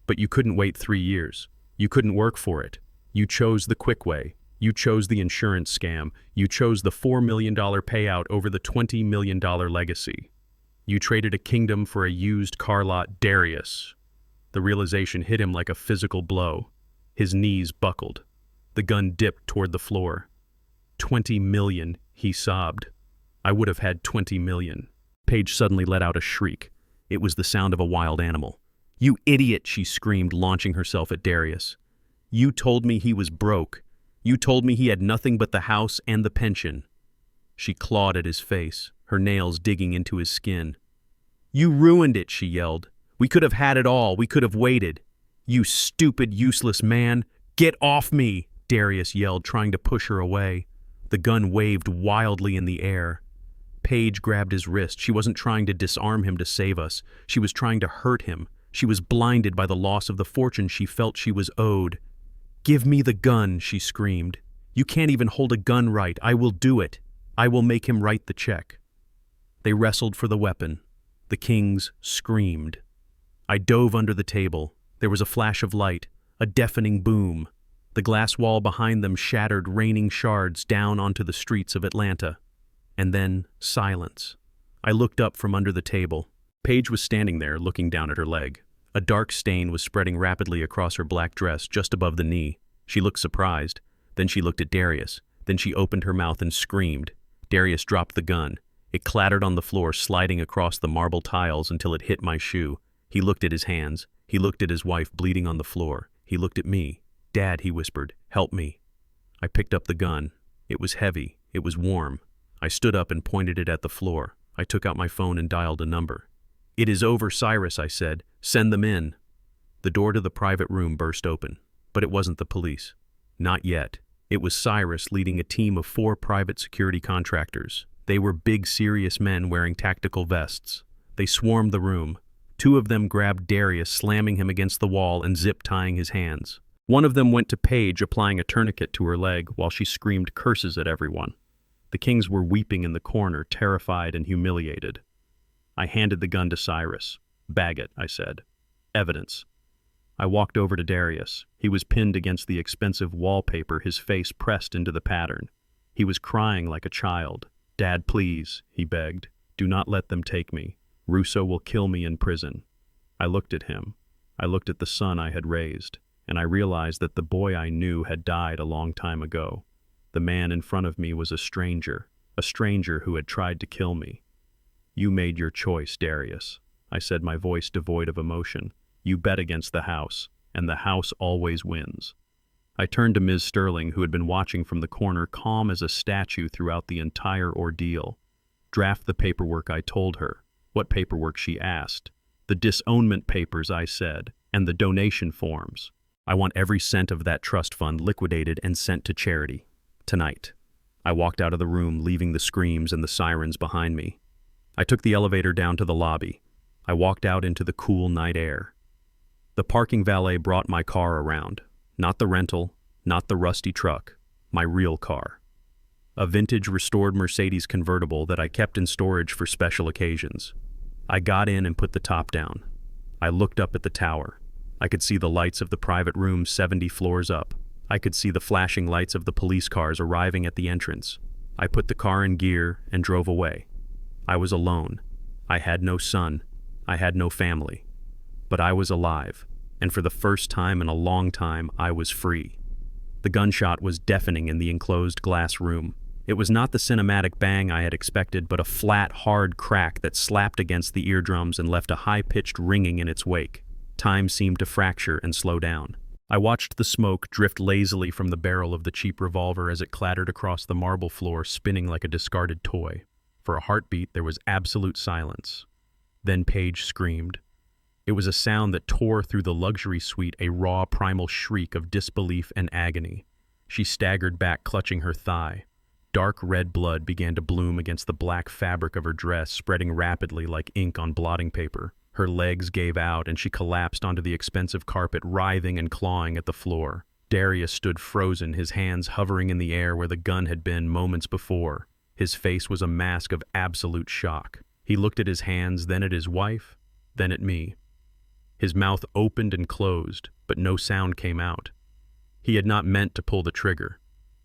"But you couldn't wait 3 years. You couldn't work for it. You chose the quick way. You chose the insurance scam. You chose the $4 million payout over the $20 million legacy. You traded a kingdom for a used car lot, Darius." The realization hit him like a physical blow. His knees buckled. The gun dipped toward the floor. 20 million, he sobbed. "I would have had 20 million. Paige suddenly let out a shriek. It was the sound of a wild animal. "You idiot," she screamed, launching herself at Darius. "You told me he was broke. You told me he had nothing but the house and the pension." She clawed at his face, her nails digging into his skin. "You ruined it," she yelled. "We could have had it all. We could have waited." "You stupid, useless man. Get off me," Darius yelled, trying to push her away. The gun waved wildly in the air. Paige grabbed his wrist. She wasn't trying to disarm him to save us. She was trying to hurt him. She was blinded by the loss of the fortune she felt she was owed. "Give me the gun," she screamed. "You can't even hold a gun right. I will do it. I will make him write the check." They wrestled for the weapon. The Kings screamed. I dove under the table. There was a flash of light, a deafening boom. The glass wall behind them shattered, raining shards down onto the streets of Atlanta. And then silence. I looked up from under the table. Paige was standing there, looking down at her leg. A dark stain was spreading rapidly across her black dress, just above the knee. She looked surprised. Then she looked at Darius. Then she opened her mouth and screamed. Darius dropped the gun. It clattered on the floor, sliding across the marble tiles until it hit my shoe. He looked at his hands. He looked at his wife bleeding on the floor. He looked at me. "Dad," he whispered, "help me." I picked up the gun. It was heavy. It was warm. I stood up and pointed it at the floor. I took out my phone and dialed a number. "It is over, Cyrus," I said. "Send them in." The door to the private room burst open. But it wasn't the police. Not yet. It was Cyrus leading a team of 4 private security contractors. They were big, serious men wearing tactical vests. They swarmed the room. 2 of them grabbed Darius, slamming him against the wall and zip-tying his hands. One of them went to Paige, applying a tourniquet to her leg while she screamed curses at everyone. The Kings were weeping in the corner, terrified and humiliated. I handed the gun to Cyrus. "Bag it," I said. "Evidence." I walked over to Darius. He was pinned against the expensive wallpaper, his face pressed into the pattern. He was crying like a child. "Dad, please," he begged. "Do not let them take me. Russo will kill me in prison." I looked at him. I looked at the son I had raised, and I realized that the boy I knew had died a long time ago. The man in front of me was a stranger who had tried to kill me. "You made your choice, Darius," I said, my voice devoid of emotion. "You bet against the house, and the house always wins." I turned to Ms. Sterling, who had been watching from the corner, calm as a statue throughout the entire ordeal. "Draft the paperwork," I told her. "What paperwork?" she asked. "The disownment papers," I said, "and the donation forms. I want every cent of that trust fund liquidated and sent to charity. Tonight." I walked out of the room, leaving the screams and the sirens behind me. I took the elevator down to the lobby. I walked out into the cool night air. The parking valet brought my car around. Not the rental, not the rusty truck, my real car. A vintage restored Mercedes convertible that I kept in storage for special occasions. I got in and put the top down. I looked up at the tower. I could see the lights of the private room 70 floors up. I could see the flashing lights of the police cars arriving at the entrance. I put the car in gear and drove away. I was alone. I had no son. I had no family. But I was alive, and for the first time in a long time, I was free. The gunshot was deafening in the enclosed glass room. It was not the cinematic bang I had expected, but a flat, hard crack that slapped against the eardrums and left a high-pitched ringing in its wake. Time seemed to fracture and slow down. I watched the smoke drift lazily from the barrel of the cheap revolver as it clattered across the marble floor, spinning like a discarded toy. For a heartbeat, there was absolute silence. Then Paige screamed. It was a sound that tore through the luxury suite, a raw, primal shriek of disbelief and agony. She staggered back, clutching her thigh. Dark red blood began to bloom against the black fabric of her dress, spreading rapidly like ink on blotting paper. Her legs gave out, and she collapsed onto the expensive carpet, writhing and clawing at the floor. Darius stood frozen, his hands hovering in the air where the gun had been moments before. His face was a mask of absolute shock. He looked at his hands, then at his wife, then at me. His mouth opened and closed, but no sound came out. He had not meant to pull the trigger.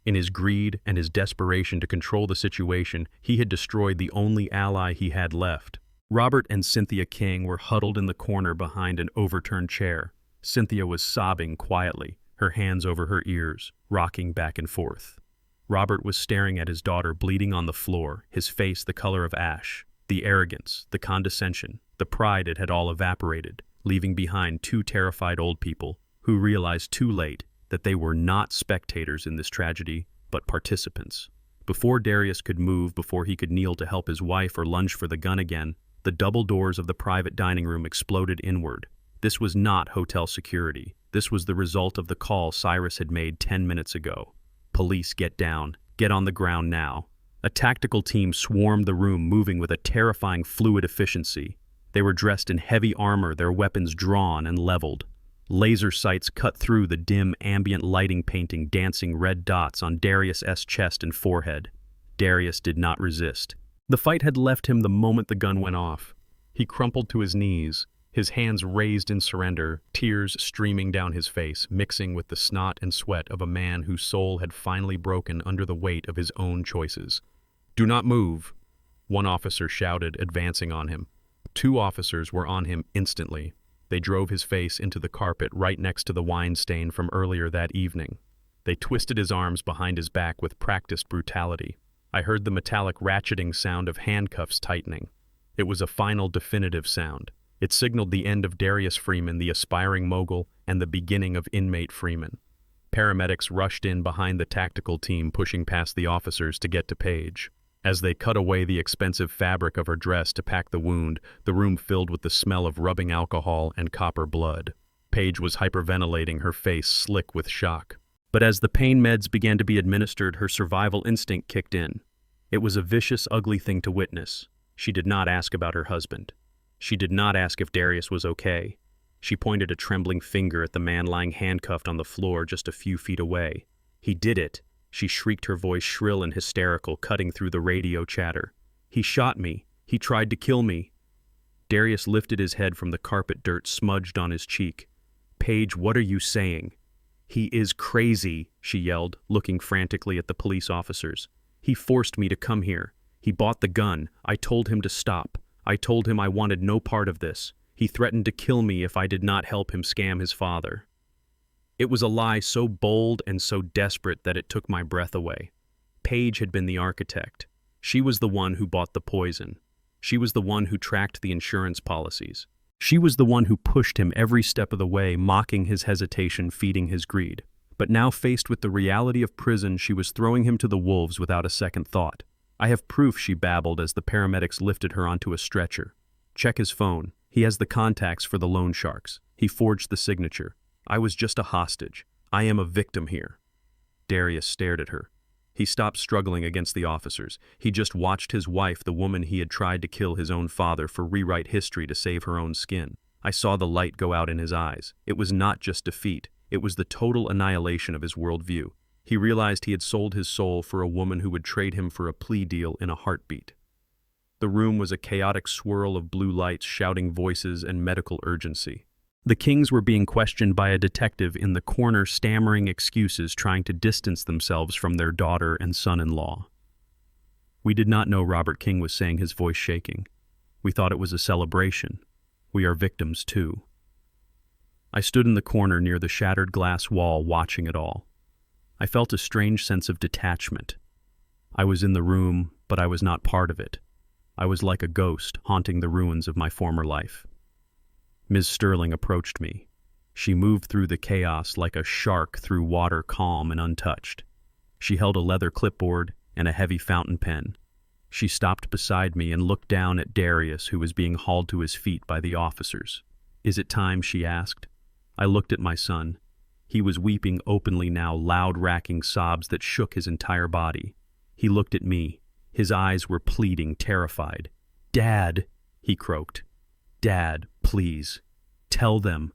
In his greed and his desperation to control the situation, he had destroyed the only ally he had left. Robert and Cynthia King were huddled in the corner behind an overturned chair. Cynthia was sobbing quietly, her hands over her ears, rocking back and forth. Robert was staring at his daughter bleeding on the floor, his face the color of ash. The arrogance, the condescension, the pride, it had all evaporated, leaving behind two terrified old people who realized too late that they were not spectators in this tragedy, but participants. Before Darius could move, before he could kneel to help his wife or lunge for the gun again, the double doors of the private dining room exploded inward. This was not hotel security. This was the result of the call Cyrus had made 10 minutes ago. "Police, get down. Get on the ground now." A tactical team swarmed the room, moving with a terrifying fluid efficiency. They were dressed in heavy armor, their weapons drawn and leveled. Laser sights cut through the dim ambient lighting, painting dancing red dots on Darius' chest and forehead. Darius did not resist. The fight had left him the moment the gun went off. He crumpled to his knees, his hands raised in surrender, tears streaming down his face, mixing with the snot and sweat of a man whose soul had finally broken under the weight of his own choices. "Do not move," one officer shouted, advancing on him. Two officers were on him instantly. They drove his face into the carpet right next to the wine stain from earlier that evening. They twisted his arms behind his back with practiced brutality. I heard the metallic ratcheting sound of handcuffs tightening. It was a final, definitive sound. It signaled the end of Darius Freeman, the aspiring mogul, and the beginning of inmate Freeman. Paramedics rushed in behind the tactical team, pushing past the officers to get to Paige. As they cut away the expensive fabric of her dress to pack the wound, the room filled with the smell of rubbing alcohol and copper blood. Paige was hyperventilating, her face slick with shock. But as the pain meds began to be administered, her survival instinct kicked in. It was a vicious, ugly thing to witness. She did not ask about her husband. She did not ask if Darius was okay. She pointed a trembling finger at the man lying handcuffed on the floor just a few feet away. "He did it," she shrieked, her voice shrill and hysterical, cutting through the radio chatter. "He shot me. He tried to kill me." Darius lifted his head from the carpet dirt smudged on his cheek. Paige, what are you saying? He is crazy, she yelled, looking frantically at the police officers. He forced me to come here. He bought the gun. I told him to stop. I told him I wanted no part of this. He threatened to kill me if I did not help him scam his father. It was a lie so bold and so desperate that it took my breath away. Paige had been the architect. She was the one who bought the poison. She was the one who tracked the insurance policies. She was the one who pushed him every step of the way, mocking his hesitation, feeding his greed. But now faced with the reality of prison, she was throwing him to the wolves without a second thought. I have proof, she babbled as the paramedics lifted her onto a stretcher. Check his phone. He has the contacts for the loan sharks. He forged the signature. I was just a hostage. I am a victim here. Darius stared at her. He stopped struggling against the officers. He just watched his wife, the woman he had tried to kill his own father for, rewrite history to save her own skin. I saw the light go out in his eyes. It was not just defeat. It was the total annihilation of his worldview. He realized he had sold his soul for a woman who would trade him for a plea deal in a heartbeat. The room was a chaotic swirl of blue lights, shouting voices, and medical urgency. The Kings were being questioned by a detective in the corner, stammering excuses, trying to distance themselves from their daughter and son-in-law. We did not know Robert King was saying, his voice shaking. We thought it was a celebration. We are victims too. I stood in the corner near the shattered glass wall, watching it all. I felt a strange sense of detachment. I was in the room, but I was not part of it. I was like a ghost haunting the ruins of my former life. Ms. Sterling approached me. She moved through the chaos like a shark through water, calm and untouched. She held a leather clipboard and a heavy fountain pen. She stopped beside me and looked down at Darius, who was being hauled to his feet by the officers. "Is it time?" she asked. I looked at my son. He was weeping openly now, loud, racking sobs that shook his entire body. He looked at me. His eyes were pleading, terrified. "Dad," he croaked. "Dad, please. Tell them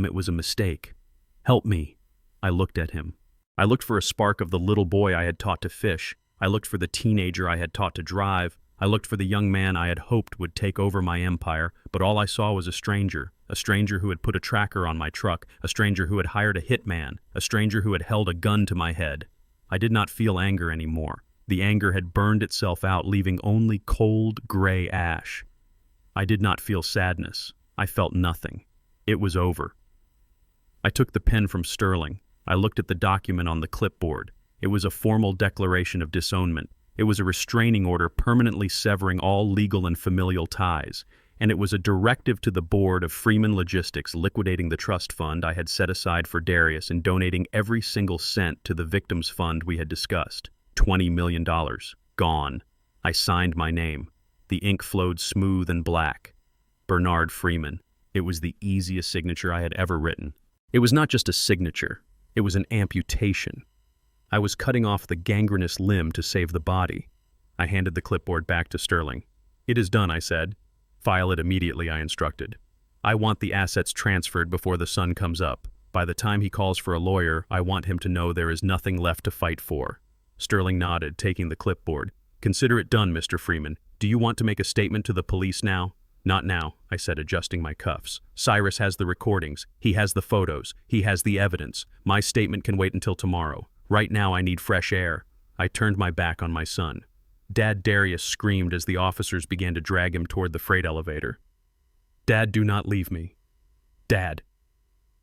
it was a mistake. Help me." I looked at him. I looked for a spark of the little boy I had taught to fish. I looked for the teenager I had taught to drive. I looked for the young man I had hoped would take over my empire, but all I saw was a stranger who had put a tracker on my truck, a stranger who had hired a hitman, a stranger who had held a gun to my head. I did not feel anger anymore. The anger had burned itself out, leaving only cold, gray ash. I did not feel sadness. I felt nothing. It was over. I took the pen from Sterling. I looked at the document on the clipboard. It was a formal declaration of disownment. It was a restraining order permanently severing all legal and familial ties. And it was a directive to the board of Freeman Logistics liquidating the trust fund I had set aside for Darius and donating every single cent to the victims fund we had discussed. $20 million. Gone. I signed my name. The ink flowed smooth and black. Bernard Freeman. It was the easiest signature I had ever written. It was not just a signature. It was an amputation. I was cutting off the gangrenous limb to save the body. I handed the clipboard back to Sterling. "It is done," I said. "File it immediately," I instructed. "I want the assets transferred before the sun comes up. By the time he calls for a lawyer, I want him to know there is nothing left to fight for." Sterling nodded, taking the clipboard. "Consider it done, Mr. Freeman. Do you want to make a statement to the police now?" "Not now," I said, adjusting my cuffs. "Cyrus has the recordings. He has the photos. He has the evidence. My statement can wait until tomorrow. Right now I need fresh air." I turned my back on my son. Dad, Darius screamed as the officers began to drag him toward the freight elevator. "Dad, do not leave me. Dad."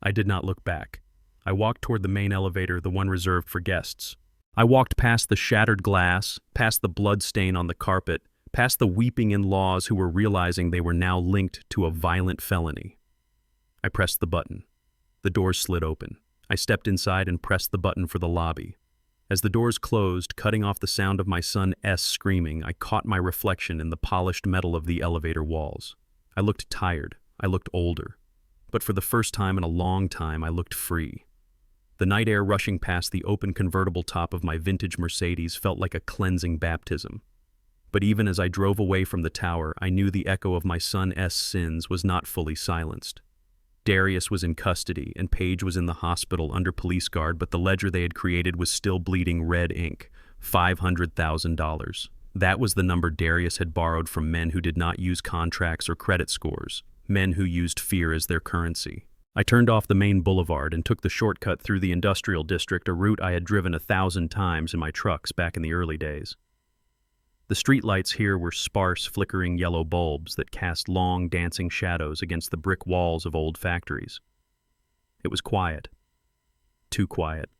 I did not look back. I walked toward the main elevator, the one reserved for guests. I walked past the shattered glass, past the blood stain on the carpet, past the weeping in-laws who were realizing they were now linked to a violent felony. I pressed the button. The doors slid open. I stepped inside and pressed the button for the lobby. As the doors closed, cutting off the sound of my son S screaming, I caught my reflection in the polished metal of the elevator walls. I looked tired. I looked older. But for the first time in a long time, I looked free. The night air rushing past the open convertible top of my vintage Mercedes felt like a cleansing baptism. But even as I drove away from the tower, I knew the echo of my son S' sins was not fully silenced. Darius was in custody, and Paige was in the hospital under police guard, but the ledger they had created was still bleeding red ink. $500,000. That was the number Darius had borrowed from men who did not use contracts or credit scores, men who used fear as their currency. I turned off the main boulevard and took the shortcut through the industrial district, a route I had driven 1,000 times in my trucks back in the early days. The streetlights here were sparse, flickering yellow bulbs that cast long, dancing shadows against the brick walls of old factories. It was quiet. Too quiet.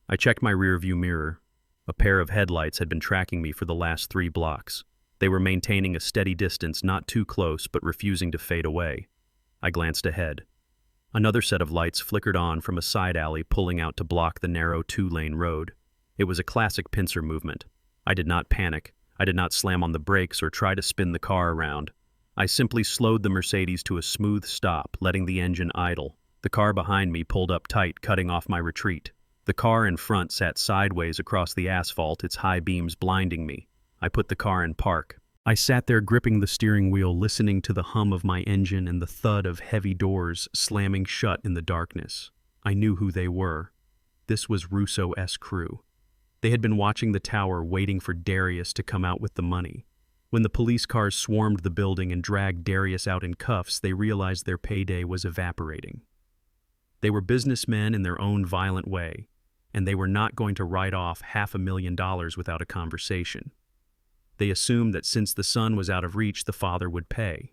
I checked my rearview mirror. A pair of headlights had been tracking me for the last 3 blocks. They were maintaining a steady distance, not too close, but refusing to fade away. I glanced ahead. Another set of lights flickered on from a side alley, pulling out to block the narrow 2-lane road. It was a classic pincer movement. I did not panic. I did not slam on the brakes or try to spin the car around. I simply slowed the Mercedes to a smooth stop, letting the engine idle. The car behind me pulled up tight, cutting off my retreat. The car in front sat sideways across the asphalt, its high beams blinding me. I put the car in park. I sat there gripping the steering wheel, listening to the hum of my engine and the thud of heavy doors slamming shut in the darkness. I knew who they were. This was Russo's crew. They had been watching the tower, waiting for Darius to come out with the money. When the police cars swarmed the building and dragged Darius out in cuffs, they realized their payday was evaporating. They were businessmen in their own violent way, and they were not going to write off $500,000 without a conversation. They assumed that since the son was out of reach, the father would pay.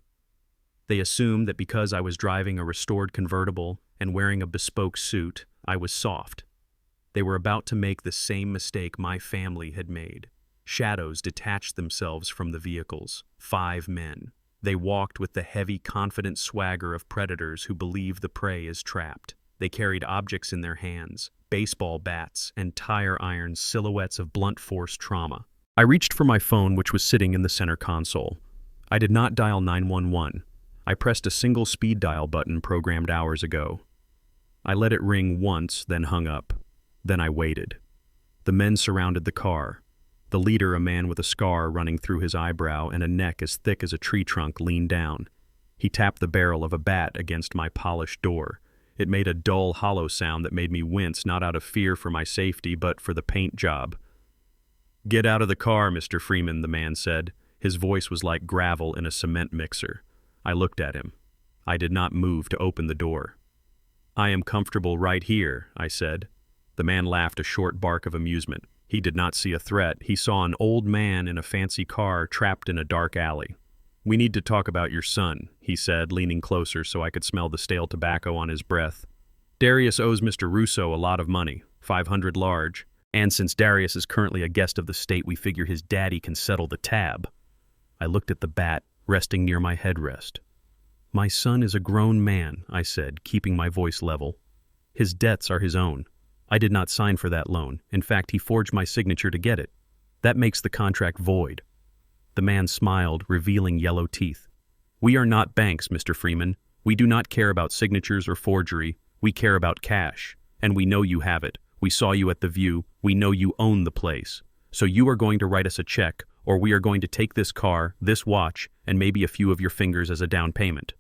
They assumed that because I was driving a restored convertible and wearing a bespoke suit, I was soft. They were about to make the same mistake my family had made. Shadows detached themselves from the vehicles. 5 men. They walked with the heavy, confident swagger of predators who believe the prey is trapped. They carried objects in their hands, baseball bats and tire irons, silhouettes of blunt force trauma. I reached for my phone, which was sitting in the center console. I did not dial 911. I pressed a single speed dial button programmed hours ago. I let it ring once, then hung up. Then I waited. The men surrounded the car. The leader, a man with a scar running through his eyebrow and a neck as thick as a tree trunk, leaned down. He tapped the barrel of a bat against my polished door. It made a dull, hollow sound that made me wince, not out of fear for my safety, but for the paint job. "Get out of the car, Mr. Freeman," the man said. His voice was like gravel in a cement mixer. I looked at him. I did not move to open the door. "I am comfortable right here," I said. The man laughed, a short bark of amusement. He did not see a threat. He saw an old man in a fancy car trapped in a dark alley. "We need to talk about your son," he said, leaning closer so I could smell the stale tobacco on his breath. "Darius owes Mr. Russo a lot of money, 500 large, and since Darius is currently a guest of the state, we figure his daddy can settle the tab." I looked at the bat, resting near my headrest. "My son is a grown man," I said, keeping my voice level. "His debts are his own. I did not sign for that loan. In fact, he forged my signature to get it. That makes the contract void." The man smiled, revealing yellow teeth. "We are not banks, Mr. Freeman. We do not care about signatures or forgery. We care about cash. And we know you have it. We saw you at the View. We know you own the place. So you are going to write us a check, or we are going to take this car, this watch, and maybe a few of your fingers as a down payment."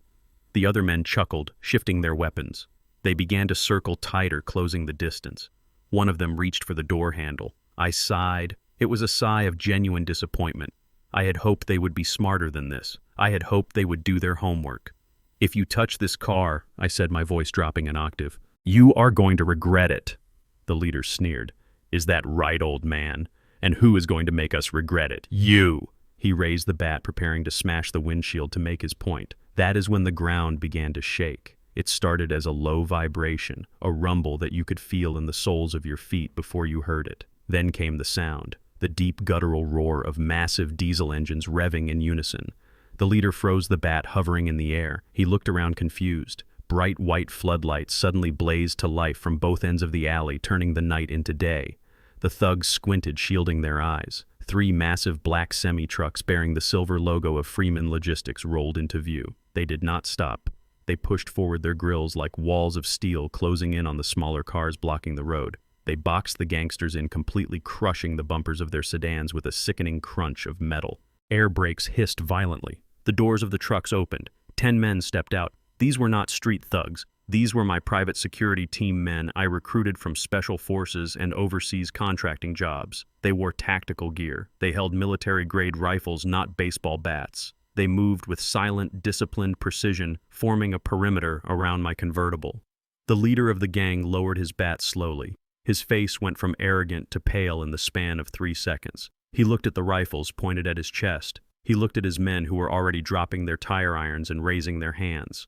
The other men chuckled, shifting their weapons. They began to circle tighter, closing the distance. One of them reached for the door handle. I sighed. It was a sigh of genuine disappointment. I had hoped they would be smarter than this. I had hoped they would do their homework. "If you touch this car," I said, my voice dropping an octave, "you are going to regret it." The leader sneered. "Is that right, old man? And who is going to make us regret it? You!" He raised the bat, preparing to smash the windshield to make his point. That is when the ground began to shake. It started as a low vibration, a rumble that you could feel in the soles of your feet before you heard it. Then came the sound, the deep guttural roar of massive diesel engines revving in unison. The leader froze the bat, hovering in the air. He looked around confused. Bright white floodlights suddenly blazed to life from both ends of the alley, turning the night into day. The thugs squinted, shielding their eyes. 3 massive black semi-trucks bearing the silver logo of Freeman Logistics rolled into view. They did not stop. They pushed forward their grills like walls of steel, closing in on the smaller cars blocking the road. They boxed the gangsters in, completely crushing the bumpers of their sedans with a sickening crunch of metal. Air brakes hissed violently. The doors of the trucks opened. 10 men stepped out. These were not street thugs. These were my private security team men I recruited from special forces and overseas contracting jobs. They wore tactical gear. They held military-grade rifles, not baseball bats. They moved with silent, disciplined precision, forming a perimeter around my convertible. The leader of the gang lowered his bat slowly. His face went from arrogant to pale in the span of 3 seconds. He looked at the rifles pointed at his chest. He looked at his men who were already dropping their tire irons and raising their hands.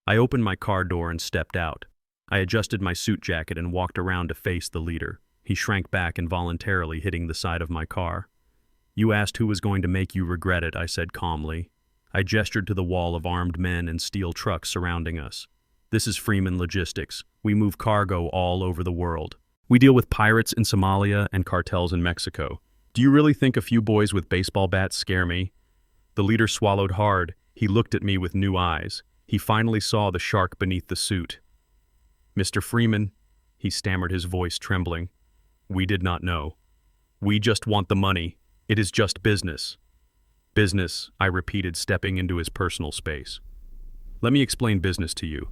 I opened my car door and stepped out. I adjusted my suit jacket and walked around to face the leader. He shrank back involuntarily, hitting the side of my car. "You asked who was going to make you regret it," I said calmly. I gestured to the wall of armed men and steel trucks surrounding us. "This is Freeman Logistics. We move cargo all over the world. We deal with pirates in Somalia and cartels in Mexico. Do you really think a few boys with baseball bats scare me?" The leader swallowed hard. He looked at me with new eyes. He finally saw the shark beneath the suit. "Mr. Freeman," he stammered, his voice trembling. "We did not know. We just want the money. It is just business." "Business," I repeated, stepping into his personal space. "Let me explain business to you.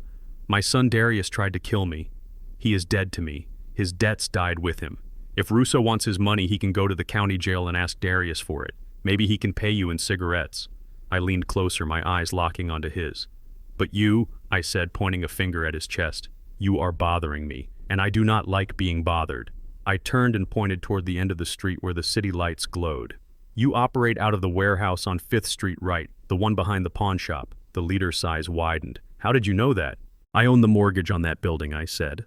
My son Darius tried to kill me. He is dead to me. His debts died with him. If Russo wants his money, he can go to the county jail and ask Darius for it. Maybe he can pay you in cigarettes." I leaned closer, my eyes locking onto his. "But you," I said, pointing a finger at his chest, "you are bothering me, and I do not like being bothered." I turned and pointed toward the end of the street where the city lights glowed. "You operate out of the warehouse on 5th Street right, the one behind the pawn shop." The leader's eyes widened. "How did you know that?" "I own the mortgage on that building," I said.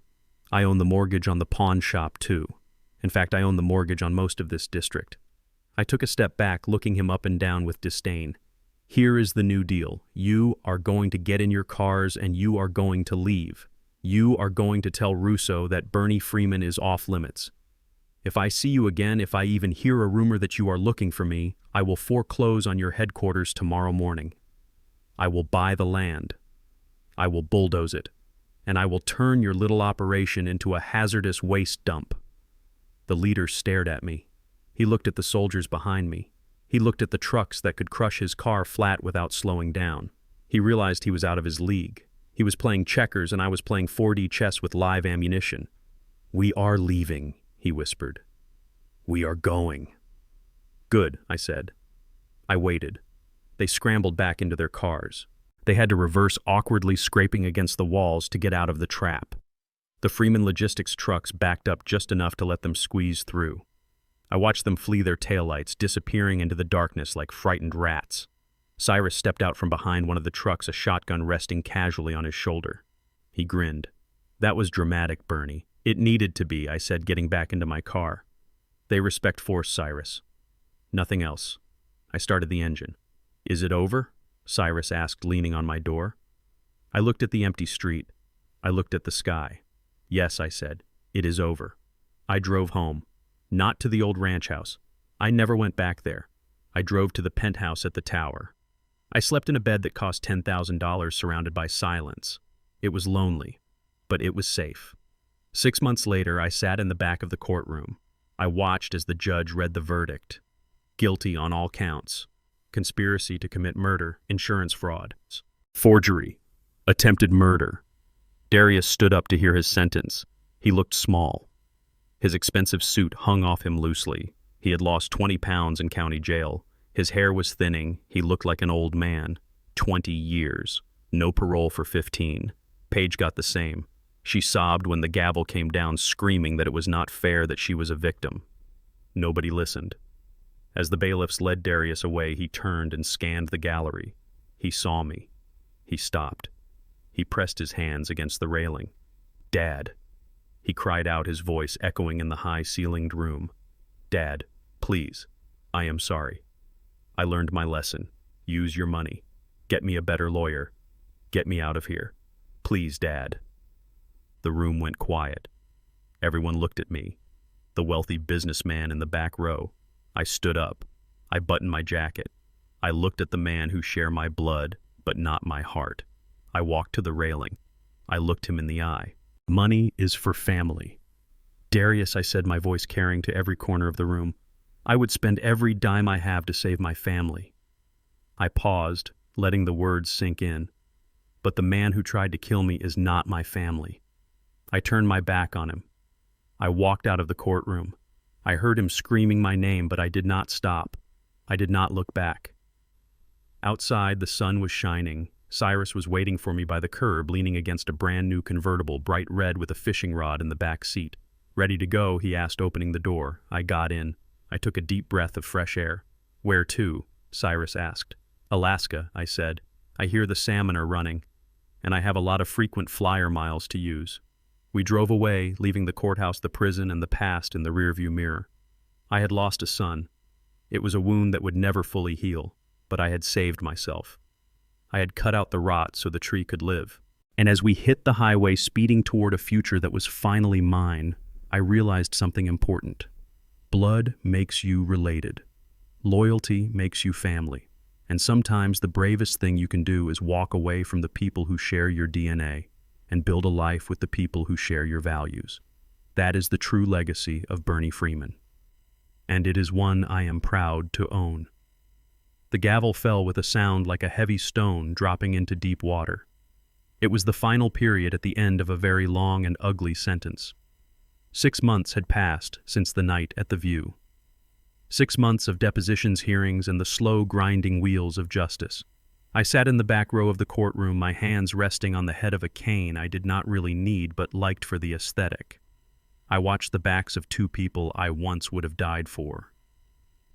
"I own the mortgage on the pawn shop too. In fact, I own the mortgage on most of this district." I took a step back, looking him up and down with disdain. "Here is the new deal. You are going to get in your cars and you are going to leave. You are going to tell Russo that Bernie Freeman is off limits. If I see you again, if I even hear a rumor that you are looking for me, I will foreclose on your headquarters tomorrow morning. I will buy the land. I will bulldoze it. And I will turn your little operation into a hazardous waste dump." The leader stared at me. He looked at the soldiers behind me. He looked at the trucks that could crush his car flat without slowing down. He realized he was out of his league. He was playing checkers and I was playing 4D chess with live ammunition. "We are leaving," he whispered. "We are going." "Good," I said. I waited. They scrambled back into their cars. They had to reverse, awkwardly scraping against the walls to get out of the trap. The Freeman Logistics trucks backed up just enough to let them squeeze through. I watched them flee their taillights, disappearing into the darkness like frightened rats. Cyrus stepped out from behind one of the trucks, a shotgun resting casually on his shoulder. He grinned. "That was dramatic, Bernie. It needed to be," I said, getting back into my car. "They respect force, Cyrus." "Nothing else." I started the engine. "Is it over?" Cyrus asked, leaning on my door. I looked at the empty street. I looked at the sky. "Yes," I said, "it is over." I drove home. Not to the old ranch house. I never went back there. I drove to the penthouse at the tower. I slept in a bed that cost $10,000, surrounded by silence. It was lonely, but it was safe. 6 months later, I sat in the back of the courtroom. I watched as the judge read the verdict. Guilty on all counts. Conspiracy to commit murder, insurance fraud, forgery, attempted murder. Darius stood up to hear his sentence. He looked small. His expensive suit hung off him loosely. He had lost 20 pounds in county jail. His hair was thinning. He looked like an old man. 20 years. No parole for 15. Paige got the same. She sobbed when the gavel came down, screaming that it was not fair that she was a victim. Nobody listened. As the bailiffs led Darius away, he turned and scanned the gallery. He saw me. He stopped. He pressed his hands against the railing. "Dad." He cried out, his voice echoing in the high-ceilinged room. "Dad, please. I am sorry. I learned my lesson. Use your money. Get me a better lawyer. Get me out of here. Please, Dad." The room went quiet. Everyone looked at me. The wealthy businessman in the back row. I stood up. I buttoned my jacket. I looked at the man who shared my blood, but not my heart. I walked to the railing. I looked him in the eye. "Money is for family." "Darius," I said, my voice carrying to every corner of the room, "I would spend every dime I have to save my family." I paused, letting the words sink in. "But the man who tried to kill me is not my family." I turned my back on him. I walked out of the courtroom. I heard him screaming my name, but I did not stop. I did not look back. Outside, the sun was shining. Cyrus was waiting for me by the curb, leaning against a brand-new convertible, bright red with a fishing rod in the back seat. "Ready to go?" he asked, opening the door. I got in. I took a deep breath of fresh air. "Where to?" Cyrus asked. "Alaska," I said. "I hear the salmon are running, and I have a lot of frequent flyer miles to use." We drove away, leaving the courthouse, the prison, and the past in the rearview mirror. I had lost a son. It was a wound that would never fully heal, but I had saved myself. I had cut out the rot so the tree could live. And as we hit the highway, speeding toward a future that was finally mine, I realized something important. Blood makes you related. Loyalty makes you family. And sometimes the bravest thing you can do is walk away from the people who share your DNA and build a life with the people who share your values. That is the true legacy of Bernie Freeman. And it is one I am proud to own. The gavel fell with a sound like a heavy stone dropping into deep water. It was the final period at the end of a very long and ugly sentence. 6 months had passed since the night at the View. 6 months of depositions, hearings, and the slow grinding wheels of justice. I sat in the back row of the courtroom, my hands resting on the head of a cane I did not really need but liked for the aesthetic. I watched the backs of 2 people I once would have died for.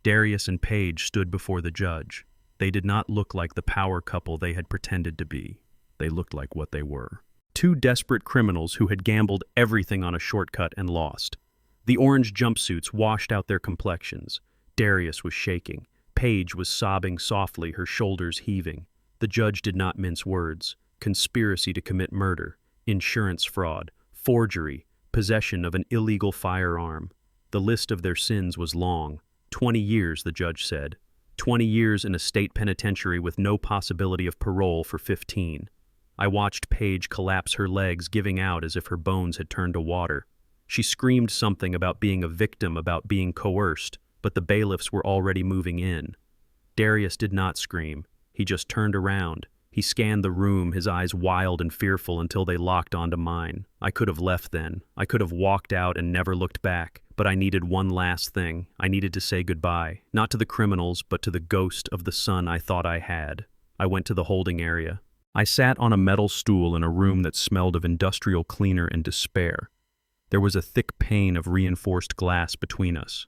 Darius and Paige stood before the judge. They did not look like the power couple they had pretended to be. They looked like what they were. 2 desperate criminals who had gambled everything on a shortcut and lost. The orange jumpsuits washed out their complexions. Darius was shaking. Paige was sobbing softly, her shoulders heaving. The judge did not mince words. Conspiracy to commit murder, insurance fraud, forgery, possession of an illegal firearm. The list of their sins was long. 20 years, the judge said. 20 years in a state penitentiary with no possibility of parole for 15. I watched Paige collapse her legs, giving out as if her bones had turned to water. She screamed something about being a victim, about being coerced, but the bailiffs were already moving in. Darius did not scream. He just turned around. He scanned the room, his eyes wild and fearful, until they locked onto mine. I could have left then. I could have walked out and never looked back. But I needed one last thing. I needed to say goodbye, not to the criminals, but to the ghost of the son I thought I had. I went to the holding area. I sat on a metal stool in a room that smelled of industrial cleaner and despair. There was a thick pane of reinforced glass between us.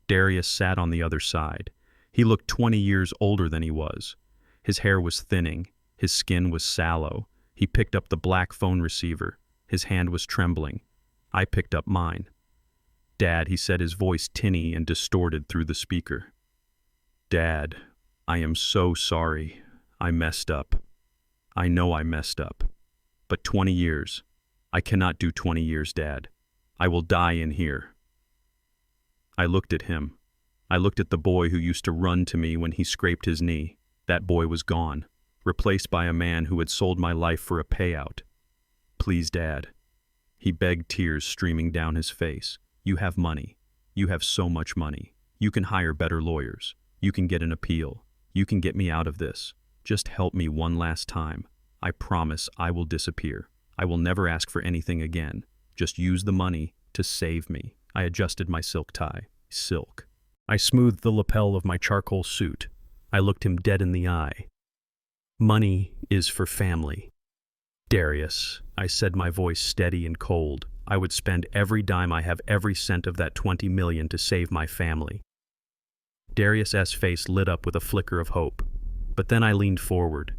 Darius sat on the other side. He looked 20 years older than he was. His hair was thinning. His skin was sallow. He picked up the black phone receiver. His hand was trembling. I picked up mine. "Dad," he said, his voice tinny and distorted through the speaker. "Dad, I am so sorry. I messed up. I know I messed up. But 20 years. I cannot do 20 years, Dad. I will die in here." I looked at him. I looked at the boy who used to run to me when he scraped his knee. That boy was gone, replaced by a man who had sold my life for a payout. "Please, Dad." He begged, tears streaming down his face. "You have money. You have so much money. You can hire better lawyers. You can get an appeal. You can get me out of this. Just help me one last time. I promise I will disappear. I will never ask for anything again. Just use the money to save me." I adjusted my silk tie. Silk. I smoothed the lapel of my charcoal suit. I looked him dead in the eye. "Money is for family. Darius," I said, my voice steady and cold, "I would spend every dime I have, every cent of that 20 million to save my family." Darius S.'s face lit up with a flicker of hope. But then I leaned forward.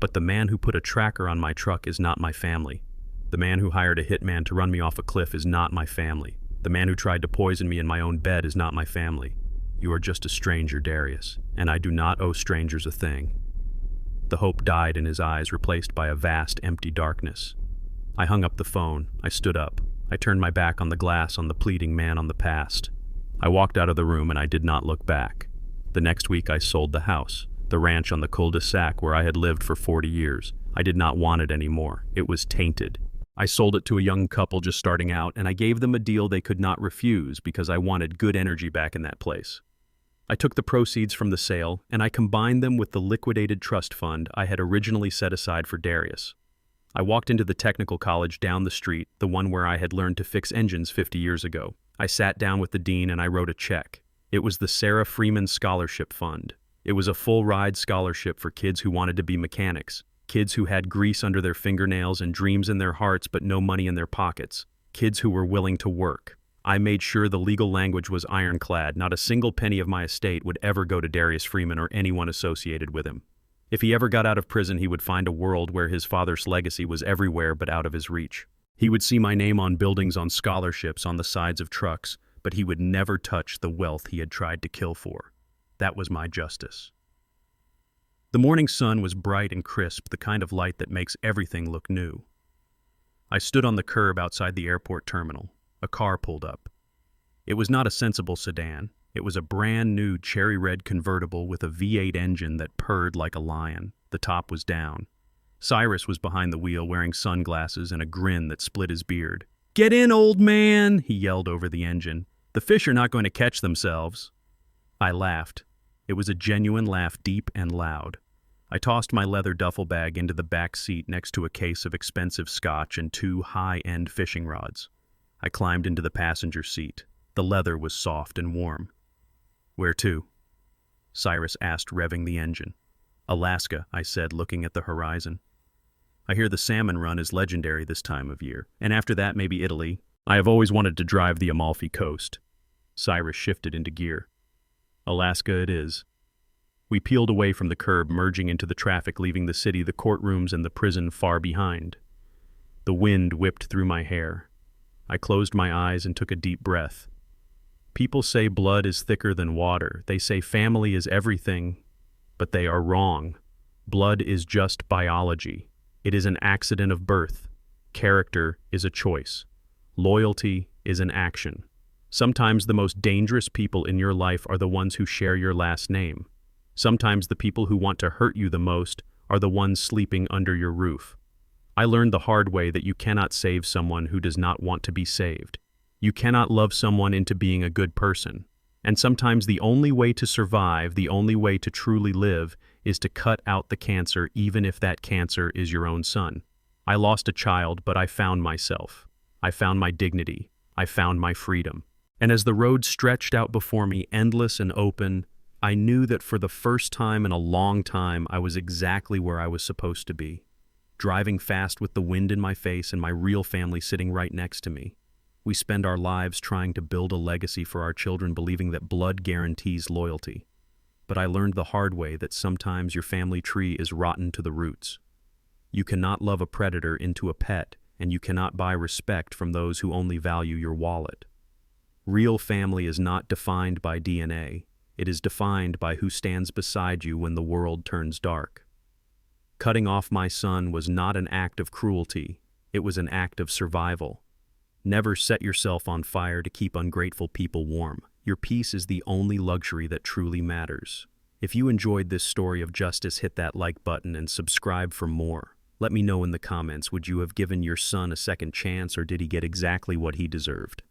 "But the man who put a tracker on my truck is not my family. The man who hired a hitman to run me off a cliff is not my family. The man who tried to poison me in my own bed is not my family. You are just a stranger, Darius, and I do not owe strangers a thing." The hope died in his eyes, replaced by a vast, empty darkness. I hung up the phone. I stood up. I turned my back on the glass, on the pleading man, on the past. I walked out of the room and I did not look back. The next week I sold the house, the ranch on the cul-de-sac where I had lived for 40 years. I did not want it anymore. It was tainted. I sold it to a young couple just starting out, and I gave them a deal they could not refuse because I wanted good energy back in that place. I took the proceeds from the sale, and I combined them with the liquidated trust fund I had originally set aside for Darius. I walked into the technical college down the street, the one where I had learned to fix engines 50 years ago. I sat down with the dean and I wrote a check. It was the Sarah Freeman Scholarship Fund. It was a full-ride scholarship for kids who wanted to be mechanics, kids who had grease under their fingernails and dreams in their hearts but no money in their pockets, kids who were willing to work. I made sure the legal language was ironclad. Not a single penny of my estate would ever go to Darius Freeman or anyone associated with him. If he ever got out of prison, he would find a world where his father's legacy was everywhere but out of his reach. He would see my name on buildings, on scholarships, on the sides of trucks, but he would never touch the wealth he had tried to kill for. That was my justice. The morning sun was bright and crisp, the kind of light that makes everything look new. I stood on the curb outside the airport terminal. A car pulled up. It was not a sensible sedan. It was a brand new cherry-red convertible with a V8 engine that purred like a lion. The top was down. Cyrus was behind the wheel, wearing sunglasses and a grin that split his beard. "Get in, old man!" he yelled over the engine. "The fish are not going to catch themselves." I laughed. It was a genuine laugh, deep and loud. I tossed my leather duffel bag into the back seat next to a case of expensive scotch and 2 high-end fishing rods. I climbed into the passenger seat. The leather was soft and warm. "Where to?" Cyrus asked, revving the engine. "Alaska," I said, looking at the horizon. "I hear the salmon run is legendary this time of year, and after that maybe Italy. I have always wanted to drive the Amalfi Coast." Cyrus shifted into gear. "Alaska it is." We peeled away from the curb, merging into the traffic, leaving the city, the courtrooms, and the prison far behind. The wind whipped through my hair. I closed my eyes and took a deep breath. People say blood is thicker than water. They say family is everything, but they are wrong. Blood is just biology. It is an accident of birth. Character is a choice. Loyalty is an action. Sometimes the most dangerous people in your life are the ones who share your last name. Sometimes the people who want to hurt you the most are the ones sleeping under your roof. I learned the hard way that you cannot save someone who does not want to be saved. You cannot love someone into being a good person. And sometimes the only way to survive, the only way to truly live, is to cut out the cancer, even if that cancer is your own son. I lost a child, but I found myself. I found my dignity. I found my freedom. And as the road stretched out before me, endless and open, I knew that for the first time in a long time, I was exactly where I was supposed to be. Driving fast with the wind in my face and my real family sitting right next to me. We spend our lives trying to build a legacy for our children, believing that blood guarantees loyalty. But I learned the hard way that sometimes your family tree is rotten to the roots. You cannot love a predator into a pet, and you cannot buy respect from those who only value your wallet. Real family is not defined by DNA. It is defined by who stands beside you when the world turns dark. Cutting off my son was not an act of cruelty. It was an act of survival. Never set yourself on fire to keep ungrateful people warm. Your peace is the only luxury that truly matters. If you enjoyed this story of justice, hit that like button and subscribe for more. Let me know in the comments, would you have given your son a second chance, or did he get exactly what he deserved?